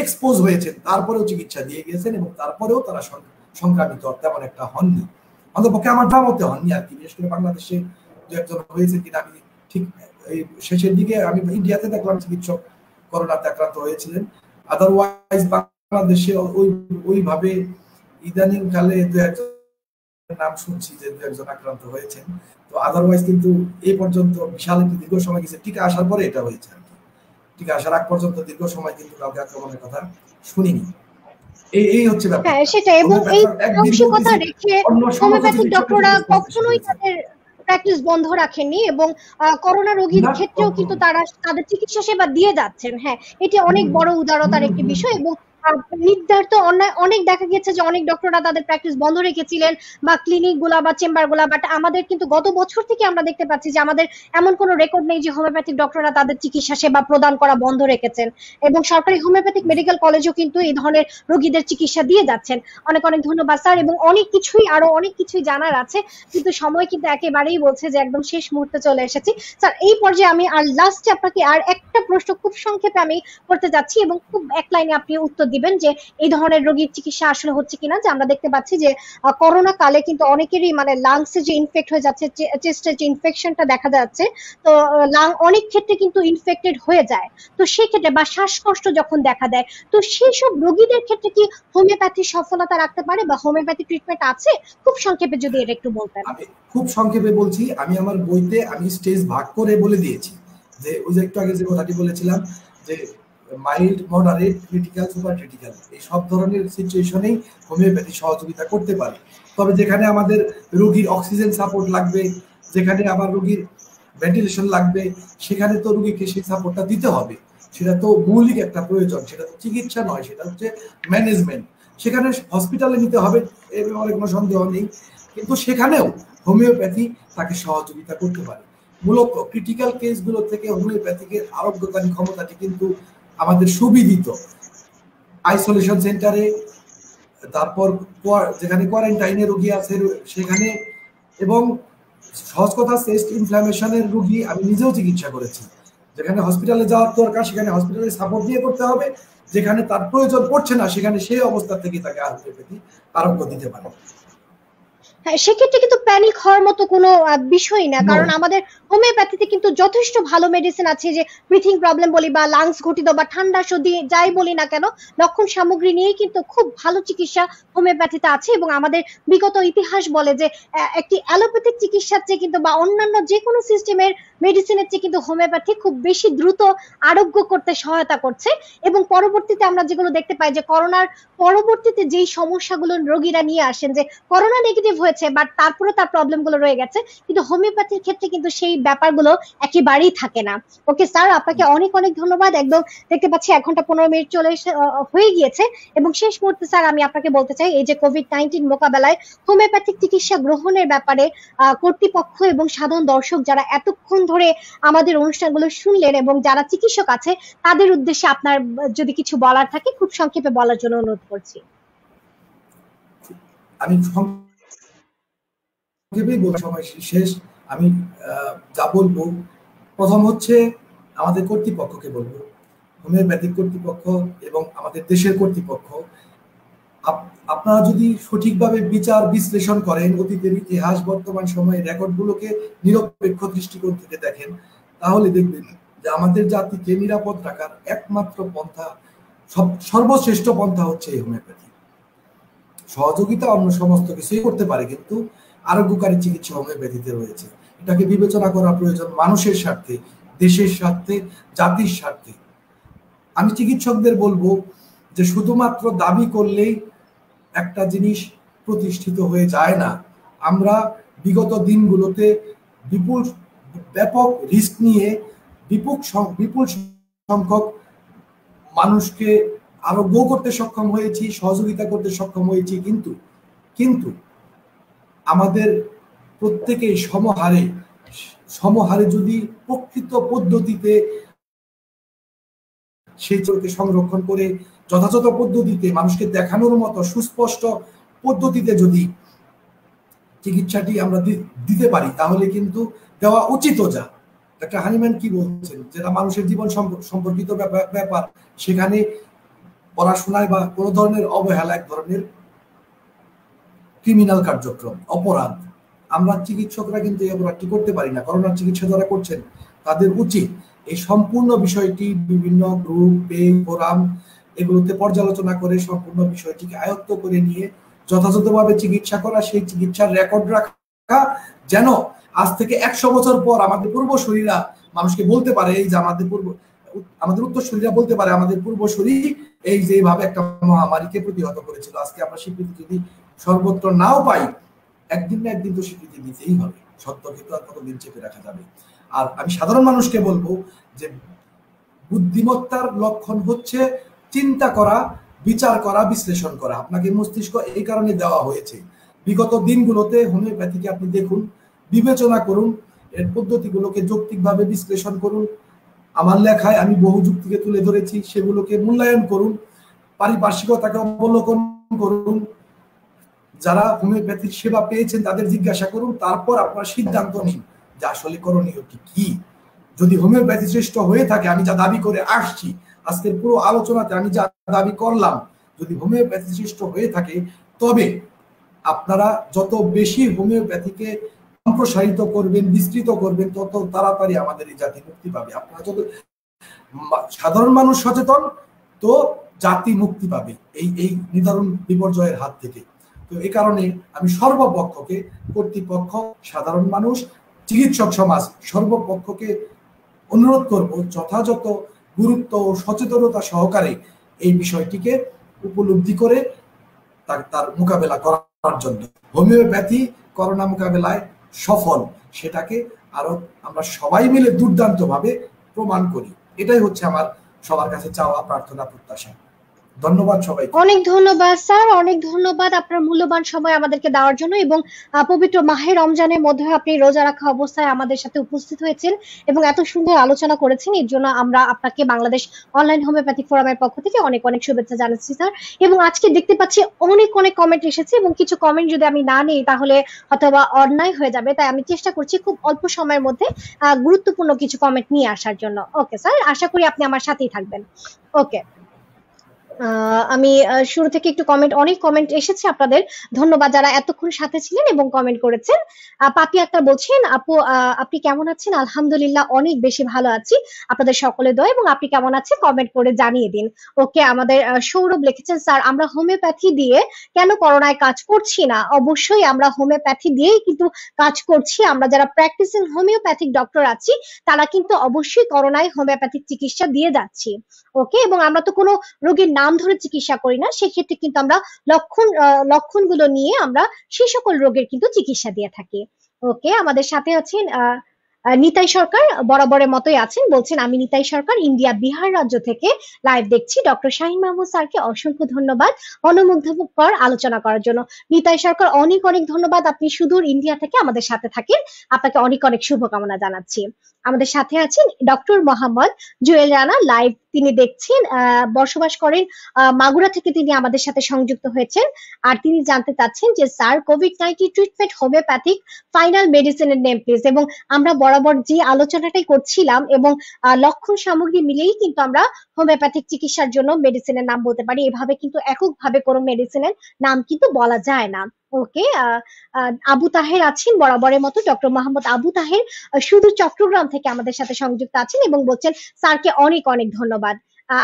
এক্সপোজ হয়েছেন, তারপরেও চিকিৎসা দিয়ে গিয়েছেন এবং তারপরেও তারা সংক্রামিত তেমন একটা হননি, অন্তপক্ষে আমার মতে হননি আর কি। বিশেষ করে বাংলাদেশে দু একজন হয়েছেন কিনা আমি ঠিক এই শেষের দিকে আমি ইন্ডিয়াতে দেখলাম চিকিৎসক করোনাতে আক্রান্ত হয়েছিলেন। আদারওয়াইজ বাংলাদেশে ওইভাবে ইদানিং কালে দু একজন নাম শুনছি যে দু একজন আক্রান্ত হয়েছেন। তো আদারওয়াইজ কিন্তু এই পর্যন্ত বিশাল একটি দীর্ঘ সময় গেছে, টিকা আসার পরে এটা হয়েছে আর কি। টিকা আসার আগ পর্যন্ত দীর্ঘ সময় কিন্তু কাউকে আক্রমণের কথা শুনিনি। এই হচ্ছে ব্যাপার। হ্যাঁ সেটা, এবং এই মানসিকতা রেখে হোমিওপ্যাথিক ডক্টররা কখনোই তাদের প্র্যাকটিস বন্ধ রাখেননি এবং করোনা রোগীর ক্ষেত্রেও কিন্তু তারা তাদের চিকিৎসা সেবা দিয়ে যাচ্ছেন। হ্যাঁ, এটি অনেক বড় উদারতার একটি বিষয়। এবং নির্ধারিত অনেক দেখা গেছে যে অনেক ডক্টররা তাদের প্র্যাকটিস বন্ধ রেখেছিলেন বা ক্লিনিক গুলা বা চেম্বার গুলা, বাট আমাদের কিন্তু গত বছর থেকে আমরা দেখতে পাচ্ছি যে আমাদের এমন কোনো রেকর্ড নেই যে হোমিওপ্যাথিক ডক্টররা তাদের চিকিৎসা সেবা প্রদান করা বন্ধ রেখেছেন। এবং সরকারি হোমিওপ্যাথিক মেডিকেল কলেজও কিন্তু এই ধরনের রোগীদের চিকিৎসা দিয়ে যাচ্ছেন। অনেক অনেক ধন্যবাদ স্যার, এবং আরো অনেক কিছুই জানার আছে, কিন্তু সময় কিন্তু একেবারেই বলছে যে একদম শেষ মুহূর্তে চলে এসেছি। স্যার এই পর্যায়ে আমি আর লাস্টে আপনাকে আর একটা প্রশ্ন খুব সংক্ষেপে আমি করতে যাচ্ছি এবং খুব এক লাইনে আপনি উত্তর দিবেন যে এই ধরনের রোগীর চিকিৎসা আসলে হচ্ছে কিনা। যে আমরা দেখতে পাচ্ছি যে করোনা কালে কিন্তু অনেকেরই মানে লাংসে যে ইনফেক্ট হয়ে যাচ্ছে, চেস্টে যে ইনফেকশনটা দেখা যাচ্ছে, তো লাং অনেক ক্ষেত্রে কিন্তু ইনফেক্টেড হয়ে যায়। তো সেই ক্ষেত্রে বা শ্বাসকষ্ট যখন দেখা দেয়, তো সেই সব রোগীদের ক্ষেত্রে কি হোমিওপ্যাথি সফলতা রাখতে পারে বা হোমিওপ্যাথি ট্রিটমেন্ট আছে? খুব সংক্ষেপে যদি এটা একটু বলতেন। আমি খুব সংক্ষেপে বলছি, আমি আমার বইতে আমি স্টেজ ভাগ করে বলে দিয়েছি যে ওই যে একটু আগে যে কথাটি বলেছিলাম যে mild, moderate, critical, super critical, এই সব ধরনের সিচুয়েশনেই হোমিওপ্যাথি সহযোগিতা করতে পারে। তবে যেখানে আমাদের রোগীর অক্সিজেন সাপোর্ট লাগবে, যেখানে আমার রোগীর ভেন্টিলেশন লাগবে, সেখানে তো রোগীকে সেই সাপোর্টটা দিতে হবে। সেটা তো মৌলিক একটা প্রয়োজন, সেটা তো চিকিৎসা নয়, সেটা হচ্ছে ম্যানেজমেন্ট। সেখানে হসপিটালে নিতে হবে, এ ব্যাপারে কোনো সন্দেহ নেই, কিন্তু সেখানেও হোমিওপ্যাথি তাকে সহযোগিতা করতে পারে। মূলত ক্রিটিক্যাল কেসগুলো থেকে হোমিওপ্যাথিকের আরোগ্যকারী ক্ষমতাটি কিন্তু আমাদের সুবিদিত। আইসোলেশন সেন্টারে, তারপর যেখানে কোয়ারেন্টাইনে রোগী আছে সেখানে, এবং সহজ কথা চেস্ট ইনফ্লামেশনের রোগী আমি নিজেও চিকিৎসা করেছি। যেখানে হসপিটালে যাওয়ার দরকার সেখানে হসপিটালের সাপোর্ট দিয়ে করতে হবে, যেখানে তার প্রয়োজন পড়ছে না সেখানে সেই অবস্থা থেকে তাকে হোমিওপ্যাথি আরোগ্য দিতে পারে। হ্যাঁ, সেক্ষেত্রে কিন্তু প্যানিক হওয়ার মতো কোনো বিষয় না, কারণ আমাদের হোমিওপ্যাথিতে কিন্তু যথেষ্ট ভালো মেডিসিন আছে, যে ব্রিথিং প্রবলেম বলি বা লাংস ঘটিত বা ঠান্ডা সর্দি যাই বলি না কেন, লক্ষণ সামগ্রী নিয়ে কিন্তু খুব ভালো চিকিৎসা হোমিওপ্যাথিতে আছে। এবং আমাদের বিগত ইতিহাস বলে যে একটি অ্যালোপ্যাথিক চিকিৎসার চেয়ে কিন্তু বা অন্যান্য যে কোনো সিস্টেমের মেডিসিনের চেয়ে কিন্তু হোমিওপ্যাথি খুব বেশি দ্রুত আরোগ্য করতে সহায়তা করছে। এবং পরবর্তীতে আমরা যেগুলো দেখতে পাই যে করোনার পরবর্তীতে যেই সমস্যাগুলো রোগীরা নিয়ে আসেন, যে করোনা নেগেটিভ হয়েছে বাট তারপরে তার প্রবলেম গুলো রয়ে গেছে, কিন্তু হোমিওপ্যাথির ক্ষেত্রে কিন্তু সেই ব্যাপারগুলো একেবারেই থাকে না। ওকে স্যার, আপনাকে অনেক অনেক ধন্যবাদ। একদম দেখতে পাচ্ছি 1 ঘন্টা 15 মিনিট চলে হয়ে গিয়েছে। এবং শেষ মুহূর্তে স্যার আমি আপনাকে বলতে চাই, এই যে কোভিড-19 মোকাবেলায় হোমিওপ্যাথিক চিকিৎসা গ্রহণের ব্যাপারে কর্তৃপক্ষ এবং সাধারণ দর্শক যারা এতক্ষণ ধরে আমাদের অনুষ্ঠানগুলো শুনলেন এবং যারা চিকিৎসক আছে, তাদের উদ্দেশ্যে আপনার যদি কিছু বলার থাকে খুব সংক্ষেপে বলার জন্য অনুরোধ করছি। আমি সময় শেষ, আমি যা বলবো, প্রথম হচ্ছে আমাদের কর্তৃপক্ষকে বলবো, হোমিওপ্যাথিক কর্তৃপক্ষ এবং আমাদের দেশের কর্তৃপক্ষ, আপনারা যদি সঠিকভাবে বিচার বিশ্লেষণ করেন, অতীতের ইতিহাস বর্তমান সময়ের রেকর্ডগুলোকে নিরপেক্ষ দৃষ্টিকোণ থেকে দেখেন, তাহলে দেখবেন যে আমাদের জাতিকে নিরাপদ রাখার একমাত্র পন্থা, সর্বশ্রেষ্ঠ পন্থা হচ্ছে এই হোমিওপ্যাথি। সহযোগিতা অন্য সমস্ত কিছুই করতে পারে, কিন্তু আরোগ্যকারী চিকিৎসা হোমিওপ্যাথিতে রয়েছে। এটাকে বিবেচনা করা প্রয়োজন মানুষের স্বার্থে, দেশের স্বার্থে, জাতির স্বার্থে। আমি চিকিৎসকদের বলবো যে শুধুমাত্র দাবি করলেই একটা জিনিস প্রতিষ্ঠিত হয়ে যায় না। আমরা বিগত দিনগুলোতে ব্যাপক রিস্ক নিয়ে বিপুল সংখ্যক মানুষকে আরোগ্য করতে সক্ষম হয়েছি, সহযোগিতা করতে সক্ষম হয়েছি, কিন্তু আমাদের প্রত্যেকেই সমহারে যদি প্রকৃত পদ্ধতিতে সেই চোখকে সংরক্ষণ করে যথাযথ পদ্ধতিতে মানুষকে দেখানোর মতো সুস্পষ্ট পদ্ধতিতে যদি চিকিৎসাটি আমরা দিতে পারি, তাহলে কিন্তু দেওয়া উচিত। যা ডাক্তার হানিম্যান কি বলছেন, যেটা মানুষের জীবন সম্পর্কিত ব্যাপার, সেখানে পড়াশোনায় বা কোনো ধরনের অবহেলা এক ধরনের ক্রিমিনাল কার্যক্রম, অপরাধ। আমরা চিকিৎসকরা কিন্তু এই অপরাধটি করতে পারি না। করোনার চিকিৎসা যারা করছেন তাদের উচিত এই সম্পূর্ণ বিষয়টি বিভিন্ন গ্রুপ, পেজ, ফোরাম এগুলোতে পর্যালোচনা করে সম্পূর্ণ বিষয়টিকে আয়ত্ত করে নিয়ে যথাযথভাবে চিকিৎসা করা, সেই চিকিৎসার রেকর্ড রাখা, যেন আজ থেকে 100 বছর পর আমাদের পূর্বসূরীরা মানুষকে বলতে পারে, এই যে আমাদের উত্তরসূরীরা বলতে পারে আমাদের পূর্বসূরী এই যে এইভাবে একটা মহামারীকে প্রতিহত করেছিল। আজকে আমরা স্বীকৃতি যদি সর্বত্র নাও পাই, একদিন না একদিন তো স্বীকৃতি দিতেই হবে। সত্যকে তো আর কতদিন চেপে রাখা যাবে। আর আমি সাধারণ মানুষকে বলবো যে বুদ্ধিমত্তার লক্ষণ হচ্ছে চিন্তা করা, বিচার করা, বিশ্লেষণ করা। আপনাকে মস্তিষ্ক এই কারণে দেওয়া হয়েছে। বিগত দিনগুলোতে হোমিওপ্যাথিকে আপনি দেখুন, বিবেচনা করুন, এর পদ্ধতিগুলোকে যৌক্তিকভাবে বিশ্লেষণ করুন। আমার লেখায় আমি বহু যুক্তিকে তুলে ধরেছি, সেগুলোকে মূল্যায়ন করুন, পারিপার্শ্বিকতাকে অবলোকন করুন, যারা হোমিওপ্যাথির সেবা পেয়েছেন তাদের জিজ্ঞাসা করুন, তারপর আপনার সিদ্ধান্ত নিন যে আসলে করণীয়টি কি। যদি হোমিওপ্যাথি শ্রেষ্ঠ হয়ে থাকে, আমি যা দাবি করে আসছি আজকের পুরো আলোচনাতে, আমি যা দাবি করলাম, যদি হোমিওপ্যাথি শ্রেষ্ঠ হয়ে থাকে, তবে আপনারা যত বেশি হোমিওপ্যাথিকে সম্প্রসারিত করবেন, বিস্তৃত করবেন, তত তাড়াতাড়ি আমাদের এই জাতি মুক্তি পাবে। আপনারা যত সাধারণ মানুষ সচেতন, তো জাতি মুক্তি পাবে এই নিদারুণ বিপর্যয়ের হাত থেকে। তো এই কারণে আমি সর্বপক্ষকে, কর্তৃপক্ষ, সাধারণ মানুষ, চিকিৎসক সমাজ, সর্বপক্ষকে অনুরোধ করব যথাযথ গুরুত্ব ও সচেতনতা সহকারে এই বিষয়টিকে উপলব্ধি করে তার মোকাবেলা করার জন্য। হোমিওপ্যাথি করোনা মোকাবেলায় সফল, সেটাকে আরো আমরা সবাই মিলে দুর্দান্ত ভাবে প্রমাণ করি। এটাই হচ্ছে আমার সবার কাছে চাওয়া, প্রার্থনা, প্রত্যাশা। ধন্যবাদ সবাইকে। অনেক ধন্যবাদ স্যার, অনেক ধন্যবাদ আপনার মূল্যবান সময় আমাদেরকে দেওয়ার জন্য। এবং পবিত্র মাহে রমজানের মধ্যে আপনি রোজা রাখা অবস্থায় আমাদের সাথে উপস্থিত হয়েছেন এবং এত সুন্দর আলোচনা করেছেন, এর জন্য আমরা আপনাকে বাংলাদেশ অনলাইন হোমিওপ্যাথিক ফোরামের পক্ষ থেকে অনেক অনেক শুভেচ্ছা জানাচ্ছি স্যার। এবং আজকে দেখতে পাচ্ছি অনেক অনেক কমেন্ট এসেছে, এবং কিছু কমেন্ট যদি আমি না নিই তাহলে অথবা অন্যায় হয়ে যাবে, তাই আমি চেষ্টা করছি খুব অল্প সময়ের মধ্যে গুরুত্বপূর্ণ কিছু কমেন্ট নিয়ে আসার জন্য। ওকে স্যার, আশা করি আপনি আমার সাথেই থাকবেন। ওকে। আমি শুরু থেকে একটু অনেক কমেন্ট এসেছে আপনাদের। ধন্যবাদ যারা এতক্ষণ সাথে ছিলেন এবং কমেন্ট করেছেন। পাপি আক্তার বলছেন, আপু আপনি কেমন আছেন? আলহামদুলিল্লাহ অনেক বেশি ভালো আছি, আপনাদের সকলে দোয়া, এবং আপনি কেমন আছেন কমেন্ট করে জানিয়ে দিন। ওকে, আমাদের সৌরভ লিখেছেন, স্যার আমরা হোমিওপ্যাথি দিয়ে কেন করোনায় কাজ করছি না? অবশ্যই আমরা হোমিওপ্যাথি দিয়েই কিন্তু কাজ করছি। আমরা যারা প্র্যাকটিসিং হোমিওপ্যাথিক ডক্টর আছি তারা কিন্তু অবশ্যই করোনায় হোমিওপ্যাথিক চিকিৎসা দিয়ে যাচ্ছি। ওকে, এবং আমরা তো কোনো রোগীর নাম ধরে চিকিৎসা করি না, সেক্ষেত্রে কিন্তু আমরা লক্ষণগুলো নিয়ে আমরা সেই সকল রোগের কিন্তু চিকিৎসা দিয়ে থাকি। ওকে, আমাদের সাথে আছেন নিতাই সরকার, বরাবরের মতোই আছেন, বলছেন আমি নিতাই সরকার ইন্ডিয়া বিহার রাজ্য থেকে লাইভ দেখছি। ডক্টর শাহিন মাহমুদ স্যারকে অসংখ্য ধন্যবাদ মনোমুগ্ধকর আলোচনা করার জন্য। নিতাই সরকার অনেক অনেক ধন্যবাদ, আপনি সুদূর ইন্ডিয়া থেকে আমাদের সাথে থাকেন, আপনাকে অনেক অনেক শুভকামনা জানাচ্ছি। আমাদের সাথে আছেন ডক্টর মোহাম্মদ জুয়েল রানা, লাইভ তিনি দেখছেন, বসবাস করেন মাগুরা থেকে, তিনি আমাদের সাথে সংযুক্ত হয়েছেন। আর তিনি জানতে চাচ্ছেন যে sir COVID-19 treatment homeopathic final মেডিসিনের নেম প্লিজ। এবং আমরা বরাবর যে আলোচনাটাই করছিলাম এবং লক্ষণ সামগ্রী মিলেই কিন্তু আমরা হোমিওপ্যাথিক চিকিৎসার জন্য মেডিসিনের নাম বলতে পারি, এভাবে কিন্তু এককভাবে কোনো মেডিসিনের নাম কিন্তু বলা যায় না। ওকে, আবু তাহের আছেন বরাবরের মতো, ডক্টর মোহাম্মদ আবু তাহের শুধু চট্টগ্রাম থেকে আমাদের সাথে সংযুক্ত আছেন এবং বলছেন স্যারকে অনেক অনেক ধন্যবাদ।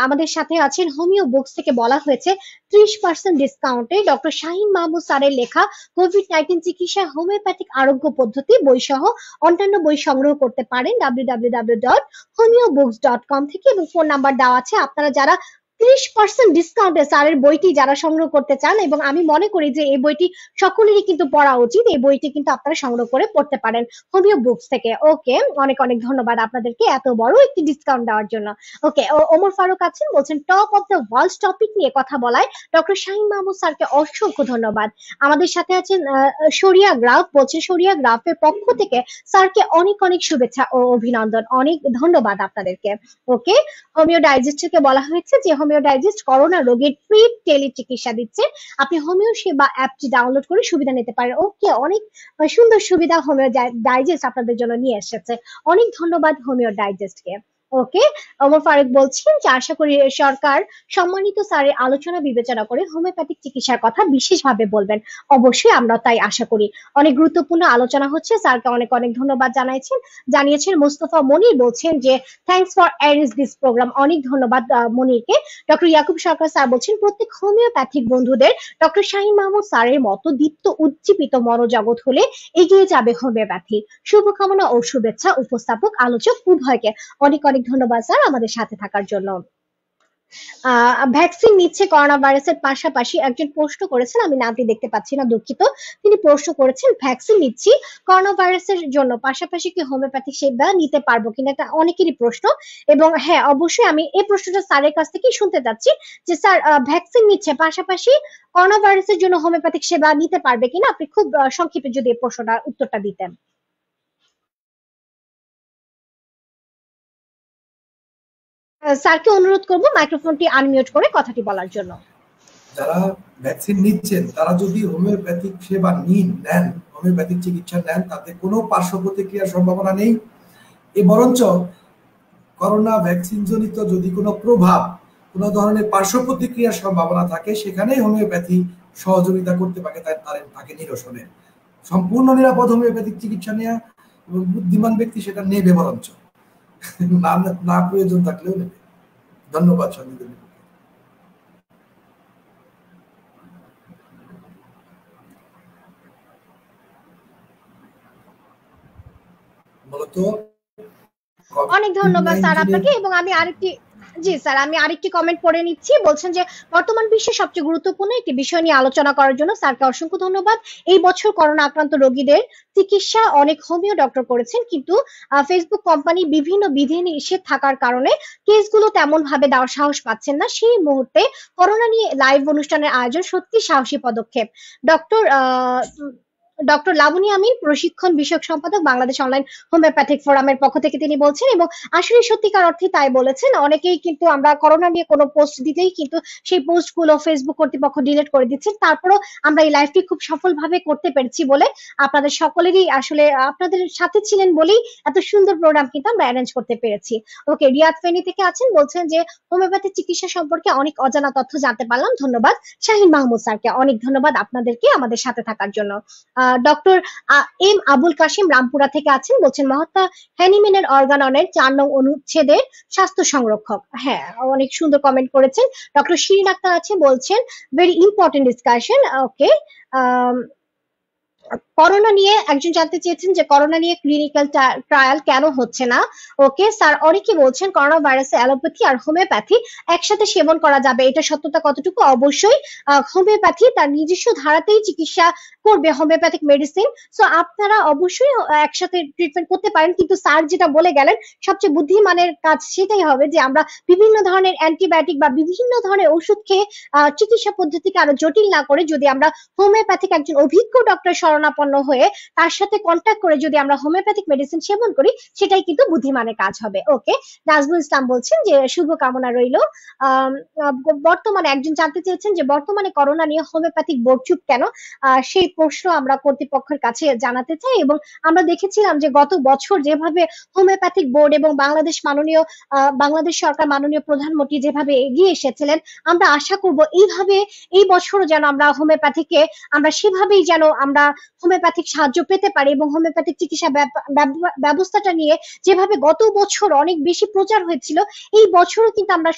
আমাদের সাথে আছেন হোমিও বুকস থেকে, বলা হয়েছে 30% ডিসকাউন্টে ডক্টর শাহিন মাহমুদ স্যারের লেখা কোভিড-19 চিকিৎসা হোমিওপ্যাথিক আরোগ্য পদ্ধতি বই সহ অন্যান্য বই সংগ্রহ করতে পারেন www.homeobooks.com থেকে, এবং ফোন নাম্বার দেওয়া আছে। আপনারা যারা 30% ডিসকাউন্টে স্যারের বইটি যারা সংগ্রহ করতে চান, এবং আমি মনে করি যে এই বইটি সকলেরই কিন্তু পড়া উচিত, এই বইটি কিন্তু আপনারা সংগ্রহ করে পড়তে পারেন হোমিও বুকস থেকে। ওকে, অনেক অনেক ধন্যবাদ আপনাদেরকে এত বড় একটি ডিসকাউন্ট দেওয়ার জন্য। ওকে, ওমর ফারুক আছেন, বলছেন top of the world topic নিয়ে কথা বলায় ডক্টর শাহিন মাহমুদ স্যারকে অসংখ্য ধন্যবাদ। আমাদের সাথে আছেন শরিয়া গ্রাফ, বলছেন শরিয়া গ্রাফের পক্ষ থেকে স্যারকে অনেক অনেক শুভেচ্ছা ও অভিনন্দন, অনেক ধন্যবাদ আপনাদেরকে। ওকে, হোমিও ডাইজেস্ট থেকে বলা হয়েছে যে হোমিও ডাইজেস্ট করোনা রোগীর ফ্রি টেলি চিকিৎসা দিচ্ছে, আপনি হোমিও সেবা অ্যাপটি ডাউনলোড করে সুবিধা নিতে পারেন। ওকে, অনেক সুন্দর সুবিধা হোমিও ডাইজেস্ট আপনাদের জন্য নিয়ে এসেছে, অনেক ধন্যবাদ হোমিও ডাইজেস্টকে। ওকে, ওমর ফারুক বলছেন যে আশা করি সরকার সম্মানিত স্যারের আলোচনা বিবেচনা করে হোমিওপ্যাথিক চিকিৎসার কথা বিশেষভাবে বলবেন। অবশ্যই আমরা তাই আশা করি, অনেক গুরুত্বপূর্ণ আলোচনা হচ্ছে, স্যারকে অনেক অনেক ধন্যবাদ জানিয়েছেন। মুস্তফা মনির বলছেন যে thanks for arrange this programme, অনেক ধন্যবাদ মনিরকে। ডক্টর ইয়াকুব সরকার স্যার বলছেন প্রত্যেক হোমিওপ্যাথিক বন্ধুদের ডক্টর শাহিন মাহমুদ স্যারের মতো দীপ্ত উজ্জীবিত মনোজগৎ হলে এগিয়ে যাবে হোমিওপ্যাথি। শুভকামনা ও শুভেচ্ছা উপস্থাপক আলোচক উভয়কে। অনেক অনেক ধন্যবাদ স্যার আমাদের সাথে থাকার জন্য। ভ্যাকসিন নিচ্ছে করোনা ভাইরাসের পাশাপাশি একজন প্রশ্ন করেছেন, আমি নামটি দেখতে পাচ্ছি না, দুঃখিত। তিনি প্রশ্ন করেছেন ভ্যাকসিন নিচ্ছি করোনা ভাইরাসের জন্য, পাশাপাশি কি হোমিওপ্যাথিক সেবা নিতে পারবো কিনা, এটা অনেকেরই প্রশ্ন। এবং হ্যাঁ, অবশ্যই আমি এই প্রশ্নটা স্যারের কাছ থেকেই শুনতে চাচ্ছি যে স্যার ভ্যাকসিন নিচ্ছে পাশাপাশি করোনা ভাইরাসের জন্য হোমিওপ্যাথিক সেবা নিতে পারবে কিনা, আপনি খুব সংক্ষেপে যদি এই প্রশ্নটার উত্তরটা দিতেন। স্যারকে অনুরোধ করবো মাইক্রোফোনটি আনমিউট করে কথাটি বলার জন্য। যারা ভ্যাকসিন নিচ্ছেন তারা যদি হোমিওপ্যাথিক সেবা নেন, হোমিওপ্যাথিক চিকিৎসা নেন, তাতে কোনো পার্শ্ব প্রতিক্রিয়ার সম্ভাবনা নেই। বরঞ্চ করোনা ভ্যাকসিন জনিত যদি কোনো প্রভাব, কোনো ধরনের পার্শ্ব প্রতিক্রিয়ার সম্ভাবনা থাকে, সেখানেই হোমিওপ্যাথি সহযোগিতা করতে পারে তাকে নিরসনে। সম্পূর্ণ নিরাপদ হোমিওপ্যাথিক চিকিৎসা নেওয়া এবং বুদ্ধিমান ব্যক্তি সেটা নেবে, বরঞ্চ না প্রয়োজন থাকলেও নেবে। ধন্যবাদ সন্দীপ। অনেক ধন্যবাদ স্যার আপনাকে। এবং আমি আরেকটি কমেন্ট পড়ে নিচ্ছি, বলছেন যে বর্তমান বিশ্বে সবচেয়ে গুরুত্বপূর্ণ একটি বিষয় নিয়ে আলোচনা করার জন্য স্যারকে অসংখ্য ধন্যবাদ। এই বছর করোনা আক্রান্ত রোগীদের চিকিৎসা অনেক হোমিও ডক্টর করেছেন, কিন্তু ফেসবুক কোম্পানি বিভিন্ন বিধি নিষেধ থাকার কারণে কেসগুলো তেমন ভাবে দেওয়ার সাহস পাচ্ছেন না। সেই মুহূর্তে করোনা নিয়ে লাইভ অনুষ্ঠানের আয়োজন সত্যি সাহসী পদক্ষেপ। ডক্টর লাবণী আমিন, প্রশিক্ষণ বিষয়ক সম্পাদক, বাংলাদেশ অনলাইন হোমিওপ্যাথিক ফোরামের পক্ষ থেকে তিনি বলছেন, এবং আসলে সত্যিকার অর্থে তাই বলেছেন। অনেকেই কিন্তু আমরা করোনা নিয়ে কোনো পোস্ট দিতেই কিন্তু সেই পোস্টগুলো ফেসবুক কর্তৃপক্ষ ডিলিট করে দিচ্ছেন। তারপরও আমরা এই লাইভটি খুব সফলভাবে করতে পেরেছি বলে আপনাদের সকলেরই আসলে আপনাদের সাথে ছিলেন বলেই এত সুন্দর প্রোগ্রাম কিন্তু আমরা অ্যারেঞ্জ করতে পেরেছি। ওকে, রিয়াদ ফেনী থেকে আছেন, বলছেন যে হোমিওপ্যাথি চিকিৎসা সম্পর্কে অনেক অজানা তথ্য জানতে পারলাম, ধন্যবাদ। শাহিন মাহমুদ স্যারকে অনেক ধন্যবাদ আপনাদেরকে আমাদের সাথে থাকার জন্য। ডক্টর এম আবুল কাশিম রামপুরা থেকে আছেন, বলছেন মহাত্মা হ্যানিম্যানের অর্গাননের 4 নং অনুচ্ছেদের স্বাস্থ্য সংরক্ষক। হ্যাঁ, অনেক সুন্দর কমেন্ট করেছেন। ডক্টর শিরিন আক্তার আছে, বলছেন ভেরি ইম্পর্টেন্ট ডিসকাশন। ওকে, করোনা নিয়ে একজন জানতে চেয়েছেন যে করোনা নিয়ে ক্লিনিক্যাল ট্রায়াল কেন হচ্ছে না। ওকে স্যার, অনেকে বলছেন করোনা ভাইরাসে অ্যালোপ্যাথি আর হোমিওপ্যাথি একসাথে সেবন করা যাবে, এটা সত্যতা কতটুকু? অবশ্যই হোমিওপ্যাথি তার নিজস্ব ধারাতেই চিকিৎসা করবে, হোমিওপ্যাথিক মেডিসিন। সো আপনারা অবশ্যই একসাথে ট্রিটমেন্ট করতে পারেন, কিন্তু স্যার যেটা বলে গেলেন সবচেয়ে বুদ্ধিমানের কাজ সেটাই হবে যে আমরা বিভিন্ন ধরনের অ্যান্টিবায়োটিক বা বিভিন্ন ধরনের ওষুধ খেয়ে চিকিৎসা পদ্ধতিকে আরো জটিল না করে যদি আমরা হোমিওপ্যাথিক একজন অভিজ্ঞ ডক্টর শরণাপন্ন হয়ে তার সাথে কন্ট্যাক্ট করে যদি আমরা হোমিওপ্যাথিক মেডিসিন সেবন করি, সেটাই কিন্তু বুদ্ধিমানের কাজ হবে। ওকে, নাজমুল ইসলাম বলছেন যে শুভকামনা রইল। বর্তমানে একজন জানতে চেয়েছেন যে বর্তমানে করোনা নিয়ে হোমিওপ্যাথিক বোর্ড চুপ কেন, সেই প্রশ্ন আমরা কর্তৃপক্ষের কাছে জানাতে চাই। এবং আমরা দেখেছিলাম যে গত বছর যেভাবে হোমিওপ্যাথিক বোর্ড এবং বাংলাদেশ সরকার মাননীয় প্রধানমন্ত্রী যেভাবে এগিয়ে এসেছিলেন, আমরা আশা করব এইভাবে এই বছরও যেন আমরা হোমিওপ্যাথিকে আমরা সেভাবেই যেন আমরা হোমিওপ্যাথিক সাহায্য পেতে পারি, এবং হোমিওপ্যাথিক চিকিৎসা ব্যবস্থাটা নিয়ে যেভাবে গত বছর অনেক বেশি প্রচার হয়েছিল, এই বছরও কিন্তু আমরা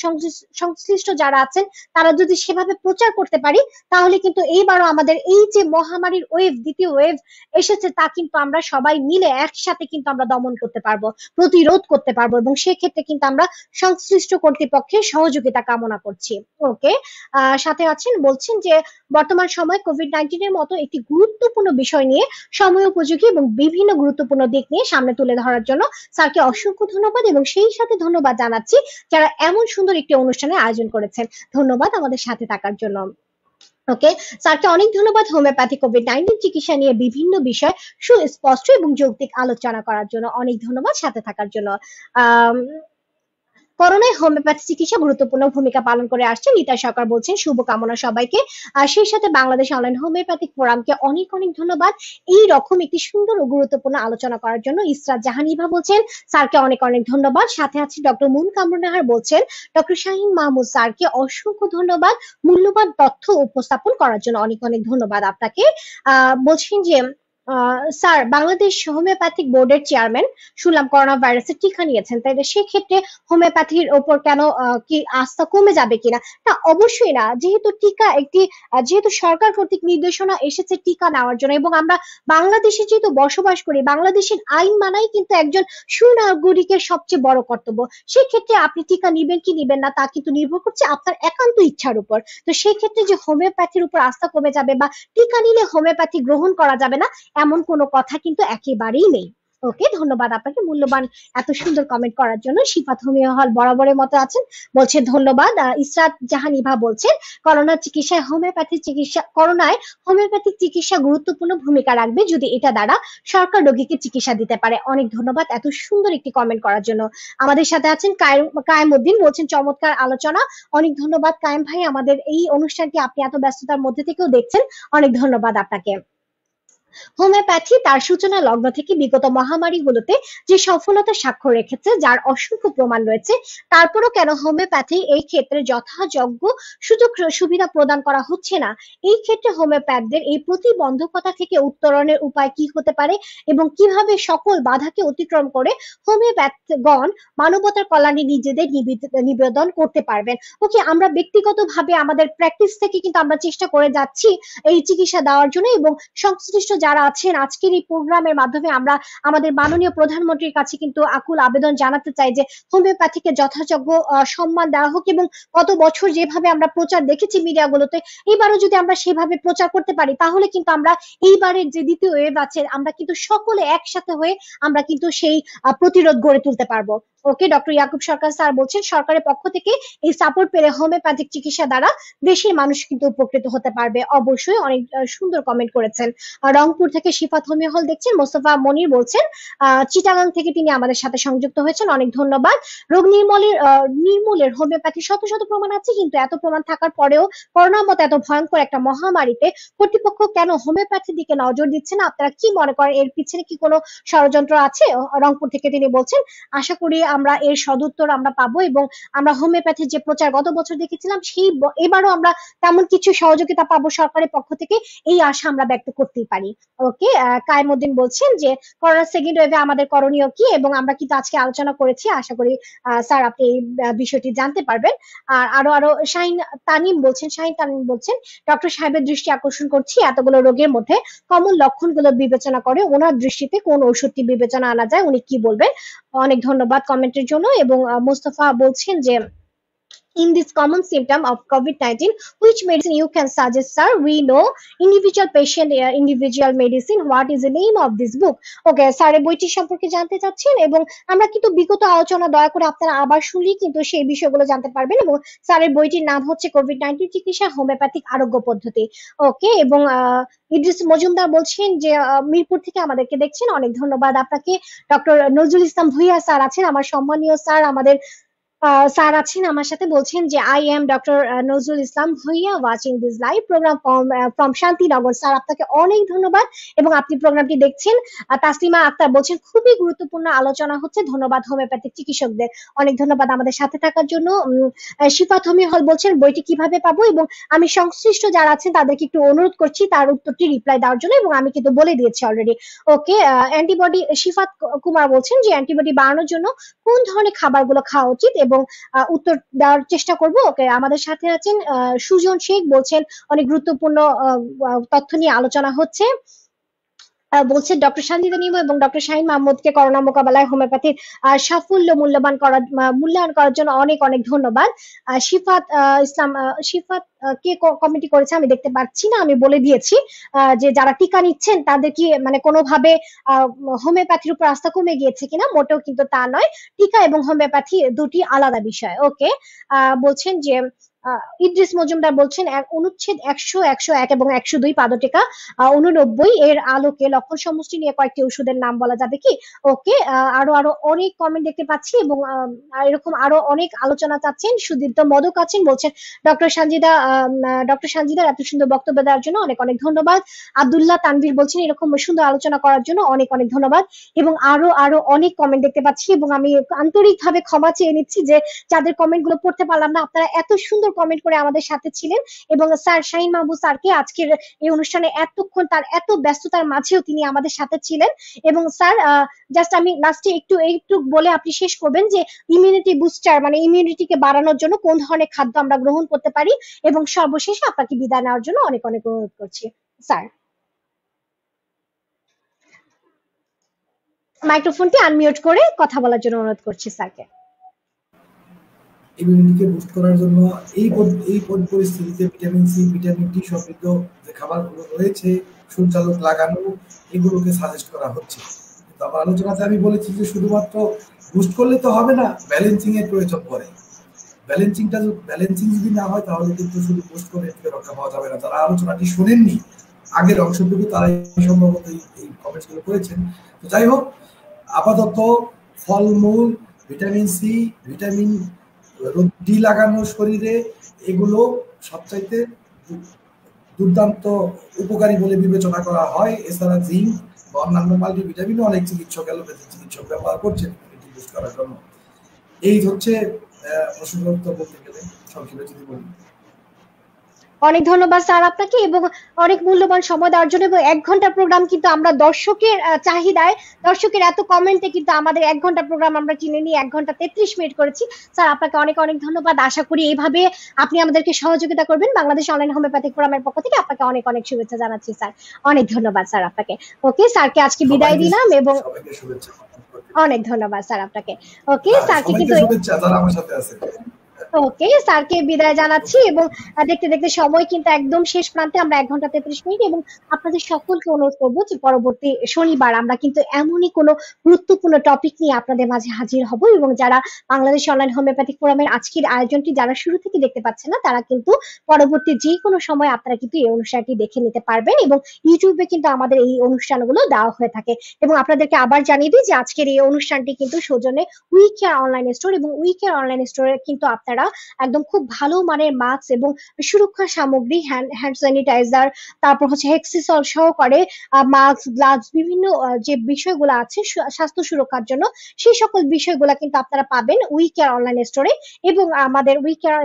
সংশ্লিষ্ট যারা আছেন তারা যদি সেভাবে প্রচার করতে পারি, তাহলে কিন্তু এইবারও আমাদের এই যে মহামারীর ওয়েভ, দ্বিতীয় ওয়েভ এসেছে, তা কিন্তু আমরা সবাই মিলে একসাথে কিন্তু আমরা দমন করতে পারবো, প্রতিরোধ করতে পারবো, এবং সেক্ষেত্রে কিন্তু আমরা সংশ্লিষ্ট কর্তৃপক্ষের সহযোগিতা কামনা করছি। ওকে, সাথে আছেন, বলছেন যে বর্তমান সময় কোভিড-19 এর মতো একটি গুরুত্বপূর্ণ বিষয় নিয়ে সময় উপযোগী এবং বিভিন্ন গুরুত্বপূর্ণ দিক নিয়ে সামনে তুলে ধরার জন্য স্যারকে অসংখ্য ধন্যবাদ, এবং সেই সাথে ধন্যবাদ জানাচ্ছি যারা এমন সুন্দর একটি অনুষ্ঠানের আয়োজন করেছেন। ধন্যবাদ আমাদের সাথে থাকার জন্য। ওকে, স্যারকে অনেক ধন্যবাদ হোমিওপ্যাথি কোভিড-19 চিকিৎসা নিয়ে বিভিন্ন বিষয় সুস্পষ্ট এবং যৌক্তিক আলোচনা করার জন্য। অনেক ধন্যবাদ সাথে থাকার জন্য। করোনায় হোমিওপ্যাথি চিকিৎসা গুরুত্বপূর্ণ ভূমিকা পালন করে আসছে, নিতা সরকার বলছেন শুভকামনা সবাইকে। আর সেই সাথে বাংলাদেশ অনলাইন হোমিওপ্যাথিক ফোরামকে অনেক অনেক ধন্যবাদ এই রকম একটি সুন্দর ও গুরুত্বপূর্ণ আলোচনা করার জন্য। ইসরাত জাহান ইভা বলছেন স্যারকে অনেক অনেক ধন্যবাদ। সাথে আছে ডক্টর মুন কামরুন্নাহার, বলছেন ডক্টর শাহিন মাহমুদ স্যারকে অসংখ্য ধন্যবাদ মূল্যবান তথ্য উপস্থাপন করার জন্য। অনেক অনেক ধন্যবাদ আপনাকে। বলছেন যে স্যার বাংলাদেশ হোমিওপ্যাথিক বোর্ডের চেয়ারম্যান শুনলাম করোনা ভাইরাসের টিকা নিয়েছেন, তাই সেক্ষেত্রে হোমিওপ্যাথির ওপর কেন কি আস্থা কমে যাবে কিনা? না, অবশ্যই না। যেহেতু সরকার কর্তৃক নির্দেশনা এসেছে টিকা নেওয়ার জন্য, এবং আমরা বাংলাদেশে যেহেতু বসবাস করি, বাংলাদেশের আইন মানাই কিন্তু একজন সুনাগরিকের সবচেয়ে বড় কর্তব্য। সেক্ষেত্রে আপনি টিকা নিবেন কি নিবেন না তা কিন্তু নির্ভর করছে আপনার একান্ত ইচ্ছার উপর। তো সেই ক্ষেত্রে যে হোমিওপ্যাথির উপর আস্থা কমে যাবে বা টিকা নিলে হোমিওপ্যাথি গ্রহণ করা যাবে না, এমন কোনো কথা কিন্তু একেবারেই নেই। ওকে, ধন্যবাদ আপনাকে মূল্যবান এত সুন্দর কমেন্ট করার জন্য। শিফাত হোমিও হল বরাবরের মতো আছেন, বলছে ধন্যবাদ। ইসরাত জাহান ইভা বলছেন করোনার চিকিৎসায় করোনায় হোমিওপ্যাথিক চিকিৎসা গুরুত্বপূর্ণ ভূমিকা রাখবে যদি এটা দ্বারা সরকার রোগীকে চিকিৎসা দিতে পারে। অনেক ধন্যবাদ এত সুন্দর একটি কমেন্ট করার জন্য। আমাদের সাথে আছেন কায়েম উদ্দিন, বলছেন চমৎকার আলোচনা। অনেক ধন্যবাদ কায়েম ভাই, আমাদের এই অনুষ্ঠানটি আপনি এত ব্যস্ততার মধ্যে থেকেও দেখছেন, অনেক ধন্যবাদ আপনাকে। হোমিওপ্যাথি তার সূচনা লগ্ন থেকে বিগত মহামারীগুলোতে যে সফলতার স্বাক্ষর রেখেছে, যার অসংখ্য প্রমাণ রয়েছে, তারপরও কেন হোমিওপ্যাথি এই ক্ষেত্রে যথাযোগ্য সুযোগ সুবিধা প্রদান করা হচ্ছে না? এই ক্ষেত্রে হোমিওপ্যাথদের এই প্রতিবন্ধকতা থেকে উত্তরণের উপায় কি হতে পারে, এবং কিভাবে সকল বাধাকে অতিক্রম করে হোমিওপ্যাথগণ মানবতার কল্যাণে নিজেদের নিবেদন করতে পারবেন? ওকে, আমরা ব্যক্তিগতভাবে আমাদের প্র্যাকটিস থেকে কিন্তু আমরা চেষ্টা করে যাচ্ছি এই চিকিৎসা দেওয়ার জন্য, এবং সংশ্লিষ্ট যারা আছেন আজকের এই প্রোগ্রামের মাধ্যমে আমরা আমাদের মাননীয় প্রধানমন্ত্রীর কাছে কিন্তু আকুল আবেদন জানাতে চাই যে হোমিওপ্যাথিকে যথাযোগ্য সম্মান দেওয়া হোক, এবং গত বছর যেভাবে আমরা প্রচার দেখেছি মিডিয়াগুলোতে, এবারও যদি আমরা সেভাবে প্রচার করতে পারি, তাহলে কিন্তু আমরা এইবারের যে দ্বিতীয় ওয়েভ আছে আমরা কিন্তু সকলে একসাথে হয়ে আমরা কিন্তু সেই প্রতিরোধ গড়ে তুলতে পারবো। ওকে, ডক্টর ইয়াকুব সরকার স্যার বলছেন সরকারের পক্ষ থেকে এই সাপোর্ট পেলে হোমিওপ্যাথিক চিকিৎসা দ্বারা দেশের মানুষ কিন্তু উপকৃত হতে পারবে। অবশ্যই অনেক সুন্দর কমেন্ট করেছেন। রংপুর থেকে শিফাত হোমিও হল দেখছেন। মোস্তফা মনির বলছেন চিটাগাং থেকে তিনি আমাদের সাথে সংযুক্ত হয়েছেন, অনেক ধন্যবাদ। রোগ নির্মূলের হোমিওপ্যাথি শত শত প্রমাণ আছে, কিন্তু এত প্রমাণ থাকার পরেও করোনার মতো এত ভয়ঙ্কর একটা মহামারীতে কর্তৃপক্ষ কেন হোমিওপ্যাথির দিকে নজর দিচ্ছে না? আপনারা কি মনে করেন, এর পিছনে কি কোনো ষড়যন্ত্র আছে? রংপুর থেকে তিনি বলছেন আশা করি আমরা এর সদুত্তর আমরা পাবো, এবং আমরা হোমিওপ্যাথির যে প্রচার গত বছর দেখেছিলাম সেই এবারও আমরা তেমন কিছু সহযোগিতা পাবো সরকারের পক্ষ থেকে, এই আশা আমরা ব্যক্ত করতেই পারি। ওকে, কায়েমউদ্দিন বলছেন যে করোনা সেকেন্ড ওয়েভে আমাদের করণীয় কি, এবং আমরা কিন্তু আজকে আলোচনা করেছি, আশা করি স্যার আপনি এই বিষয়টি জানতে পারবেন। আর আরো শাহিন তানিম বলছেন ডক্টর সাহেবের দৃষ্টি আকর্ষণ করছি, এতগুলো রোগের মধ্যে কমন লক্ষণগুলো বিবেচনা করে ওনার দৃষ্টিতে কোন ওষুধটি বিবেচনা আনা যায় উনি কি বলবেন। অনেক ধন্যবাদ কমেন্টের জন্য। এবং মোস্তফা বলছেন যে in this common symptom of COVID-19, which medicine you can suggest, sir? We know individual patient, individual medicine. What is the name of this book? Okay, sir বইটি সম্পর্কে জানতে চাচ্ছেন, এবং আমরা কিন্তু বিগত আলোচনা দয়া করে আপনারা আবার শুনলে কিন্তু সেই বিষয়গুলো জানতে পারবেন। এবং স্যারের বইটির নাম হচ্ছে COVID-19 চিকিৎসা হোমিওপ্যাথিক আরোগ্য পদ্ধতি। ওকে, এবং ইদ্রিস মজুমদার বলছেন যে মিরপুর থেকে আমাদেরকে দেখছেন, অনেক ধন্যবাদ আপনাকে। ডক্টর নজরুল ইসলাম ভুইয়া স্যার আছেন, আমার সম্মানীয় স্যার, আমাদের স্যার আছেন আমার সাথে, বলছেন যে I am doctor Nazrul Islam Bhuiyan watching this live programme from Shantinagar. Sir আপনাকে অনেক ধন্যবাদ এবং আপনি প্রোগ্রামটি দেখছেন। তাসলিমা আক্তার বলছেন খুবই গুরুত্বপূর্ণ আলোচনা হচ্ছে, ধন্যবাদ হোমিওপ্যাথিক চিকিৎসকদের, অনেক ধন্যবাদ আমাদের সাথে থাকার জন্য। শিফাত হোমিও হল বলছেন বইটি কিভাবে পাবো, এবং আমি সংশ্লিষ্ট যারা আছেন তাদেরকে একটু অনুরোধ করছি তার উত্তরটি রিপ্লাই দেওয়ার জন্য, এবং আমি কিন্তু বলে দিয়েছি অলরেডি। ওকে, অ্যান্টিবডি শিফাত কুমার বলছেন যে অ্যান্টিবডি বাড়ানোর জন্য কোন ধরনের খাবারগুলো খাওয়া উচিত, এবং উত্তর দেওয়ার চেষ্টা করব। ওকে, আমাদের সাথে আছেন সুজন শেখ, বলছেন অনেক গুরুত্বপূর্ণ তথ্য নিয়ে আলোচনা হচ্ছে। বলছেন ডক্টর সানজিদা নিমো এবং ডক্টর শাহিন মাহমুদকে করোনা মোকাবেলায় হোমিওপ্যাথির সাফল্য মূল্যায়ন করার জন্য অনেক অনেক ধন্যবাদ। শিফাত ইসলাম শিফাত কে কমেন্ট করেছে আমি দেখতে পাচ্ছি না, আমি বলে দিয়েছি যে যারা টিকা নিচ্ছেন তাদের কি মানে কোনোভাবে হোমিওপ্যাথির উপর আস্থা কমে গিয়েছে কিনা, মোটেও কিন্তু তা নয়। টিকা এবং হোমিওপ্যাথি দুটি আলাদা বিষয়। ওকে, বলছেন যে ইদ্রিস মজুমদার বলছেন অনুচ্ছেদ 100, 101 এবং 102 পাদটিকা 89 এর আলোকে লক্ষণ সমষ্টি নিয়ে কয়েকটি ওষুধের নাম বলা যাবে কি? ওকে, আরো অনেক কমেন্ট দেখতে পাচ্ছি, এবং এরকম আরো অনেক আলোচনা চাচ্ছেন। সুদীপ্ত মদক আছেন, বলছেন ডক্টর সানজিদার এত সুন্দর বক্তব্য দেওয়ার জন্য অনেক অনেক ধন্যবাদ। আব্দুল্লাহ তানভীর বলছেন এরকম সুন্দর আলোচনা করার জন্য অনেক অনেক ধন্যবাদ। এবং আরো অনেক কমেন্ট দেখতে পাচ্ছি, এবং আমি আন্তরিকভাবে ক্ষমা চেয়ে নিচ্ছি যে যাদের কমেন্ট গুলো পড়তে পারলাম না। আপনারা এত সুন্দর কমেন্ট করে আমাদের সাথে ছিলেন, এবং স্যার শাহিন মাহবুব স্যারকে আজকের এই অনুষ্ঠানে এতক্ষণ তার এত ব্যস্ততার মাঝেও তিনি আমাদের সাথে ছিলেন। এবং স্যার জাস্ট আমি লাস্টে একটু বলে আপনি শেষ করবেন যে ইমিউনিটি বুস্টার মানে ইমিউনিটিকে বাড়ানোর জন্য কোন ধরনের খাদ্য আমরা গ্রহণ করতে পারি, এবং সর্বশেষে আপনাকে বিদায় নেওয়ার জন্য অনেক অনেক অনুরোধ করছি। স্যার মাইক্রোফোনটি আনমিউট করে কথা বলার জন্য অনুরোধ করছি স্যারকে। ইমিউনিটিকে বুস্ট করার জন্য এই পরিস্থিতিতে ভিটামিন সি, ভিটামিন ডি সমৃদ্ধ যে খাবারগুলো রয়েছে, সূর্যালোক লাগানো, এগুলোকে সাজেস্ট করা হচ্ছে। কিন্তু আমার আলোচনাতে আমি বলেছি যে শুধুমাত্র বুস্ট করলে তো হবে না, ব্যালেন্সিং এর প্রয়োজন পড়ে। ব্যালেন্সিং যদি না হয় তাহলে কিন্তু শুধু বুস্ট করে থেকে রক্ষা পাওয়া যাবে না। যারা আলোচনাটি শোনেননি আগের অংশটুকু তারাই সম্ভবত এই কমেন্টস গুলো করেছেন। তো যাই হোক, আপাতত ফলমূল, ভিটামিন সি, ভিটামিন ডি লাগানো শরীরে, এগুলো সবচাইতে দুর্দান্ত উপকারী বলে বিবেচনা করা হয়। এছাড়া জিঙ্ক বা অন্যান্য মাল্টিভিটামিন অনেক চিকিৎসক, অ্যালোপ্যাথি চিকিৎসক ব্যবহার করছেন ইমিউনিটি বুস্ট করার জন্য। এই হচ্ছে প্রসঙ্গত বলতে গেলে সংক্ষেপে যদি বলি। অনেক ধন্যবাদ স্যার আপনাকে, এবং অনেক মূল্যবান সময় দেওয়ার জন্য। এবং 1 ঘন্টা প্রোগ্রাম কিন্তু আমরা দর্শকের চাহিদায়, দর্শকের এত কমেন্টে কিন্তু আমাদের 1 ঘন্টা প্রোগ্রাম আমরা কিনে নিয়ে 1 ঘন্টা 33 মিনিট করেছি। স্যার আপনাকে অনেক অনেক ধন্যবাদ। আশা করি এইভাবে আপনি আমাদেরকে সহযোগিতা করবেন। বাংলাদেশ অনলাইন হোমিওপ্যাথিক ফোরামের পক্ষ থেকে আপনাকে অনেক অনেক শুভেচ্ছা জানাচ্ছি স্যার। অনেক ধন্যবাদ স্যার আপনাকে। ওকে, স্যারকে আজকে বিদায় দিলাম, এবং অনেক ধন্যবাদ স্যার আপনাকে। ওকে, স্যারকে কিন্তু শুভেচ্ছা যারা আমার সাথে আছে। ওকে, স্যারকে বিদায় জানাচ্ছি এবং দেখতে দেখতে সময় কিন্তু একদম শেষ প্রান্তে, আমরা 1 ঘন্টা 33 মিনিট, এবং আপনাদের সকলকে অনুরোধ করবো যে পরবর্তী শনিবার আমরা কিন্তু এমনই কোনো গুরুত্বপূর্ণ টপিক নিয়ে আপনাদের মাঝে হাজির হব। এবং যারা বাংলাদেশ অনলাইন হোমিওপ্যাথিক ফোরামের আজকের আয়োজনটি যারা শুরু থেকে দেখতে পাচ্ছেন না, তারা কিন্তু পরবর্তী যে কোনো সময় আপনারা কিন্তু এই অনুষ্ঠানটি দেখে নিতে পারবেন, এবং ইউটিউবে কিন্তু আমাদের এই অনুষ্ঠানগুলো দেওয়া হয়ে থাকে। এবং আপনাদেরকে আবার জানিয়ে দিই যে আজকের এই অনুষ্ঠানটি কিন্তু সৌজন্যে উই কেয়ার অনলাইন স্টোর, এবং উই কেয়ার অনলাইন স্টোরে কিন্তু আপনারা একদম খুব ভালো মানের মাস্ক এবং সুরক্ষা সামগ্রী, হ্যান্ড স্যানিটাইজার, তারপর হচ্ছে হেক্সিসল সহকারে মাস্ক, গ্লাভস, বিভিন্ন যে বিষয়গুলো আছে স্বাস্থ্য সুরক্ষার জন্য, সেই সকল বিষয়গুলো কিন্তু আপনারা পাবেন উই কেয়ার অনলাইন স্টোরে। এবং আমাদের উই কেয়ার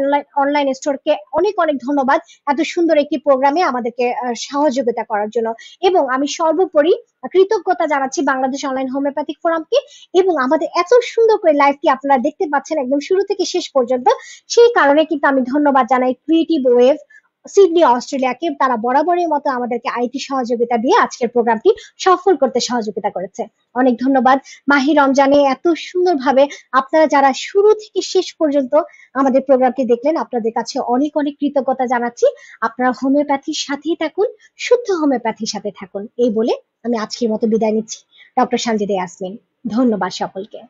অনলাইন স্টোরকে অনেক অনেক ধন্যবাদ এত সুন্দর একটি প্রোগ্রামে আমাদেরকে সহযোগিতা করার জন্য। এবং আমি সর্বোপরি কৃতজ্ঞতা জানাচ্ছি বাংলাদেশ অনলাইন হোমিওপ্যাথিক ফোরামকে, এবং আমাদের এত সুন্দর করে লাইভটি আপনারা দেখতে পাচ্ছেন একদম শুরু থেকে শেষ পর্যন্ত, সেই কারণে কিন্তু আমি ধন্যবাদ জানাই ক্রিয়েটিভ ওয়েভ সিডনি অস্ট্রেলিয়াকে। তারা বরাবরের মতো আমাদেরকে আইটি সহযোগিতা দিয়ে আজকের প্রোগ্রামটি সফল করতে সহযোগিতা করেছে। অনেক ধন্যবাদ। মাহি রমজানে এত সুন্দরভাবে আপনারা যারা শুরু থেকে শেষ পর্যন্ত আমাদের প্রোগ্রামটি দেখলেন, আপনাদের কাছে অনেক অনেক কৃতজ্ঞতা জানাচ্ছি। আপনারা হোমিওপ্যাথির সাথেই থাকুন, শুদ্ধ হোমিওপ্যাথির সাথে থাকুন, এই বলে আমি আজকের মতো বিদায় নিচ্ছি। ডক্টর সানজিদা ইয়াসমিন, ধন্যবাদ সকলকে।